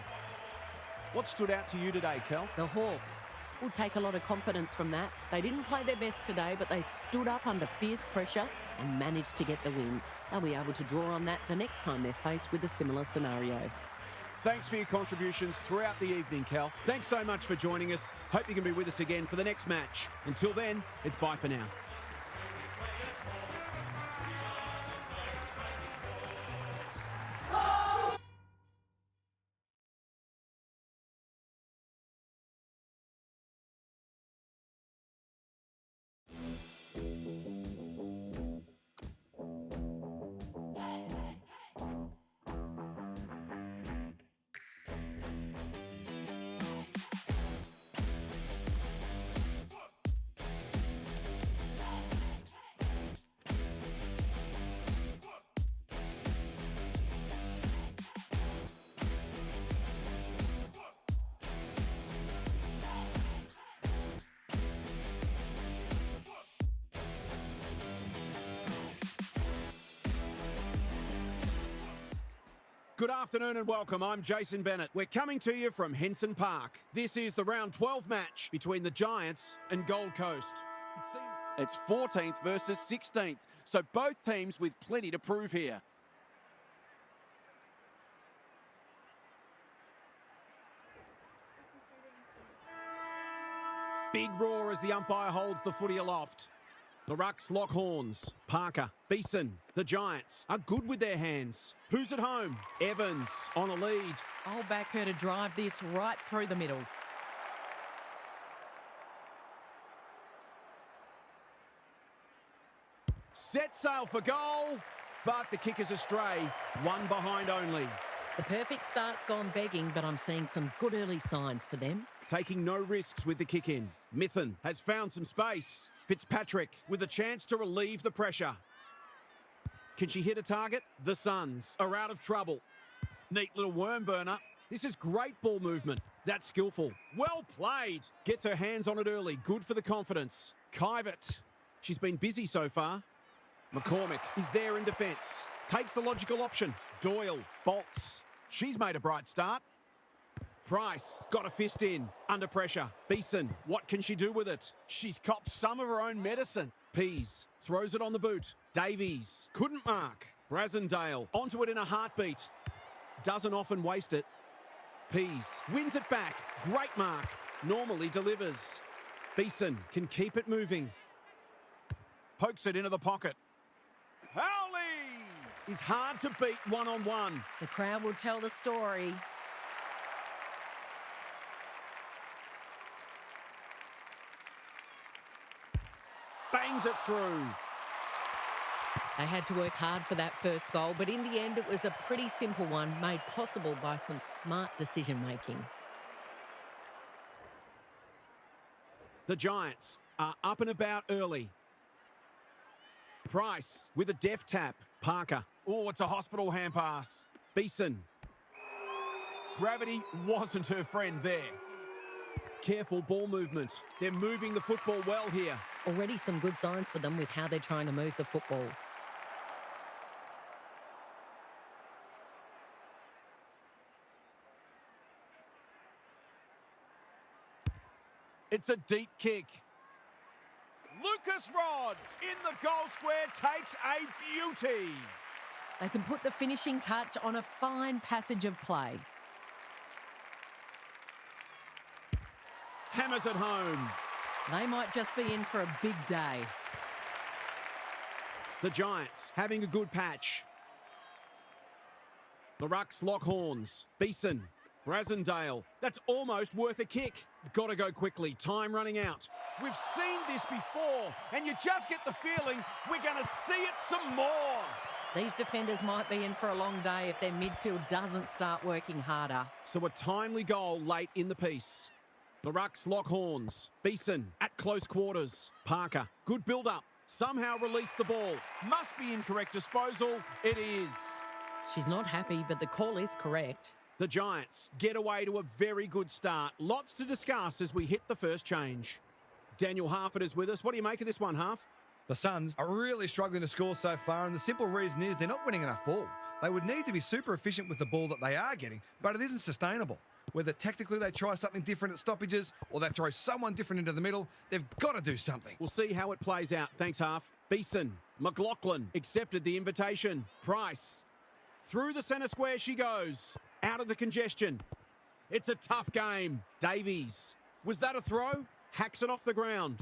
What stood out to you today, Kel? The Hawks will take a lot of confidence from that. They didn't play their best today, but they stood up under fierce pressure and managed to get the win. They'll be able to draw on that the next time they're faced with a similar scenario. Thanks for your contributions throughout the evening, Cal. Thanks so much for joining us. Hope you can be with us again for the next match. Until then, it's bye for now. Good afternoon and welcome. I'm Jason Bennett. We're coming to you from Henson Park. This is the round 12 match between the Giants and Gold Coast. It's 14th versus 16th, so both teams with plenty to prove here. Big roar as the umpire holds the footy aloft. The Rucks lock horns. Parker, Beeson, the Giants are good with their hands. Who's at home? Evans on a lead. I'll back her to drive this right through the middle. Set sail for goal, but the kick is astray. One behind only. The perfect start's gone begging, but I'm seeing some good early signs for them. Taking no risks with the kick in. Mithen has found some space. Fitzpatrick with a chance to relieve the pressure. Can she hit a target? The Suns are out of trouble. Neat little worm burner. This is great ball movement. That's skillful. Well played. Gets her hands on it early. Good for the confidence. Kivett. She's been busy so far. McCormick is there in defence. Takes the logical option. Doyle bolts. She's made a bright start. Price got a fist in. Under pressure. Beeson. What can she do with it? She's copped some of her own medicine. Pease throws it on the boot. Davies couldn't mark. Brasendale onto it in a heartbeat. Doesn't often waste it. Pease wins it back. Great mark. Normally delivers. Beeson can keep it moving. Pokes it into the pocket. Howley is hard to beat one-on-one. The crowd will tell the story. Bangs it through. They had to work hard for that first goal, but in the end it was a pretty simple one, made possible by some smart decision-making. The Giants are up and about early. Price with a deft tap. Parker. Oh, it's a hospital hand pass. Beeson. Gravity wasn't her friend there. Careful ball movement. They're moving the football well here. Already some good signs for them with how they're trying to move the football. It's a deep kick. Lucas Rod in the goal square takes a beauty. They can put the finishing touch on a fine passage of play. Hammers it home. They might just be in for a big day. The Giants having a good patch. The Rucks lock horns. Beeson. Brasendale. That's almost worth a kick. Got to go quickly. Time running out. We've seen this before, and you just get the feeling we're going to see it some more. These defenders might be in for a long day if their midfield doesn't start working harder. So a timely goal late in the piece. The Rucks lock horns. Beeson at close quarters. Parker. Good build-up. Somehow released the ball. Must be incorrect disposal. It is. She's not happy, but the call is correct. The Giants get away to a very good start. Lots to discuss as we hit the first change. Daniel Harford is with us. What do you make of this one, Harf? The Suns are really struggling to score so far, and the simple reason is they're not winning enough ball. They would need to be super efficient with the ball that they are getting, but it isn't sustainable. Whether tactically they try something different at stoppages or they throw someone different into the middle, they've got to do something. We'll see how it plays out. Thanks, Harf. Beeson. McLaughlin accepted the invitation. Price. Through the centre square she goes. Out of the congestion. It's a tough game. Davies. Was that a throw? Hacks it off the ground.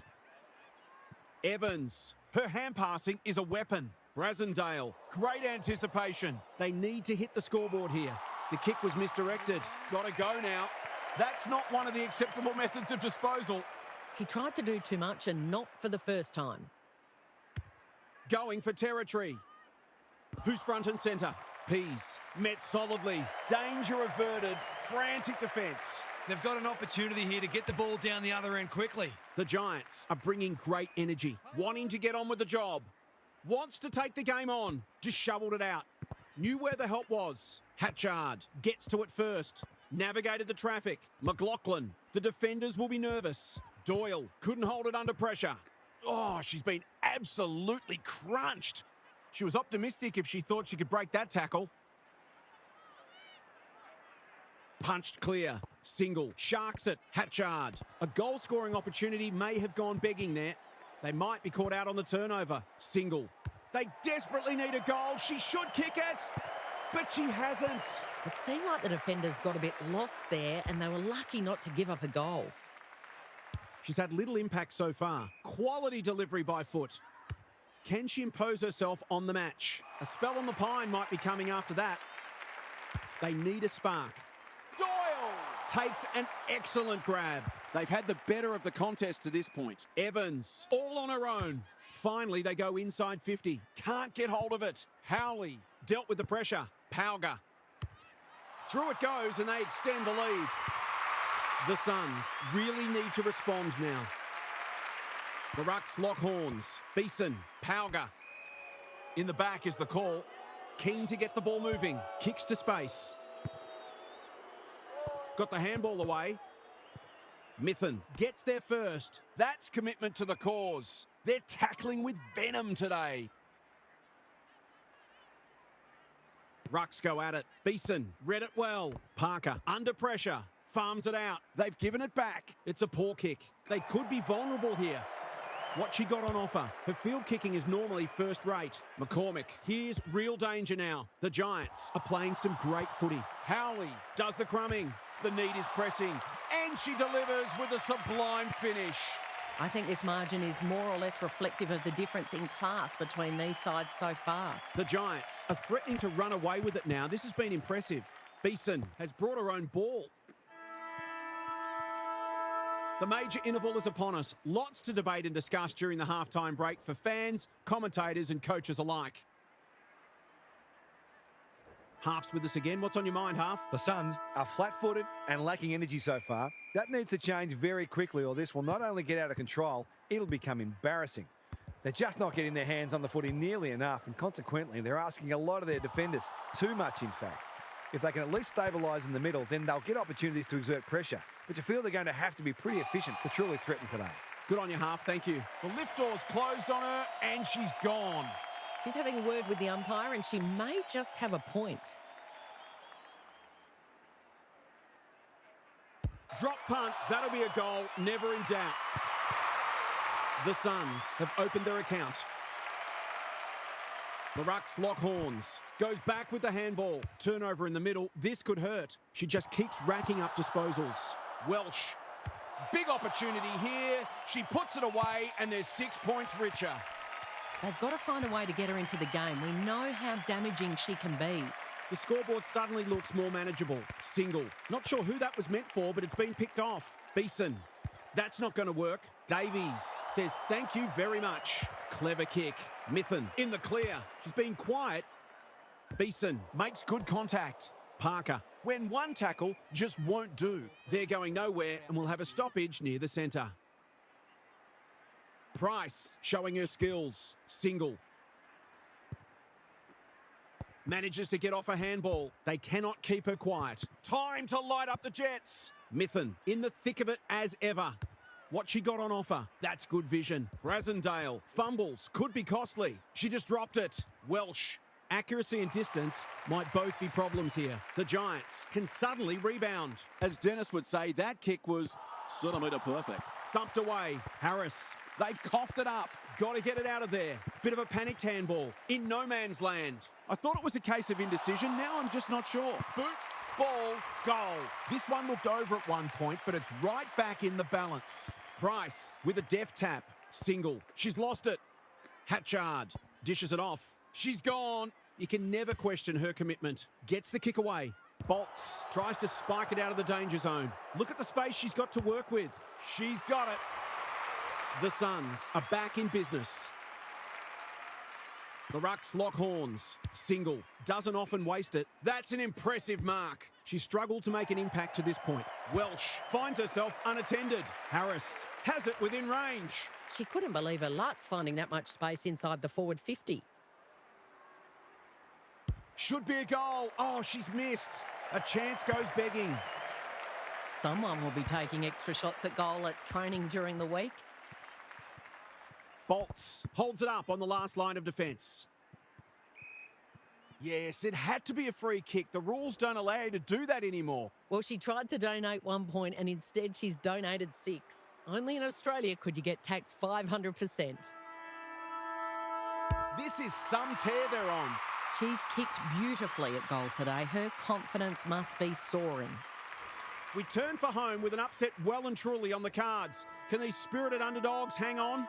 Evans. Her hand passing is a weapon. Brasendale. Great anticipation. They need to hit the scoreboard here. The kick was misdirected. Got to go now. That's not one of the acceptable methods of disposal. She tried to do too much and not for the first time. Going for territory. Who's front and centre? Pease. Met solidly. Danger averted. Frantic defence. They've got an opportunity here to get the ball down the other end quickly. The Giants are bringing great energy. Wanting to get on with the job. Wants to take the game on. Just shoveled it out. Knew where the help was. Hatchard gets to it first. Navigated the traffic. McLaughlin. The defenders will be nervous. Doyle couldn't hold it under pressure. Oh, she's been absolutely crunched. She was optimistic if she thought she could break that tackle. Punched clear. Single. Sharks it. Hatchard. A goal-scoring opportunity may have gone begging there. They might be caught out on the turnover. Single. They desperately need a goal. She should kick it, but she hasn't. It seemed like the defenders got a bit lost there and they were lucky not to give up a goal. She's had little impact so far. Quality delivery by foot. Can she impose herself on the match? A spell on the pine might be coming after that. They need a spark. Doyle Takes an excellent grab. They've had the better of the contest to this point. Evans, all on her own. Finally, they go inside 50. Can't get hold of it. Howley dealt with the pressure. Pauga. Through it goes, and they extend the lead. The Suns really need to respond now. The Rucks lock horns. Beeson, Pauga. In the back is the call. Keen to get the ball moving. Kicks to space. Got the handball away. Mithen gets there first. That's commitment to the cause. They're tackling with venom today. Rucks go at it. Beeson read it well. Parker under pressure. Farms it out. They've given it back. It's a poor kick. They could be vulnerable here. What she got on offer. Her field kicking is normally first rate. McCormick, here's real danger now. The Giants are playing some great footy. Howley does the crumbing. The need is pressing. And she delivers with a sublime finish. I think this margin is more or less reflective of the difference in class between these sides so far. The Giants are threatening to run away with it now. This has been impressive. Beeson has brought her own ball. The major interval is upon us. Lots to debate and discuss during the halftime break for fans, commentators and coaches alike. Half's with us again. What's on your mind, Half? The Suns are flat-footed and lacking energy so far. That needs to change very quickly, or this will not only get out of control, it'll become embarrassing. They're just not getting their hands on the footy nearly enough, and consequently, they're asking a lot of their defenders. Too much, in fact. If they can at least stabilise in the middle, then they'll get opportunities to exert pressure. But you feel they're going to have to be pretty efficient to truly threaten today. Good on you, Half. Thank you. The lift door's closed on her, and she's gone. She's having a word with the umpire and she may just have a point. Drop punt. That'll be a goal. Never in doubt. The Suns have opened their account. The Rucks lock horns. Goes back with the handball. Turnover in the middle. This could hurt. She just keeps racking up disposals. Welsh. Big opportunity here. She puts it away and there's 6 points richer. They've got to find a way to get her into the game. We know how damaging she can be. The scoreboard suddenly looks more manageable. Single. Not sure who that was meant for, but it's been picked off. Beeson. That's not going to work. Davies says thank you very much. Clever kick. Mithen in the clear. She's been quiet. Beeson makes good contact. Parker. When one tackle just won't do. They're going nowhere and will have a stoppage near the centre. Price showing her skills. Single. Manages to get off a handball. They cannot keep her quiet. Time to light up the Jets. Mithen in the thick of it as ever. What she got on offer. That's good vision. Brasendale. Fumbles. Could be costly. She just dropped it. Welsh. Accuracy and distance might both be problems here. The Giants can suddenly rebound. As Dennis would say, that kick was centimetre perfect. Thumped away. Harris. They've coughed it up. Got to get it out of there. Bit of a panicked handball. In no man's land. I thought it was a case of indecision. Now I'm just not sure. Boot, ball, goal. This one looked over at one point, but it's right back in the balance. Price with a deft tap. Single. She's lost it. Hatchard dishes it off. She's gone. You can never question her commitment. Gets the kick away. Bolts. Tries to spike it out of the danger zone. Look at the space she's got to work with. She's got it. The Suns are back in business. The Rucks lock horns. Single. Doesn't often waste it. That's an impressive mark. She struggled to make an impact to this point. Welsh finds herself unattended. Harris has it within range. She couldn't believe her luck finding that much space inside the forward 50. Should be a goal. Oh, she's missed. A chance goes begging. Someone will be taking extra shots at goal at training during the week. Bolts holds it up on the last line of defence. Yes, it had to be a free kick. The rules don't allow you to do that anymore. Well, she tried to donate 1 point and instead she's donated 6. Only in Australia could you get taxed 500%. This is some tear they're on. She's kicked beautifully at goal today. Her confidence must be soaring. We turn for home with an upset well and truly on the cards. Can these spirited underdogs hang on?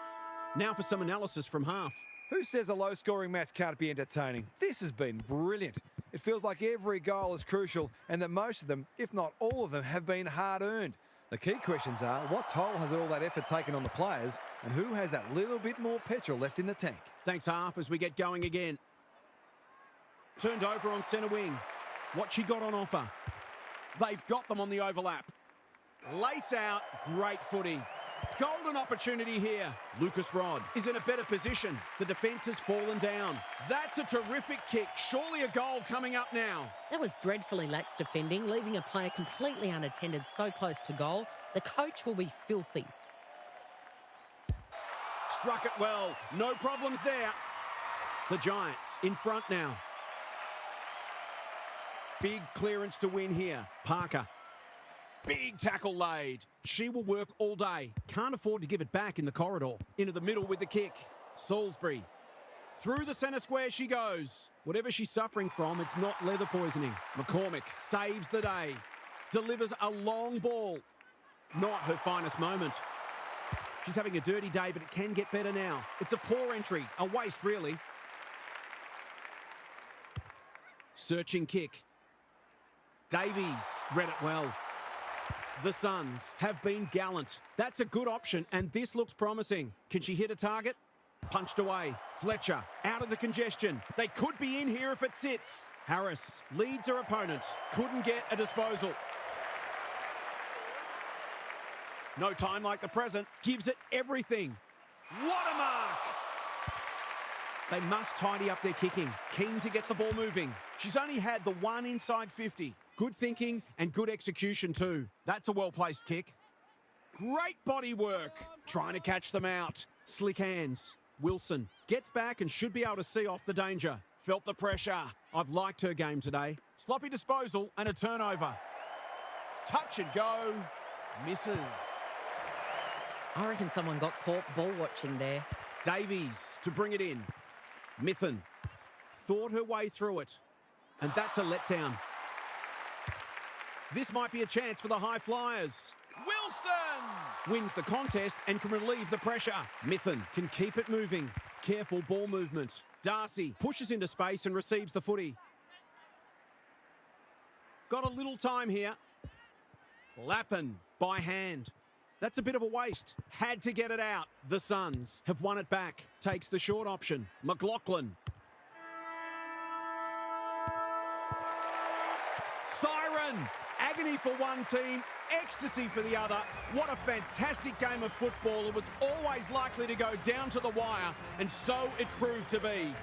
Now for some analysis from half. Who says a low-scoring match can't be entertaining? This has been brilliant. It feels like every goal is crucial and that most of them, if not all of them, have been hard-earned. The key questions are, what toll has all that effort taken on the players and who has that little bit more petrol left in the tank? Thanks, half, as we get going again. Turned over on centre wing. What she got on offer? They've got them on the overlap. Lace out, great footy. Golden opportunity here. Lucas Rod is in a better position. The defence has fallen down. That's a terrific kick. Surely a goal coming up now. That was dreadfully lax defending, leaving a player completely unattended so close to goal. The coach will be filthy. Struck it well. No problems there. The Giants in front now. Big clearance to win here. Parker. Big tackle laid. She will work all day. Can't afford to give it back in the corridor. Into the middle with the kick. Salisbury. Through the centre square she goes. Whatever she's suffering from, it's not leather poisoning. McCormick saves the day. Delivers a long ball. Not her finest moment. She's having a dirty day, but it can get better now. It's a poor entry. A waste, really. Searching kick. Davies read it well. The Suns have been gallant. That's a good option, and this looks promising. Can she hit a target? Punched away. Fletcher out of the congestion. They could be in here if it sits. Harris leads her opponent. Couldn't get a disposal. No time like the present. Gives it everything. What a mark! They must tidy up their kicking. Keen to get the ball moving. She's only had the one inside 50. Good thinking and good execution too. That's a well-placed kick. Great body work. Trying to catch them out. Slick hands. Wilson gets back and should be able to see off the danger. Felt the pressure. I've liked her game today. Sloppy disposal and a turnover. Touch and go. Misses. I reckon someone got caught ball watching there. Davies to bring it in. Mithen thought her way through it. And that's a letdown. This might be a chance for the high flyers. Wilson wins the contest and can relieve the pressure. Mithen can keep it moving. Careful ball movement. Darcy pushes into space and receives the footy. Got a little time here. Lappin by hand. That's a bit of a waste. Had to get it out. The Suns have won it back. Takes the short option. McLaughlin. Siren. Agony for one team, ecstasy for the other. What a fantastic game of football. It was always likely to go down to the wire, and so it proved to be.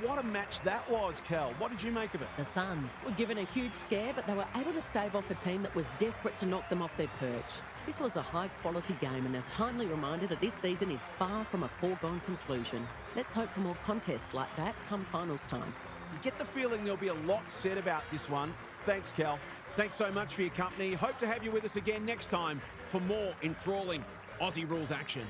What a match that was, Kel. What did you make of it? The Suns were given a huge scare, but they were able to stave off a team that was desperate to knock them off their perch. This was a high-quality game and a timely reminder that this season is far from a foregone conclusion. Let's hope for more contests like that come finals time. You get the feeling there'll be a lot said about this one. Thanks, Kel. Thanks so much for your company. Hope to have you with us again next time for more enthralling Aussie rules action.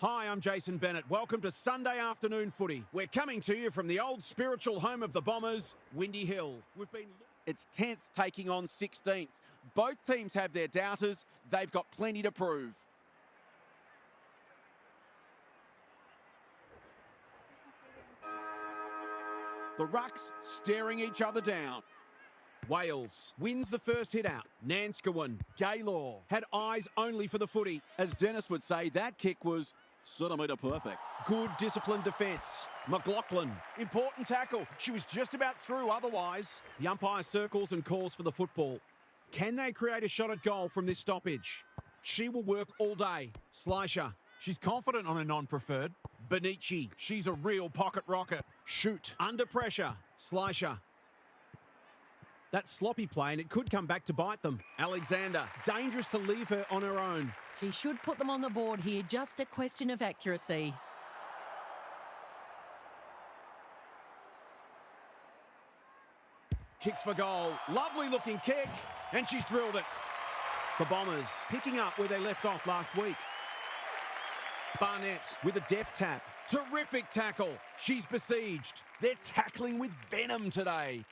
Hi, I'm Jason Bennett. Welcome to Sunday Afternoon Footy. We're coming to you from the old spiritual home of the Bombers, Windy Hill. It's 10th taking on 16th. Both teams have their doubters. They've got plenty to prove. The Rucks staring each other down. Wales wins the first hit out. Nanskawin, Gaylor had eyes only for the footy. As Dennis would say, that kick was Centimetre perfect. Good disciplined defence. McLaughlin, important tackle. She was just about through otherwise. The umpire circles and calls for the football. Can they create a shot at goal from this stoppage? She will work all day. Slicer, she's confident on a non-preferred. Benici, she's a real pocket rocket. Shoot, under pressure. Slicer. That sloppy play and it could come back to bite them. Alexander, dangerous to leave her on her own. She should put them on the board here, just a question of accuracy. Kicks for goal. Lovely looking kick. And she's drilled it. The Bombers picking up where they left off last week. Barnett with a deft tap. Terrific tackle. She's besieged. They're tackling with venom today.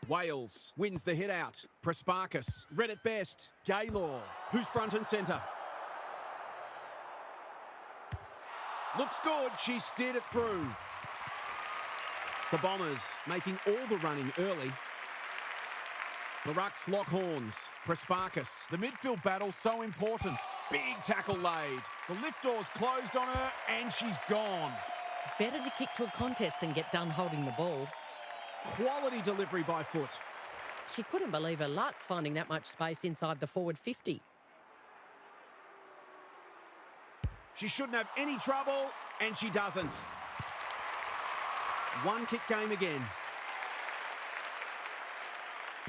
Wales wins the hit out. Prasparkas read it best. Gaylor, who's front and centre. Looks good. She steered it through. The Bombers making all the running early. The Rucks lock horns. Prasparkas. The midfield battle so important. Big tackle laid. The lift door's closed on her and she's gone. Better to kick to a contest than get done holding the ball. Quality delivery by foot. She couldn't believe her luck finding that much space inside the forward 50. She shouldn't have any trouble, and she doesn't. One kick game again.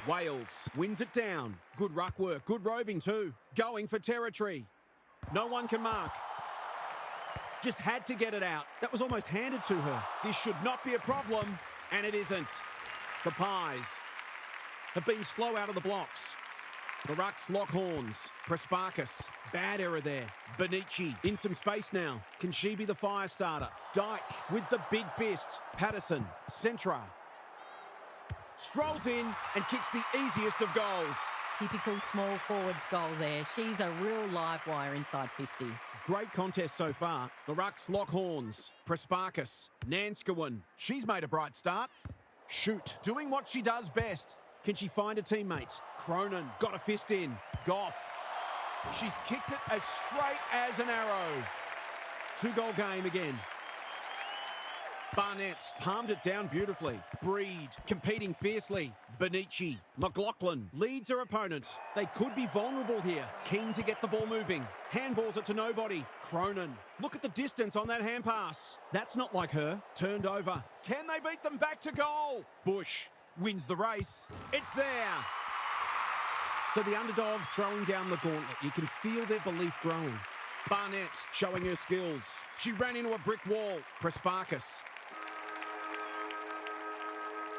Wales wins it down. Good ruck work, good roving too. Going for territory. No one can mark. Just had to get it out. That was almost handed to her. This should not be a problem, and it isn't. The Pies have been slow out of the blocks. The Rucks lock horns. Prasparkas. Bad error there. Benici in some space now. Can she be the fire starter? Dyke with the big fist. Patterson. Centra. Strolls in and kicks the easiest of goals. Typical small forwards goal there. She's a real live wire inside 50. Great contest so far. The Rucks lock horns. Prasparkas. Nanskawin. She's made a bright start. Shoot. Doing what she does best. Can she find a teammate? Cronin got a fist in. Goff. She's kicked it as straight as an arrow. 2-goal game again. Barnett palmed it down beautifully. Breed competing fiercely. Benici. McLaughlin leads her opponent. They could be vulnerable here. Keen to get the ball moving. Handballs it to nobody. Cronin. Look at the distance on that hand pass. That's not like her. Turned over. Can they beat them back to goal? Bush wins the race. It's there. So the underdog throwing down the gauntlet. You can feel their belief growing. Barnett showing her skills. She ran into a brick wall. Prasparkas.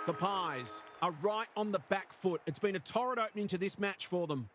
The Pies are right on the back foot. It's been a torrid opening to this match for them.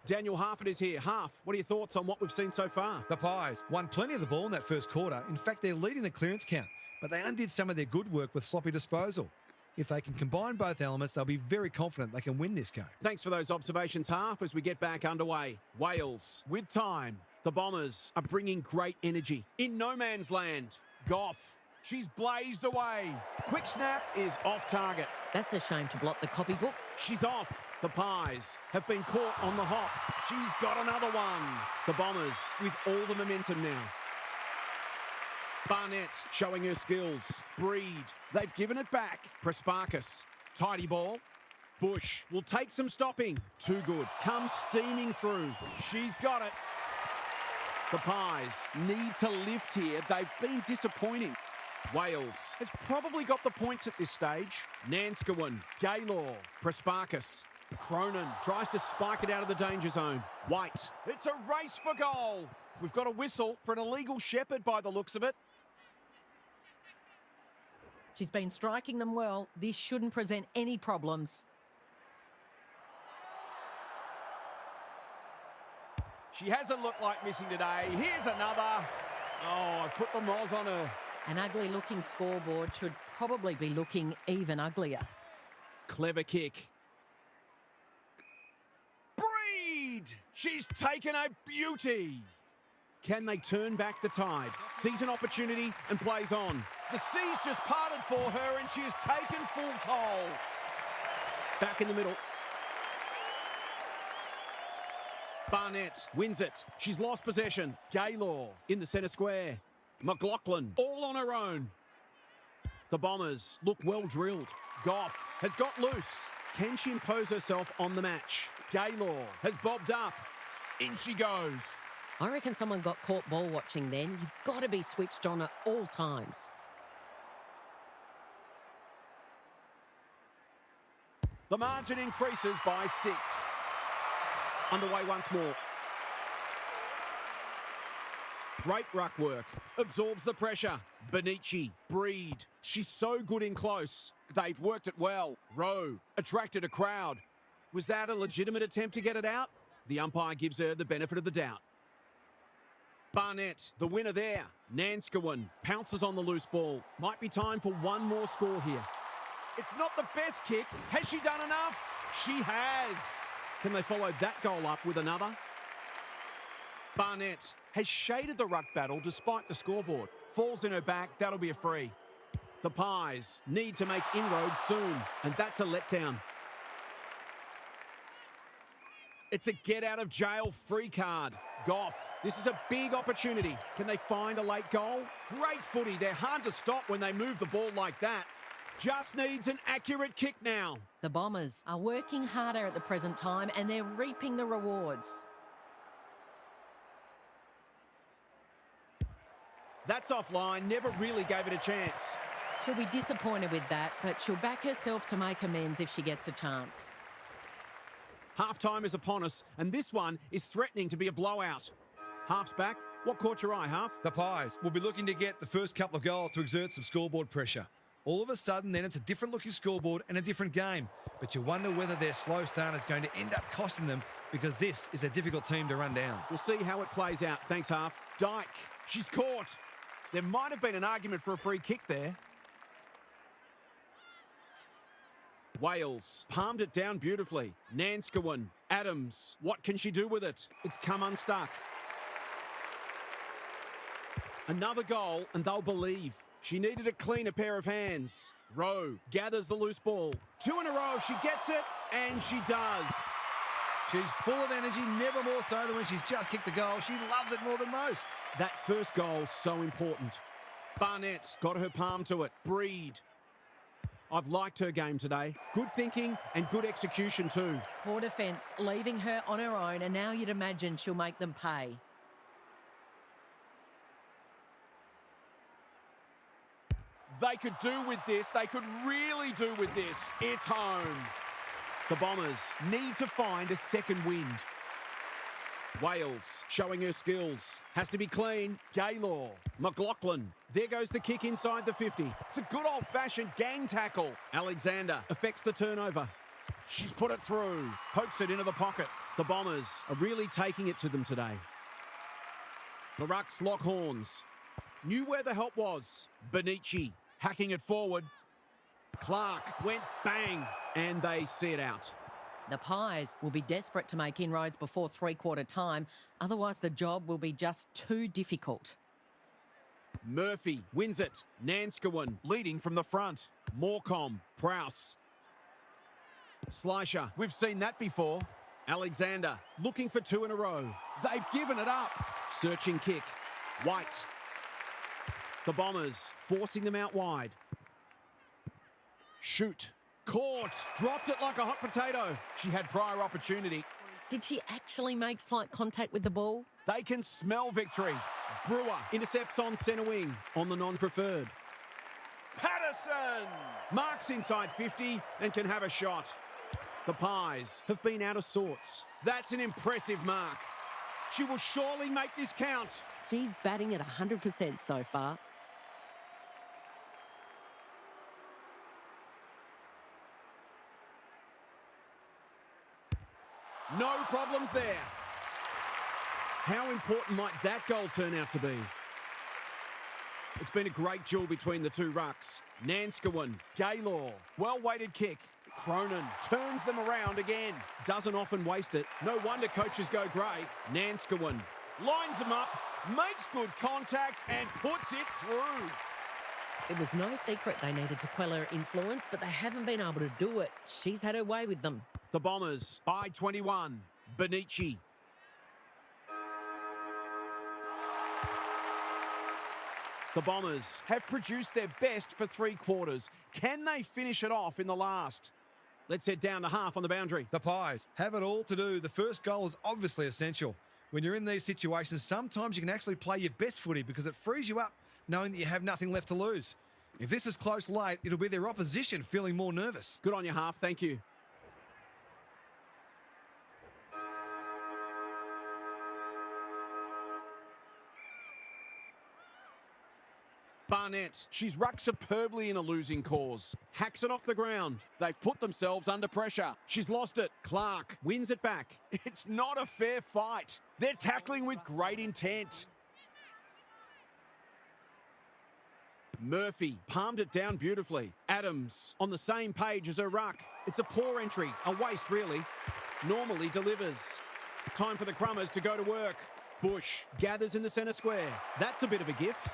Daniel Harford is here. Harf, what are your thoughts on what we've seen so far? The Pies won plenty of the ball in that first quarter. In fact, they're leading the clearance count, but they undid some of their good work with sloppy disposal. If they can combine both elements, they'll be very confident they can win this game. Thanks for those observations, Harf, as we get back underway. Wales with time. The Bombers are bringing great energy. In no man's land. Goff. She's blazed away. Quick snap is off target. That's a shame to blot the copybook. She's off. The Pies have been caught on the hop. She's got another one. The Bombers with all the momentum now. Barnett showing her skills. Breed. They've given it back. Prasparkas. Tidy ball. Bush will take some stopping. Too good. Comes steaming through. She's got it. The Pies need to lift here. They've been disappointing. Wales has probably got the points at this stage. Nanskawin, Gaylor, Prasparkas. Cronin tries to spike it out of the danger zone. White, it's a race for goal. We've got a whistle for an illegal shepherd by the looks of it. She's been striking them well. This shouldn't present any problems. She hasn't looked like missing today. Here's another. Oh, I put the moz on her. An ugly-looking scoreboard should probably be looking even uglier. Clever kick. Breed! She's taken a beauty. Can they turn back the tide? Sees an opportunity and plays on. The sea's just parted for her and she has taken full toll. Back in the middle. Barnett wins it. She's lost possession. Gaylor in the centre square. McLaughlin all on her own. The Bombers look well drilled. Goff has got loose. Can she impose herself on the match? Gaylor has bobbed up. In she goes. I reckon someone got caught ball watching then. You've got to be switched on at all times. The margin increases by 6. Underway once more. Great ruck work. Absorbs the pressure. Benici. Breed. She's so good in close. They've worked it well. Rowe attracted a crowd. Was that a legitimate attempt to get it out? The umpire gives her the benefit of the doubt. Barnett, the winner there. Nanskawin pounces on the loose ball. Might be time for one more score here. It's not the best kick. Has she done enough? She has. Can they follow that goal up with another? Barnett has shaded the ruck battle despite the scoreboard. Falls in her back, that'll be a free. The Pies need to make inroads soon, and that's a letdown. It's a get-out-of-jail free card. Goff, this is a big opportunity. Can they find a late goal? Great footy. They're hard to stop when they move the ball like that. Just needs an accurate kick now. The Bombers are working harder at the present time and they're reaping the rewards. That's offline. Never really gave it a chance. She'll be disappointed with that, but she'll back herself to make amends if she gets a chance. Half-time is upon us, and this one is threatening to be a blowout. Half's back. What caught your eye, Half? The Pies will be looking to get the first couple of goals to exert some scoreboard pressure. All of a sudden, then it's a different-looking scoreboard and a different game. But you wonder whether their slow start is going to end up costing them because this is a difficult team to run down. We'll see how it plays out. Thanks, Half. Dyke. She's caught. There might have been an argument for a free kick there. Wales palmed it down beautifully. Nanskawin. Adams. What can she do with it? It's come unstuck. Another goal, and they'll believe. She needed a cleaner pair of hands. Rowe gathers the loose ball. 2 in a row if she gets it, and she does. She's full of energy, never more so than when she's just kicked the goal. She loves it more than most. That first goal, so important. Barnett got her palm to it. Breed. I've liked her game today. Good thinking and good execution too. Poor defence, leaving her on her own, and now you'd imagine she'll make them pay. They could do with this. They could really do with this. It's home. The Bombers need to find a second wind. Wales showing her skills. Has to be clean. Gaylor. McLaughlin. There goes the kick inside the 50. It's a good old-fashioned gang tackle. Alexander affects the turnover. She's put it through. Pokes it into the pocket. The Bombers are really taking it to them today. The Rucks lock horns. Knew where the help was. Benici hacking it forward. Clark went bang, and they see it out. The Pies will be desperate to make inroads before three-quarter time, otherwise the job will be just too difficult. Murphy wins it. Nanskawin leading from the front. Morecombe, Prowse. Slisher, we've seen that before. Alexander looking for 2 in a row. They've given it up. Searching kick. White. The Bombers forcing them out wide. Shoot. Caught. Dropped it like a hot potato. She had prior opportunity. Did she actually make slight contact with the ball? They can smell victory. Brewer intercepts on centre wing on the non-preferred. Patterson marks inside 50 and can have a shot. The Pies have been out of sorts. That's an impressive mark. She will surely make this count. She's batting at 100% so far. No problems there. How important might that goal turn out to be? It's been a great duel between the two rucks. Nanskawin, Gaylor, well-weighted kick. Cronin turns them around again. Doesn't often waste it. No wonder coaches go great. Nanskawin lines them up, makes good contact and puts it through. It was no secret they needed to quell her influence, but they haven't been able to do it. She's had her way with them. The Bombers by 21. Benici. The Bombers have produced their best for 3 quarters. Can they finish it off in the last? Let's head down to half on the boundary. The Pies have it all to do. The first goal is obviously essential. When you're in these situations, sometimes you can actually play your best footy because it frees you up knowing that you have nothing left to lose. If this is close late, it'll be their opposition feeling more nervous. Good on you, half. Thank you. Barnett, she's rucked superbly in a losing cause. Hacks it off the ground. They've put themselves under pressure. She's lost it. Clark wins it back. It's not a fair fight. They're tackling with great intent. Murphy palmed it down beautifully. Adams on the same page as her ruck. It's a poor entry, a waste really. Normally delivers. Time for the Crummers to go to work. Bush gathers in the centre square. That's a bit of a gift.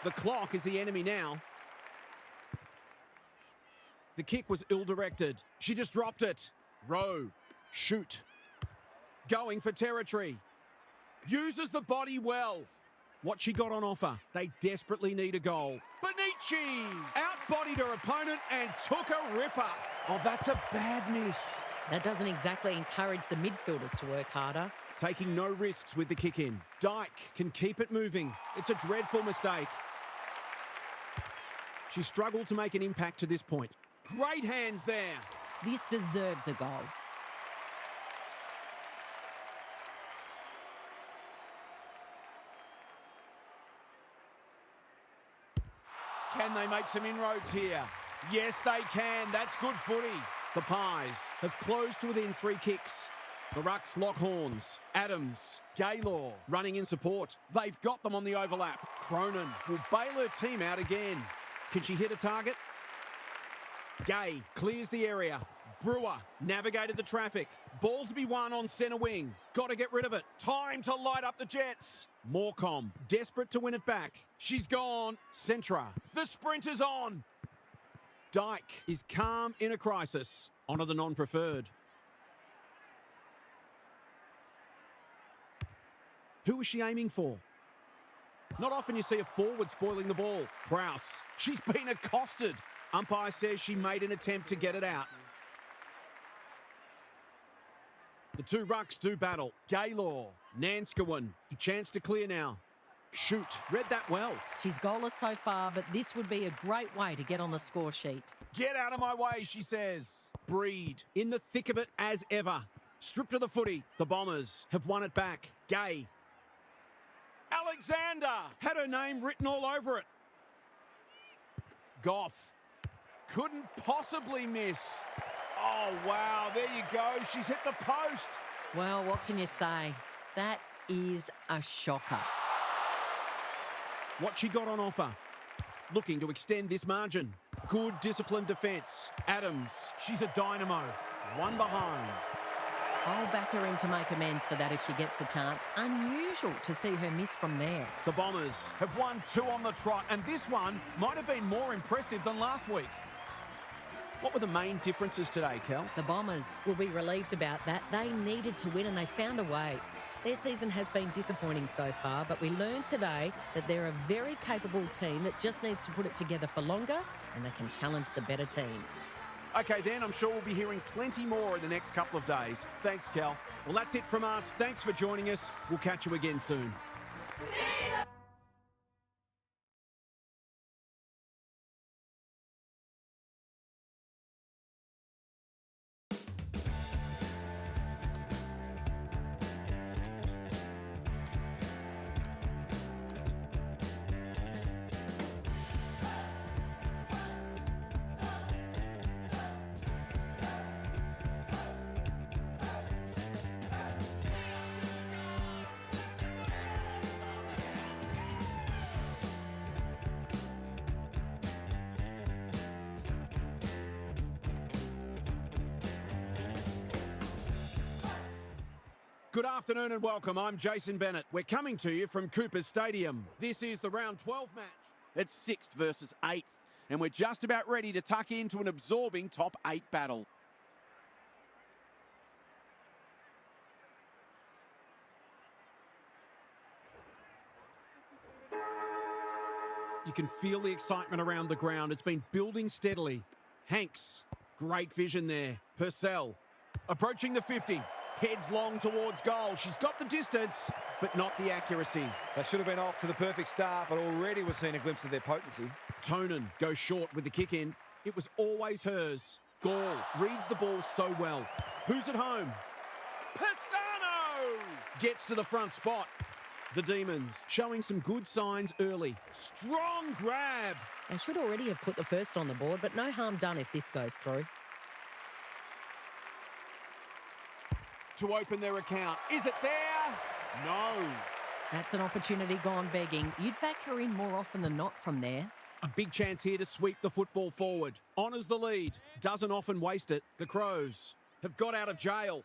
The clock is the enemy now. The kick was ill-directed. She just dropped it. Rowe, shoot. Going for territory. Uses the body well. What she got on offer. They desperately need a goal. Benici outbodied her opponent and took a ripper. Oh, that's a bad miss. That doesn't exactly encourage the midfielders to work harder. Taking no risks with the kick in. Dyke can keep it moving. It's a dreadful mistake. She struggled to make an impact to this point. Great hands there. This deserves a goal. Can they make some inroads here? Yes, they can. That's good footy. The Pies have closed to within 3 kicks. The Rucks lock horns. Adams, Gaylor running in support. They've got them on the overlap. Cronin will bail her team out again. Can she hit a target? Gay clears the area. Brewer navigated the traffic. Balls to be won on centre wing. Got to get rid of it. Time to light up the Jets. Morecombe desperate to win it back. She's gone. Centra. The sprint is on. Dyke is calm in a crisis. Honour the non-preferred. Who is she aiming for? Not often you see a forward spoiling the ball. Prowse. She's been accosted. Umpire says she made an attempt to get it out. The 2 rucks do battle. Gaylor. Nanskawin. A chance to clear now. Shoot. Read that well. She's goalless so far, but this would be a great way to get on the score sheet. Get out of my way, she says. Breed. In the thick of it as ever. Stripped of the footy. The Bombers have won it back. Gay. Alexander had her name written all over it. Goff couldn't possibly miss. Oh, wow, there you go. She's hit the post. Well, what can you say? That is a shocker. What she got on offer. Looking to extend this margin. Good disciplined defence. Adams, she's a dynamo. One behind. I'll back her in to make amends for that if she gets a chance. Unusual to see her miss from there. The Bombers have won 2 on the trot, and this one might have been more impressive than last week. What were the main differences today, Kel? The Bombers will be relieved about that. They needed to win and they found a way. Their season has been disappointing so far, but we learned today that they're a very capable team that just needs to put it together for longer and they can challenge the better teams. Okay, then, I'm sure we'll be hearing plenty more in the next couple of days. Thanks, Kel. Well, that's it from us. Thanks for joining us. We'll catch you again soon. Good afternoon and welcome. I'm Jason Bennett. We're coming to you from Coopers Stadium. This is the round 12 match. It's 6th versus 8th, and we're just about ready to tuck into an absorbing top 8 battle. You can feel the excitement around the ground. It's been building steadily. Hanks, great vision there. Purcell, approaching the 50. Heads long towards goal. She's got the distance, but not the accuracy. They should have been off to the perfect start, but already we've seen a glimpse of their potency. Tonin goes short with the kick in. It was always hers. Gall reads the ball so well. Who's at home? Pisano gets to the front spot. The Demons showing some good signs early. Strong grab. They should already have put the first on the board, but no harm done if this goes through. To open their account. Is it there? No. That's an opportunity gone begging. You'd back her in more often than not from there. A big chance here to sweep the football forward. Honours the lead. Doesn't often waste it. The Crows have got out of jail.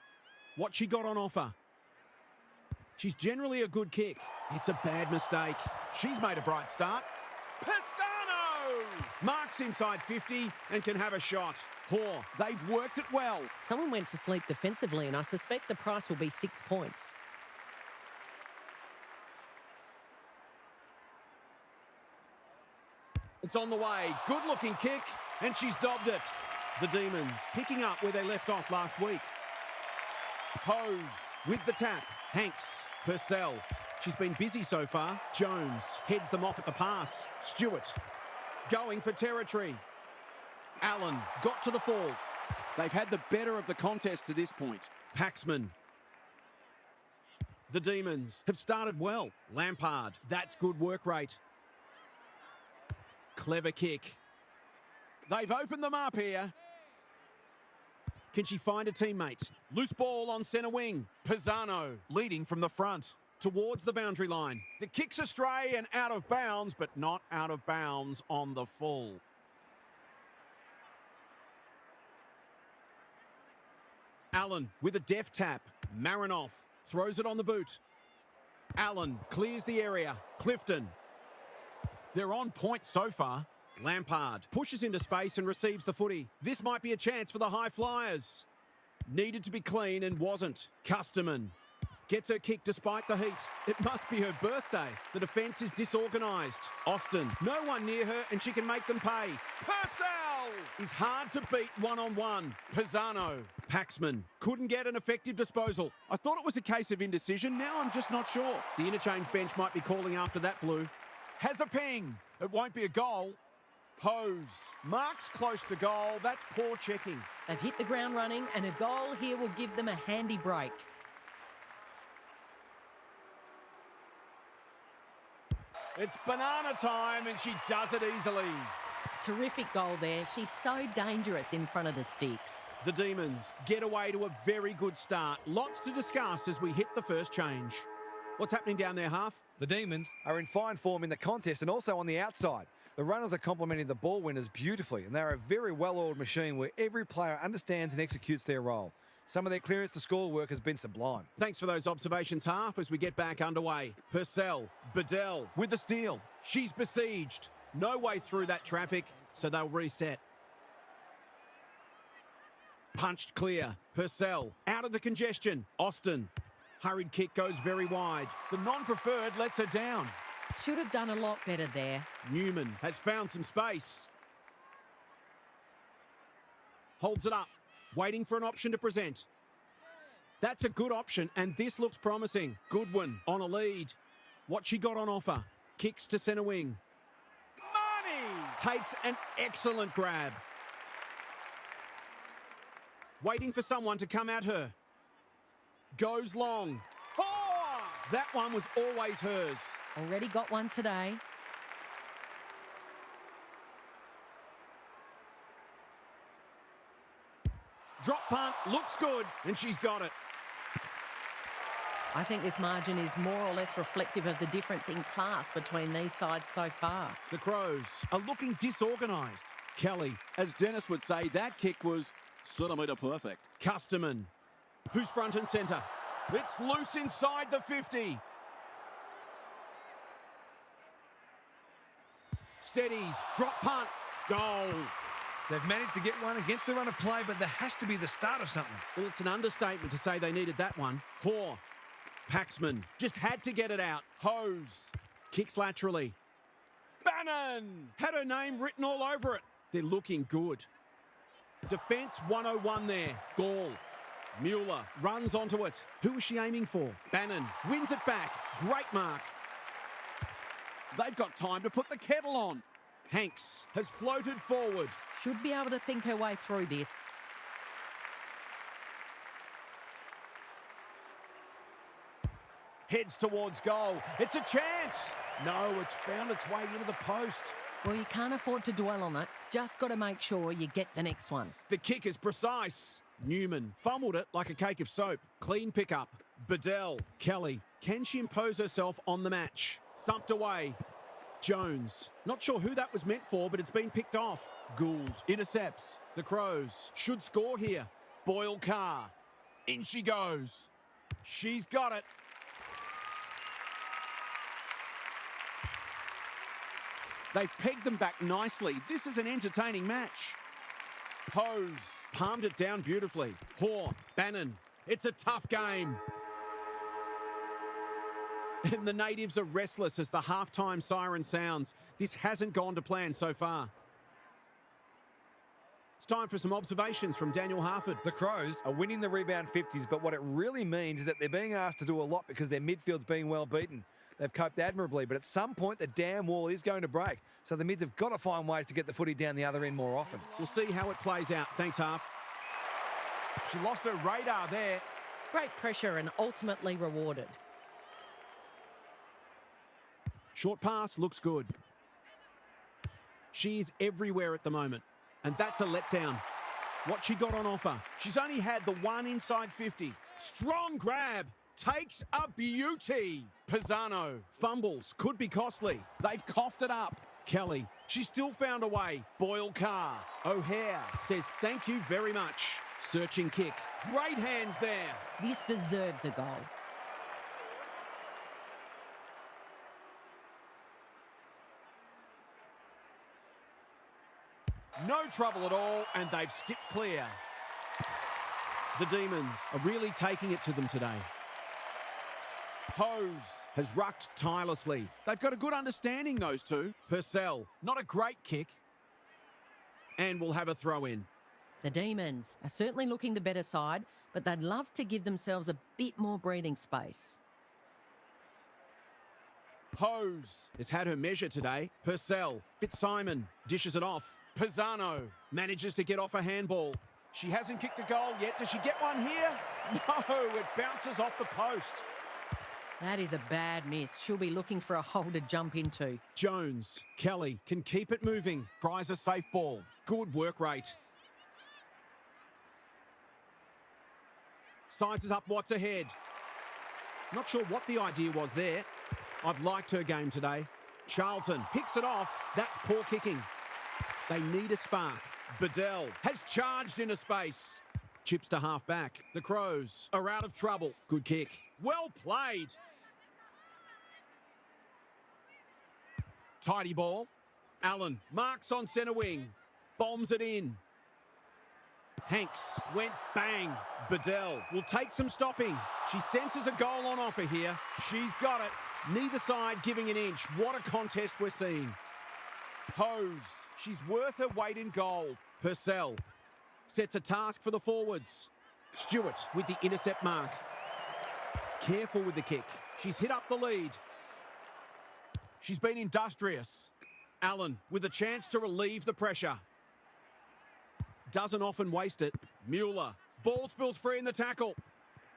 What she got on offer? She's generally a good kick. It's a bad mistake. She's made a bright start. Pisano marks inside 50 and can have a shot. Hoare, they've worked it well. Someone went to sleep defensively, and I suspect the price will be 6 points. It's on the way. Good-looking kick, and she's dobbed it. The Demons picking up where they left off last week. Hose with the tap. Hanks, Purcell. She's been busy so far. Jones heads them off at the pass. Stewart going for territory. Allen got to the fall. They've had the better of the contest to this point. Paxman. The Demons have started well. Lampard, that's good work rate. Clever kick. They've opened them up here. Can she find a teammate? Loose ball on centre wing. Pisano leading from the front towards the boundary line. The kick's astray and out of bounds, but not out of bounds on the full. Allen with a deft tap. Marinoff throws it on the boot. Allen clears the area. Clifton. They're on point so far. Lampard pushes into space and receives the footy. This might be a chance for the High Flyers. Needed to be clean and wasn't. Custerman gets her kick despite the heat. It must be her birthday. The defence is disorganised. Austin, no one near her and she can make them pay. Purcell is hard to beat one-on-one. Pisano. Paxman couldn't get an effective disposal. I thought it was a case of indecision. Now I'm just not sure. The interchange bench might be calling after that blue. Has a ping. It won't be a goal. Hose marks close to goal. That's poor checking. They've hit the ground running, and a goal here will give them a handy break. It's banana time, and she does it easily. Terrific goal there. She's so dangerous in front of the sticks. The Demons get away to a very good start. Lots to discuss as we hit the first change. What's happening down there, Half? The Demons are in fine form in the contest and also on the outside. The runners are complementing the ball winners beautifully, and they're a very well-oiled machine where every player understands and executes their role. Some of their clearance to score work has been sublime. Thanks for those observations, Half, as we get back underway. Purcell, Bedell with the steal. She's besieged. No way through that traffic, so they'll reset. Punched clear. Purcell out of the congestion. Austin. Hurried kick goes very wide. The non-preferred lets her down. Should have done a lot better there. Newman has found some space. Holds it up, waiting for an option to present. That's a good option, and this looks promising. Goodwin on a lead. What she got on offer. Kicks to centre wing. Money takes an excellent grab. Waiting for someone to come at her. Goes long. Oh! That one was always hers. Already got one today. Drop punt, looks good, and she's got it. I think this margin is more or less reflective of the difference in class between these sides so far. The Crows are looking disorganised. Kelly, As Dennis would say, that kick was centimetre perfect. Custerman, who's front and centre. It's loose inside the 50. Steadies, drop punt, goal. They've managed to get one against the run of play, but there has to be the start of something. Well, it's an understatement to say they needed that one. Hoare, Paxman, just had to get it out. Hose, kicks laterally. Bannon! Had her name written all over it. They're looking good. Defence 101 there. Gall. Mueller runs onto it. Who is she aiming for? Bannon wins it back. Great mark. They've got time to put the kettle on. Hanks has floated forward. Should be able to think her way through this. Heads towards goal. It's a chance. No, it's found its way into the post. Well, you can't afford to dwell on it. Just got to make sure you get the next one. The kick is precise. Newman fumbled it like a cake of soap. Clean pickup. Bedell. Kelly. Can she impose herself on the match? Thumped away. Jones. Not sure who that was meant for, but it's been picked off. Gould intercepts. The Crows should score here. Boyle Carr. In she goes. She's got it. They've pegged them back nicely. This is an entertaining match. Hose palmed it down beautifully. Hoare, Bannon. It's a tough game. And the natives are restless as the halftime siren sounds. This hasn't gone to plan so far. It's time for some observations from Daniel Harford. The Crows are winning the rebound 50s, but what it really means is that they're being asked to do a lot because their midfield's being well beaten. They've coped admirably, but at some point the damn wall is going to break. So the mids have got to find ways to get the footy down the other end more often. We'll see how it plays out. Thanks, Harf. She lost her radar there. Great pressure and ultimately rewarded. Short pass looks good. She's everywhere at the moment, and that's a letdown. What she got on offer? She's only had the one inside 50. Strong grab. Takes a beauty. Pisano fumbles. Could be costly. They've coughed it up. Kelly. She still found a way. Boyle Carr. O'Hare says thank you very much. Searching kick. Great hands there. This deserves a goal. No trouble at all, and they've skipped clear. The Demons are really taking it to them today. Hose has rucked tirelessly. They've got a good understanding, those two. Purcell, not a great kick. And we'll have a throw in. The Demons are certainly looking the better side, but they'd love to give themselves a bit more breathing space. Hose has had her measure today. Purcell, Fitzsimon, dishes it off. Pisano manages to get off a handball. She hasn't kicked a goal yet. Does she get one here? No, it bounces off the post. That is a bad miss. She'll be looking for a hole to jump into. Jones, Kelly can keep it moving. Tries a safe ball. Good work rate. Sizes up what's ahead. Not sure what the idea was there. I've liked her game today. Charlton picks it off. That's poor kicking. They need a spark. Bedell has charged into space. Chips to half back. The Crows are out of trouble. Good kick. Well played. Tidy ball. Allen marks on centre wing. Bombs it in. Hanks went bang. Bedell will take some stopping. She senses a goal on offer here. She's got it. Neither side giving an inch. What a contest we're seeing. Hose. She's worth her weight in gold. Purcell sets a task for the forwards. Stewart with the intercept mark. Careful with the kick. She's hit up the lead. She's been industrious. Allen with a chance to relieve the pressure. Doesn't often waste it. Mueller. Ball spills free in the tackle.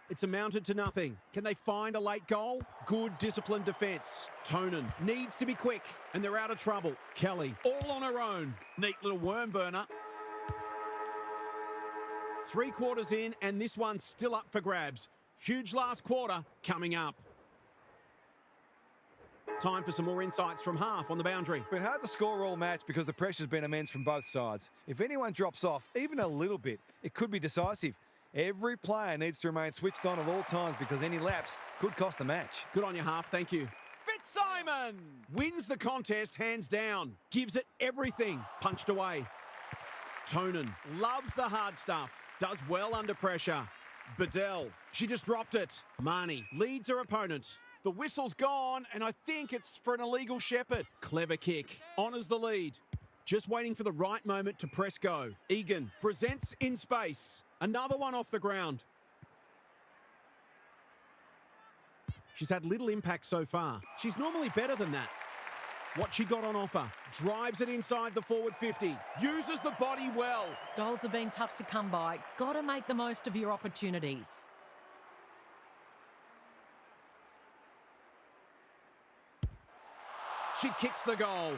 It's amounted to nothing. Can they find a late goal? Good disciplined defence. Tonin needs to be quick, and they're out of trouble. Kelly, all on her own. Neat little worm burner. 3 quarters in, and this one's still up for grabs. Huge last quarter coming up. Time for some more insights from Half on the boundary. It's been hard to score all match because the pressure's been immense from both sides. If anyone drops off, even a little bit, it could be decisive. Every player needs to remain switched on at all times because any lapse could cost the match. Good on you, Half. Thank you. Fitzsimon wins the contest hands down. Gives it everything. Punched away. Tonin loves the hard stuff. Does well under pressure. Bedell, she just dropped it. Marnie leads her opponent. The whistle's gone, and I think it's for an illegal shepherd. Clever kick. Honours the lead. Just waiting for the right moment to press go. Egan presents in space. Another one off the ground. She's had little impact so far. She's normally better than that. What she got on offer. Drives it inside the forward 50. Uses the body well. Goals have been tough to come by. Got to make the most of your opportunities. She kicks the goal.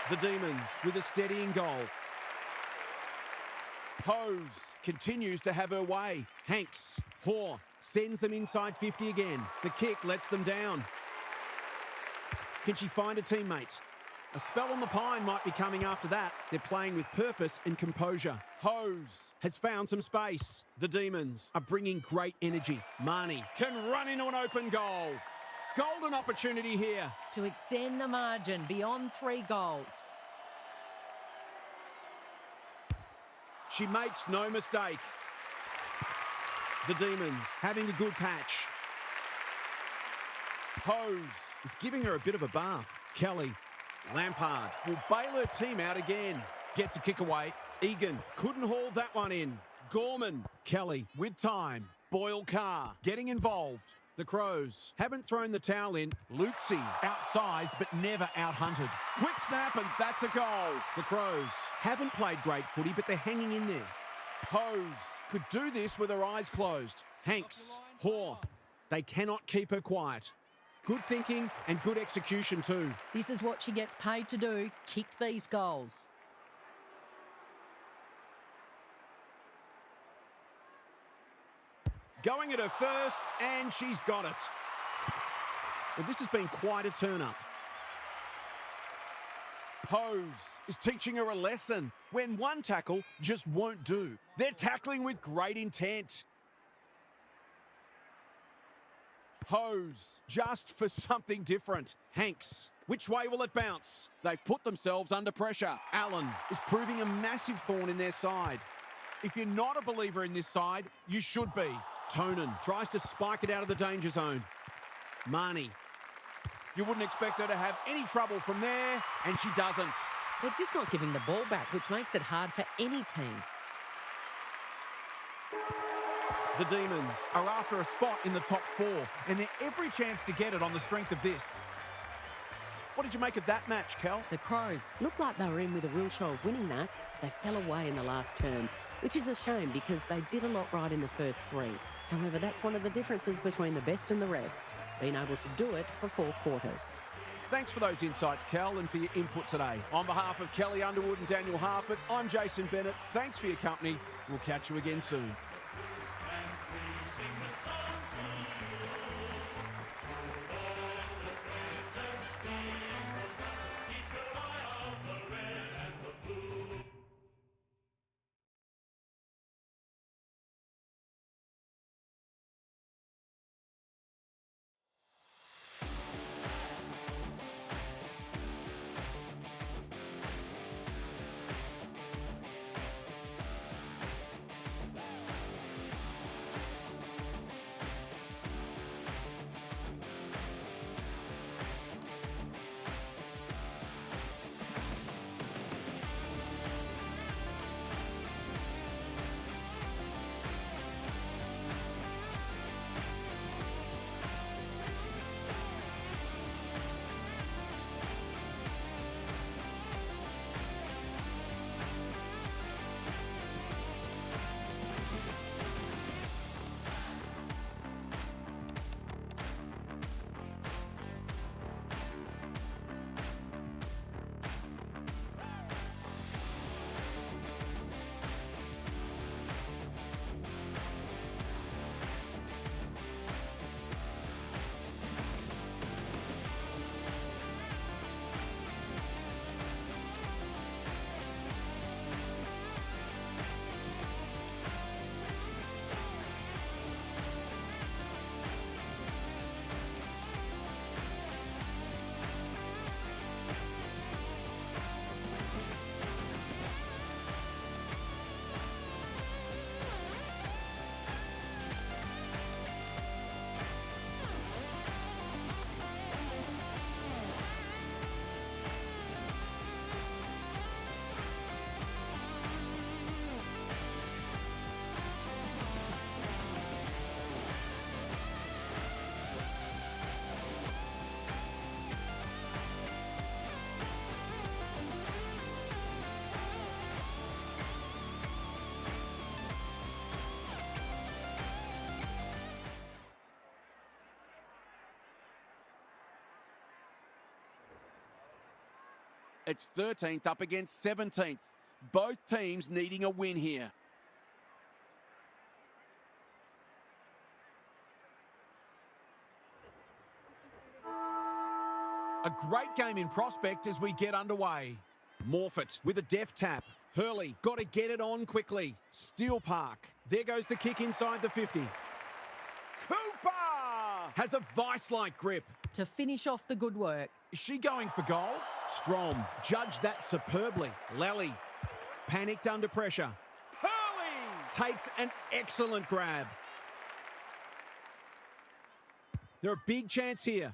The Demons with a steadying goal. Hose continues to have her way. Hanks, Hoare, sends them inside 50 again. The kick lets them down. Can she find a teammate? A spell on the pine might be coming after that. They're playing with purpose and composure. Hose has found some space. The Demons are bringing great energy. Marnie can run into an open goal. Golden opportunity here. To extend the margin beyond 3 goals. She makes no mistake. The Demons having a good patch. Hose is giving her a bit of a bath. Kelly, Lampard will bail her team out again. Gets a kick away. Egan couldn't haul that one in. Gorman, Kelly with time. Boyle Carr getting involved. The Crows haven't thrown the towel in. Lutzi outsized but never out-hunted. Quick snap and that's a goal. The Crows haven't played great footy but they're hanging in there. Hose could do this with her eyes closed. Hanks, Hoare, they cannot keep her quiet. Good thinking and good execution too. This is what she gets paid to do, kick these goals. Going at her first, and she's got it. Well, this has been quite a turn-up. Hose is teaching her a lesson when one tackle just won't do. They're tackling with great intent. Hose just for something different. Hanks, which way will it bounce? They've put themselves under pressure. Allen is proving a massive thorn in their side. If you're not a believer in this side, you should be. Tonin tries to spike it out of the danger zone. Marnie. You wouldn't expect her to have any trouble from there, and she doesn't. They're just not giving the ball back, which makes it hard for any team. The Demons are after a spot in the top 4, and they're every chance to get it on the strength of this. What did you make of that match, Kel? The Crows looked like they were in with a real show of winning that. They fell away in the last term, which is a shame because they did a lot right in the first 3. However, that's one of the differences between the best and the rest, being able to do it for 4 quarters. Thanks for those insights, Kel, and for your input today. On behalf of Kelly Underwood and Daniel Harford, I'm Jason Bennett. Thanks for your company. We'll catch you again soon. It's 13th up against 17th. Both teams needing a win here. A great game in prospect as we get underway. Morfitt with a deft tap. Hurley got to get it on quickly. Steel Park. There goes the kick inside the 50. Cooper has a vice-like grip. To finish off the good work. Is she going for goal? Strom judged that superbly. Lally panicked under pressure. Hurley takes an excellent grab. They're a big chance here.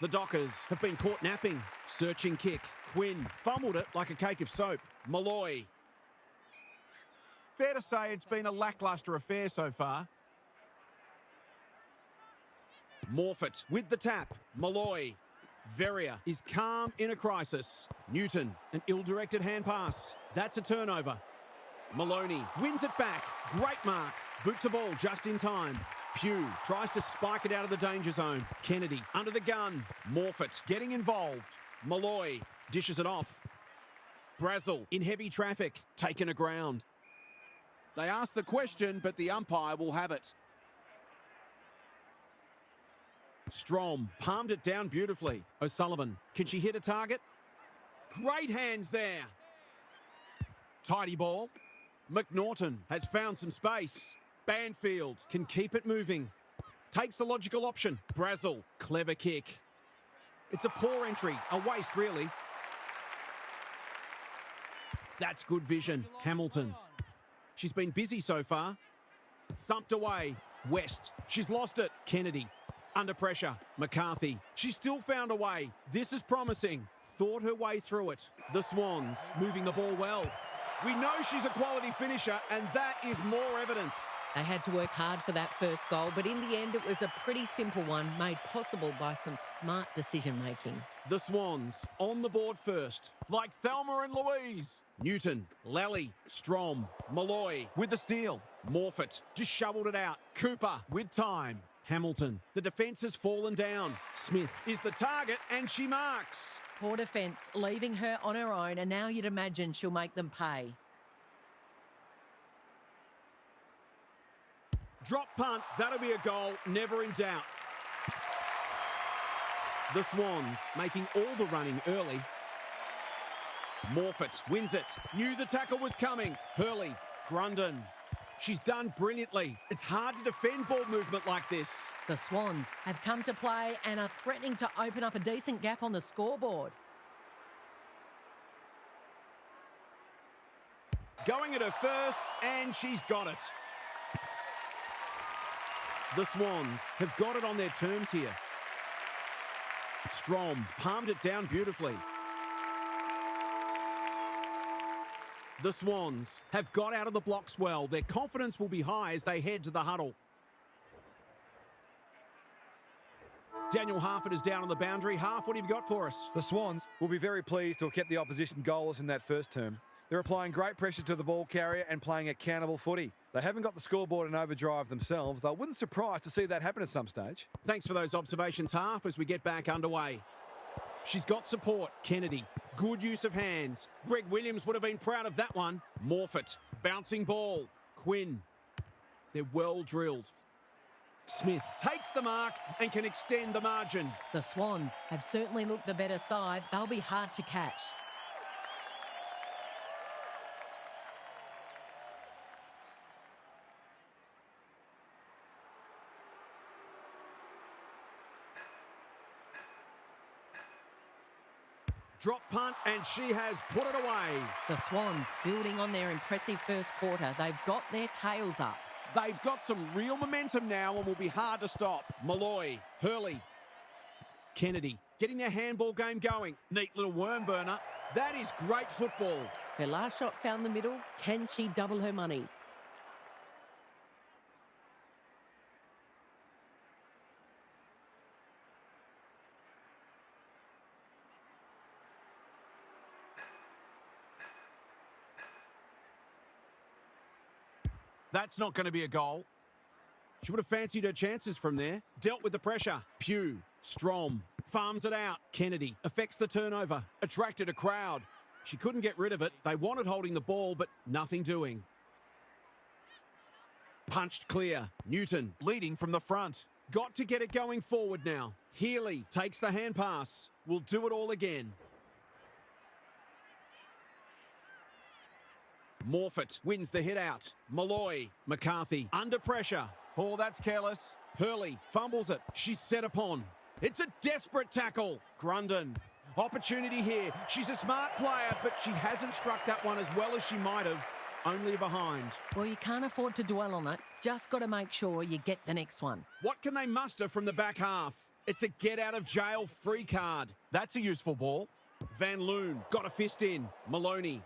The Dockers have been caught napping. Searching kick. Quinn fumbled it like a cake of soap. Malloy. Fair to say it's been a lacklustre affair so far. Morfitt with the tap. Malloy. Verrier is calm in a crisis. Newton, an ill-directed hand pass. That's a turnover. Maloney wins it back. Great mark. Boot to ball just in time. Pugh tries to spike it out of the danger zone. Kennedy under the gun. Morfitt getting involved. Malloy dishes it off. Brazel in heavy traffic. Taken aground. They asked the question, but the umpire will have it. Strom palmed it down beautifully. O'Sullivan, can she hit a target? Great hands there. Tidy ball. McNaughton has found some space. Banfield can keep it moving. Takes the logical option. Brazel, clever kick. It's a poor entry, a waste really. That's good vision. Hamilton. She's been busy so far. Thumped away. West. She's lost it. Kennedy. Under pressure. McCarthy. She still found a way. This is promising. Thought her way through it. The Swans moving the ball well. We know she's a quality finisher, and that is more evidence. They had to work hard for that first goal, but in the end it was a pretty simple one, made possible by some smart decision-making. The Swans on the board first, like Thelma and Louise. Newton, Lally, Strom, Malloy with the steal. Morfitt just shoveled it out. Cooper with time. Hamilton, the defence has fallen down. Smith is the target, and she marks. Poor defence, leaving her on her own, and now you'd imagine she'll make them pay. Drop punt, that'll be a goal, never in doubt. The Swans making all the running early. Morfitt wins it. Knew the tackle was coming. Hurley, Grundon. She's done brilliantly. It's hard to defend ball movement like this. The Swans have come to play and are threatening to open up a decent gap on the scoreboard. Going at her first, and she's got it. The Swans have got it on their terms here. Strom palmed it down beautifully. The Swans have got out of the blocks well. Their confidence will be high as they head to the huddle. Daniel Harford is down on the boundary. Harf, what have you got for us? The Swans will be very pleased to have kept the opposition goalless in that first term. They're applying great pressure to the ball carrier and playing accountable footy. They haven't got the scoreboard in overdrive themselves, though I wouldn't surprise to see that happen at some stage. Thanks for those observations, Harf, as we get back underway. She's got support. Kennedy, good use of hands. Greg Williams would have been proud of that one. Morfitt, bouncing ball. Quinn, they're well drilled. Smith takes the mark and can extend the margin. The Swans have certainly looked the better side. They'll be hard to catch. Drop punt, and she has put it away. The Swans, building on their impressive first quarter, they've got their tails up. They've got some real momentum now and will be hard to stop. Malloy, Hurley, Kennedy, getting their handball game going. Neat little worm burner. That is great football. Her last shot found the middle. Can she double her money? That's not going to be a goal. She would have fancied her chances from there. Dealt with the pressure. Pugh, Strom, farms it out. Kennedy affects the turnover, attracted a crowd. She couldn't get rid of it. They wanted holding the ball, but nothing doing. Punched clear. Newton leading from the front. Got to get it going forward now. Healy takes the hand pass. Will do it all again. Morfitt wins the hit out. Malloy, McCarthy under pressure. Oh, that's careless. Hurley fumbles it. She's set upon. It's a desperate tackle. Grundon. Opportunity here. She's a smart player, but she hasn't struck that one as well as she might have. Only behind. Well, you can't afford to dwell on it. Just got to make sure you get the next one. What can they muster from the back half? It's a get-out-of-jail free card. That's a useful ball. Van Loon got a fist in. Maloney.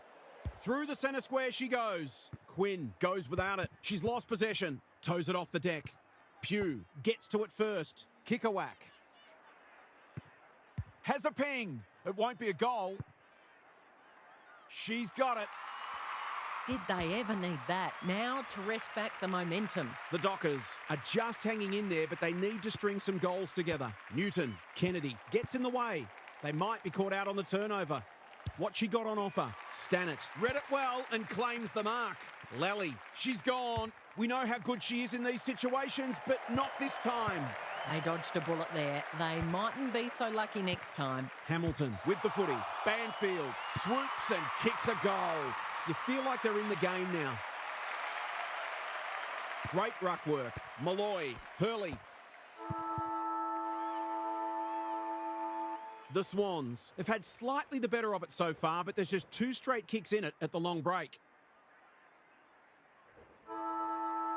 Through the centre square she goes. Quinn goes without it. She's lost possession. Toes it off the deck. Pugh gets to it first. Kick a whack. Has a ping. It won't be a goal. She's got it. Did they ever need that? Now to rest back the momentum. The Dockers are just hanging in there, but they need to string some goals together. Newton, Kennedy gets in the way. They might be caught out on the turnover. What she got on offer? Stannett read it well and claims the mark. Lally, she's gone. We know how good she is in these situations, but not this time. They dodged a bullet there. They mightn't be so lucky next time. Hamilton with the footy. Banfield swoops and kicks a goal. You feel like they're in the game now. Great ruck work. Malloy, Hurley. The Swans have had slightly the better of it so far, but there's just 2 straight kicks in it at the long break.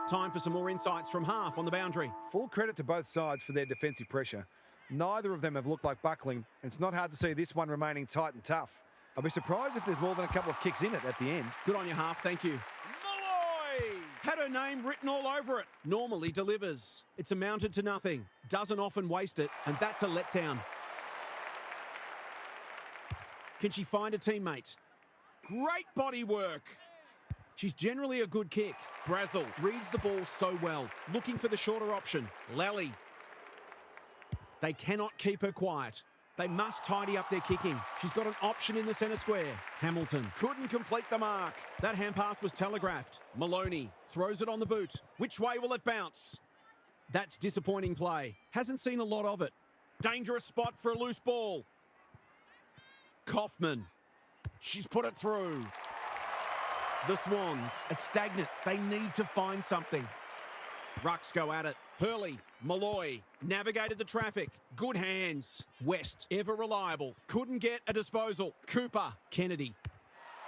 Time for some more insights from half on the boundary. Full credit to both sides for their defensive pressure. Neither of them have looked like buckling, and it's not hard to see this one remaining tight and tough. I'll be surprised if there's more than a couple of kicks in it at the end. Good on you, half. Thank you. Malloy! Had her name written all over it. Normally delivers. It's amounted to nothing. Doesn't often waste it, and that's a letdown. Can she find a teammate? Great body work. She's generally a good kick. Brazel reads the ball so well. Looking for the shorter option. Lally. They cannot keep her quiet. They must tidy up their kicking. She's got an option in the centre square. Hamilton couldn't complete the mark. That hand pass was telegraphed. Maloney throws it on the boot. Which way will it bounce? That's disappointing play. Hasn't seen a lot of it. Dangerous spot for a loose ball. Kaufman. She's put it through. The Swans are stagnant. They need to find something. Rucks go at it. Hurley, Malloy, navigated the traffic. Good hands. West, ever reliable. Couldn't get a disposal. Cooper, Kennedy.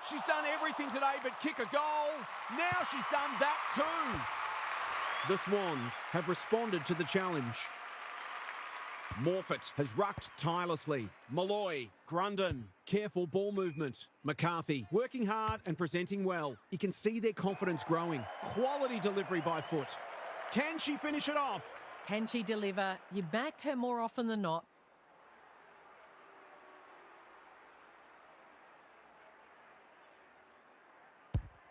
She's done everything today but kick a goal. Now she's done that too. The Swans have responded to the challenge. Morfitt has rucked tirelessly. Malloy, Grundon, careful ball movement. McCarthy working hard and presenting well. You can see their confidence growing. Quality delivery by foot. Can she finish it off? Can she deliver? You back her more often than not.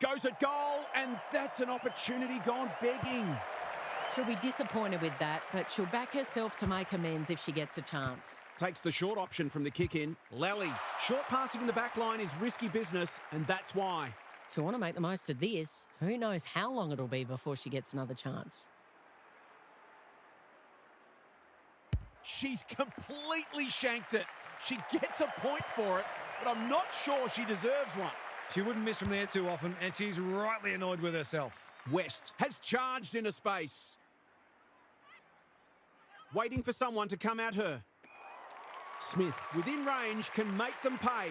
Goes at goal, and that's an opportunity gone begging. She'll be disappointed with that, but she'll back herself to make amends if she gets a chance. Takes the short option from the kick in. Lally, short passing in the back line is risky business, and that's why. She'll want to make the most of this. Who knows how long it'll be before she gets another chance. She's completely shanked it. She gets a point for it, but I'm not sure she deserves one. She wouldn't miss from there too often, and she's rightly annoyed with herself. West has charged into space. Waiting for someone to come at her. Smith, within range, can make them pay.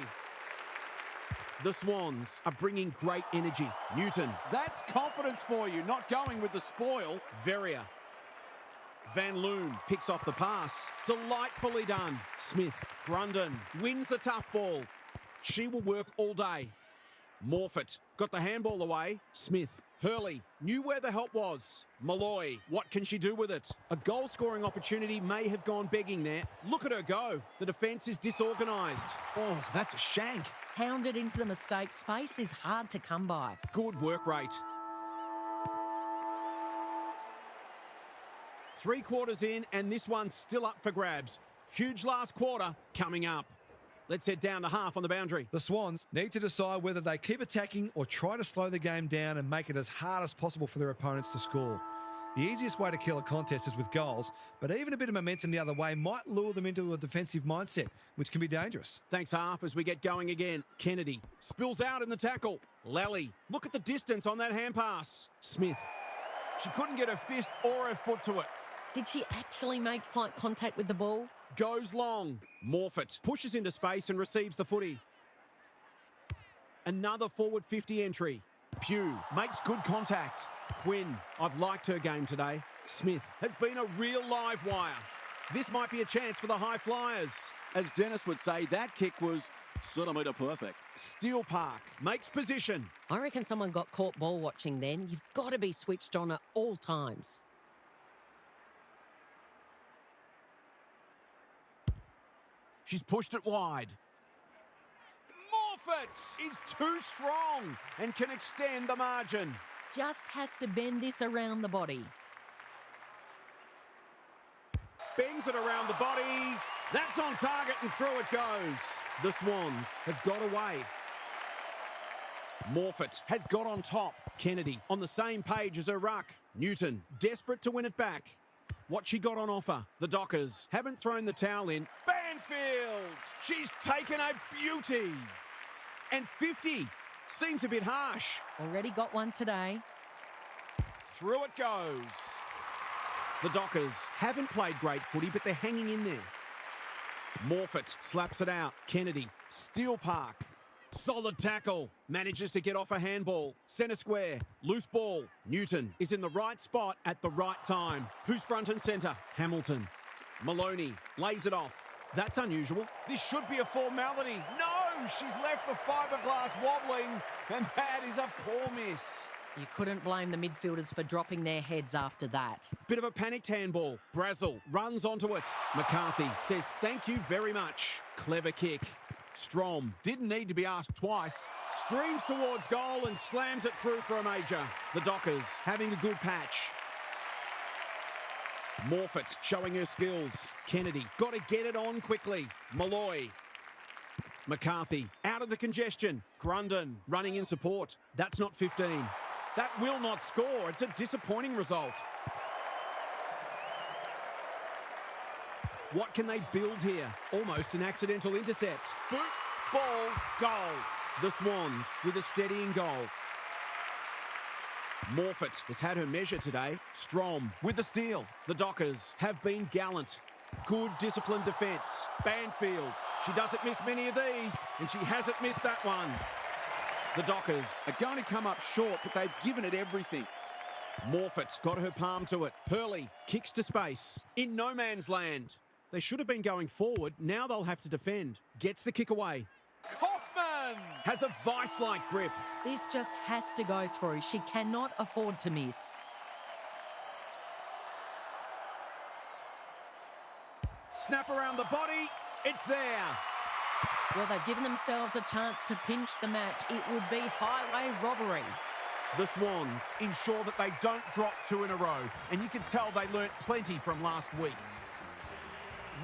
The Swans are bringing great energy. Newton, that's confidence for you, not going with the spoil. Verrier. Van Loon picks off the pass. Delightfully done. Smith, Grundon, wins the tough ball. She will work all day. Morfitt got the handball away. Smith, Hurley, knew where the help was. Malloy, what can she do with it? A goal-scoring opportunity may have gone begging there. Look at her go. The defence is disorganised. Oh, that's a shank. Hounded into the mistake. Space is hard to come by. Good work rate. 3 quarters in, and this one's still up for grabs. Huge last quarter coming up. Let's head down to half on the boundary. The Swans need to decide whether they keep attacking or try to slow the game down and make it as hard as possible for their opponents to score. The easiest way to kill a contest is with goals, but even a bit of momentum the other way might lure them into a defensive mindset, which can be dangerous. Thanks, half, as we get going again. Kennedy spills out in the tackle. Lally, look at the distance on that hand pass. Smith. She couldn't get her fist or her foot to it. Did she actually make slight contact with the ball? Goes long. Morfitt pushes into space and receives the footy. Another forward 50 entry. Pugh makes good contact. Quinn, I've liked her game today. Smith has been a real live wire. This might be a chance for the high flyers. As Dennis would say, that kick was centimetre perfect. Steel Park makes position. I reckon someone got caught ball watching then. You've got to be switched on at all times. She's pushed it wide. Morfitt is too strong and can extend the margin. Just has to bend this around the body. Bends it around the body. That's on target and through it goes. The Swans have got away. Morfitt has got on top. Kennedy on the same page as her ruck. Newton desperate to win it back. What she got on offer. The Dockers haven't thrown the towel in. Banfield! She's taken a beauty. And 50 seems a bit harsh. Already got one today. Through it goes. The Dockers haven't played great footy, but they're hanging in there. Morfitt slaps it out. Kennedy, Steel Park. Solid tackle. Manages to get off a handball. Centre square. Loose ball. Newton is in the right spot at the right time. Who's front and centre? Hamilton. Maloney lays it off. That's unusual. This should be a formality. No, she's left the fiberglass wobbling, and that is a poor miss. You couldn't blame the midfielders for dropping their heads after that. Bit of a panicked handball. Brazel runs onto it. McCarthy says thank you very much. Clever kick. Strom didn't need to be asked twice. Streams towards goal and slams it through for a major. The Dockers having a good patch. Morfitt showing her skills. Kennedy got to get it on quickly. Malloy. McCarthy out of the congestion. Grundon running in support. That's not 15. That will not score. It's a disappointing result. What can they build here? Almost an accidental intercept. Boot, ball, goal. The Swans with a steadying goal. Morfitt has had her measure today. Strom with the steal. The Dockers have been gallant. Good disciplined defence. Banfield. She doesn't miss many of these, and she hasn't missed that one. The Dockers are going to come up short, but they've given it everything. Morfitt got her palm to it. Hurley kicks to space. In no man's land. They should have been going forward. Now they'll have to defend. Gets the kick away. Kaufman has a vice-like grip. This just has to go through. She cannot afford to miss. Snap around the body. It's there. Well, they've given themselves a chance to pinch the match. It would be highway robbery. The Swans ensure that they don't drop two in a row, and you can tell they learnt plenty from last week.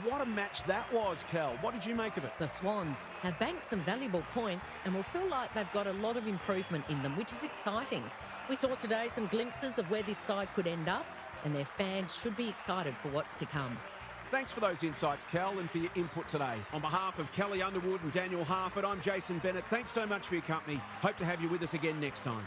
What a match that was, Kel. What did you make of it? The Swans have banked some valuable points and will feel like they've got a lot of improvement in them, which is exciting. We saw today some glimpses of where this side could end up, and their fans should be excited for what's to come. Thanks for those insights, Kel, and for your input today. On behalf of Kelly Underwood and Daniel Harford, I'm Jason Bennett. Thanks so much for your company. Hope to have you with us again next time.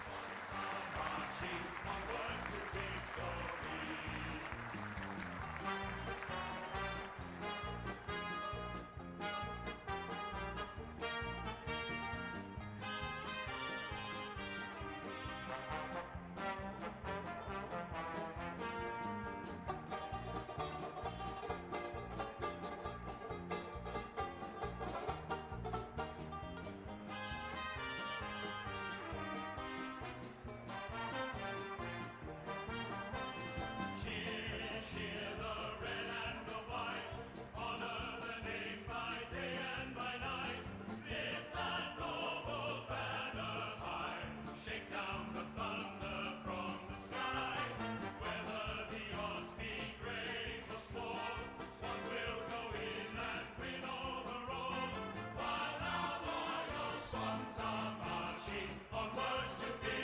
hearts are marching onwards to victory.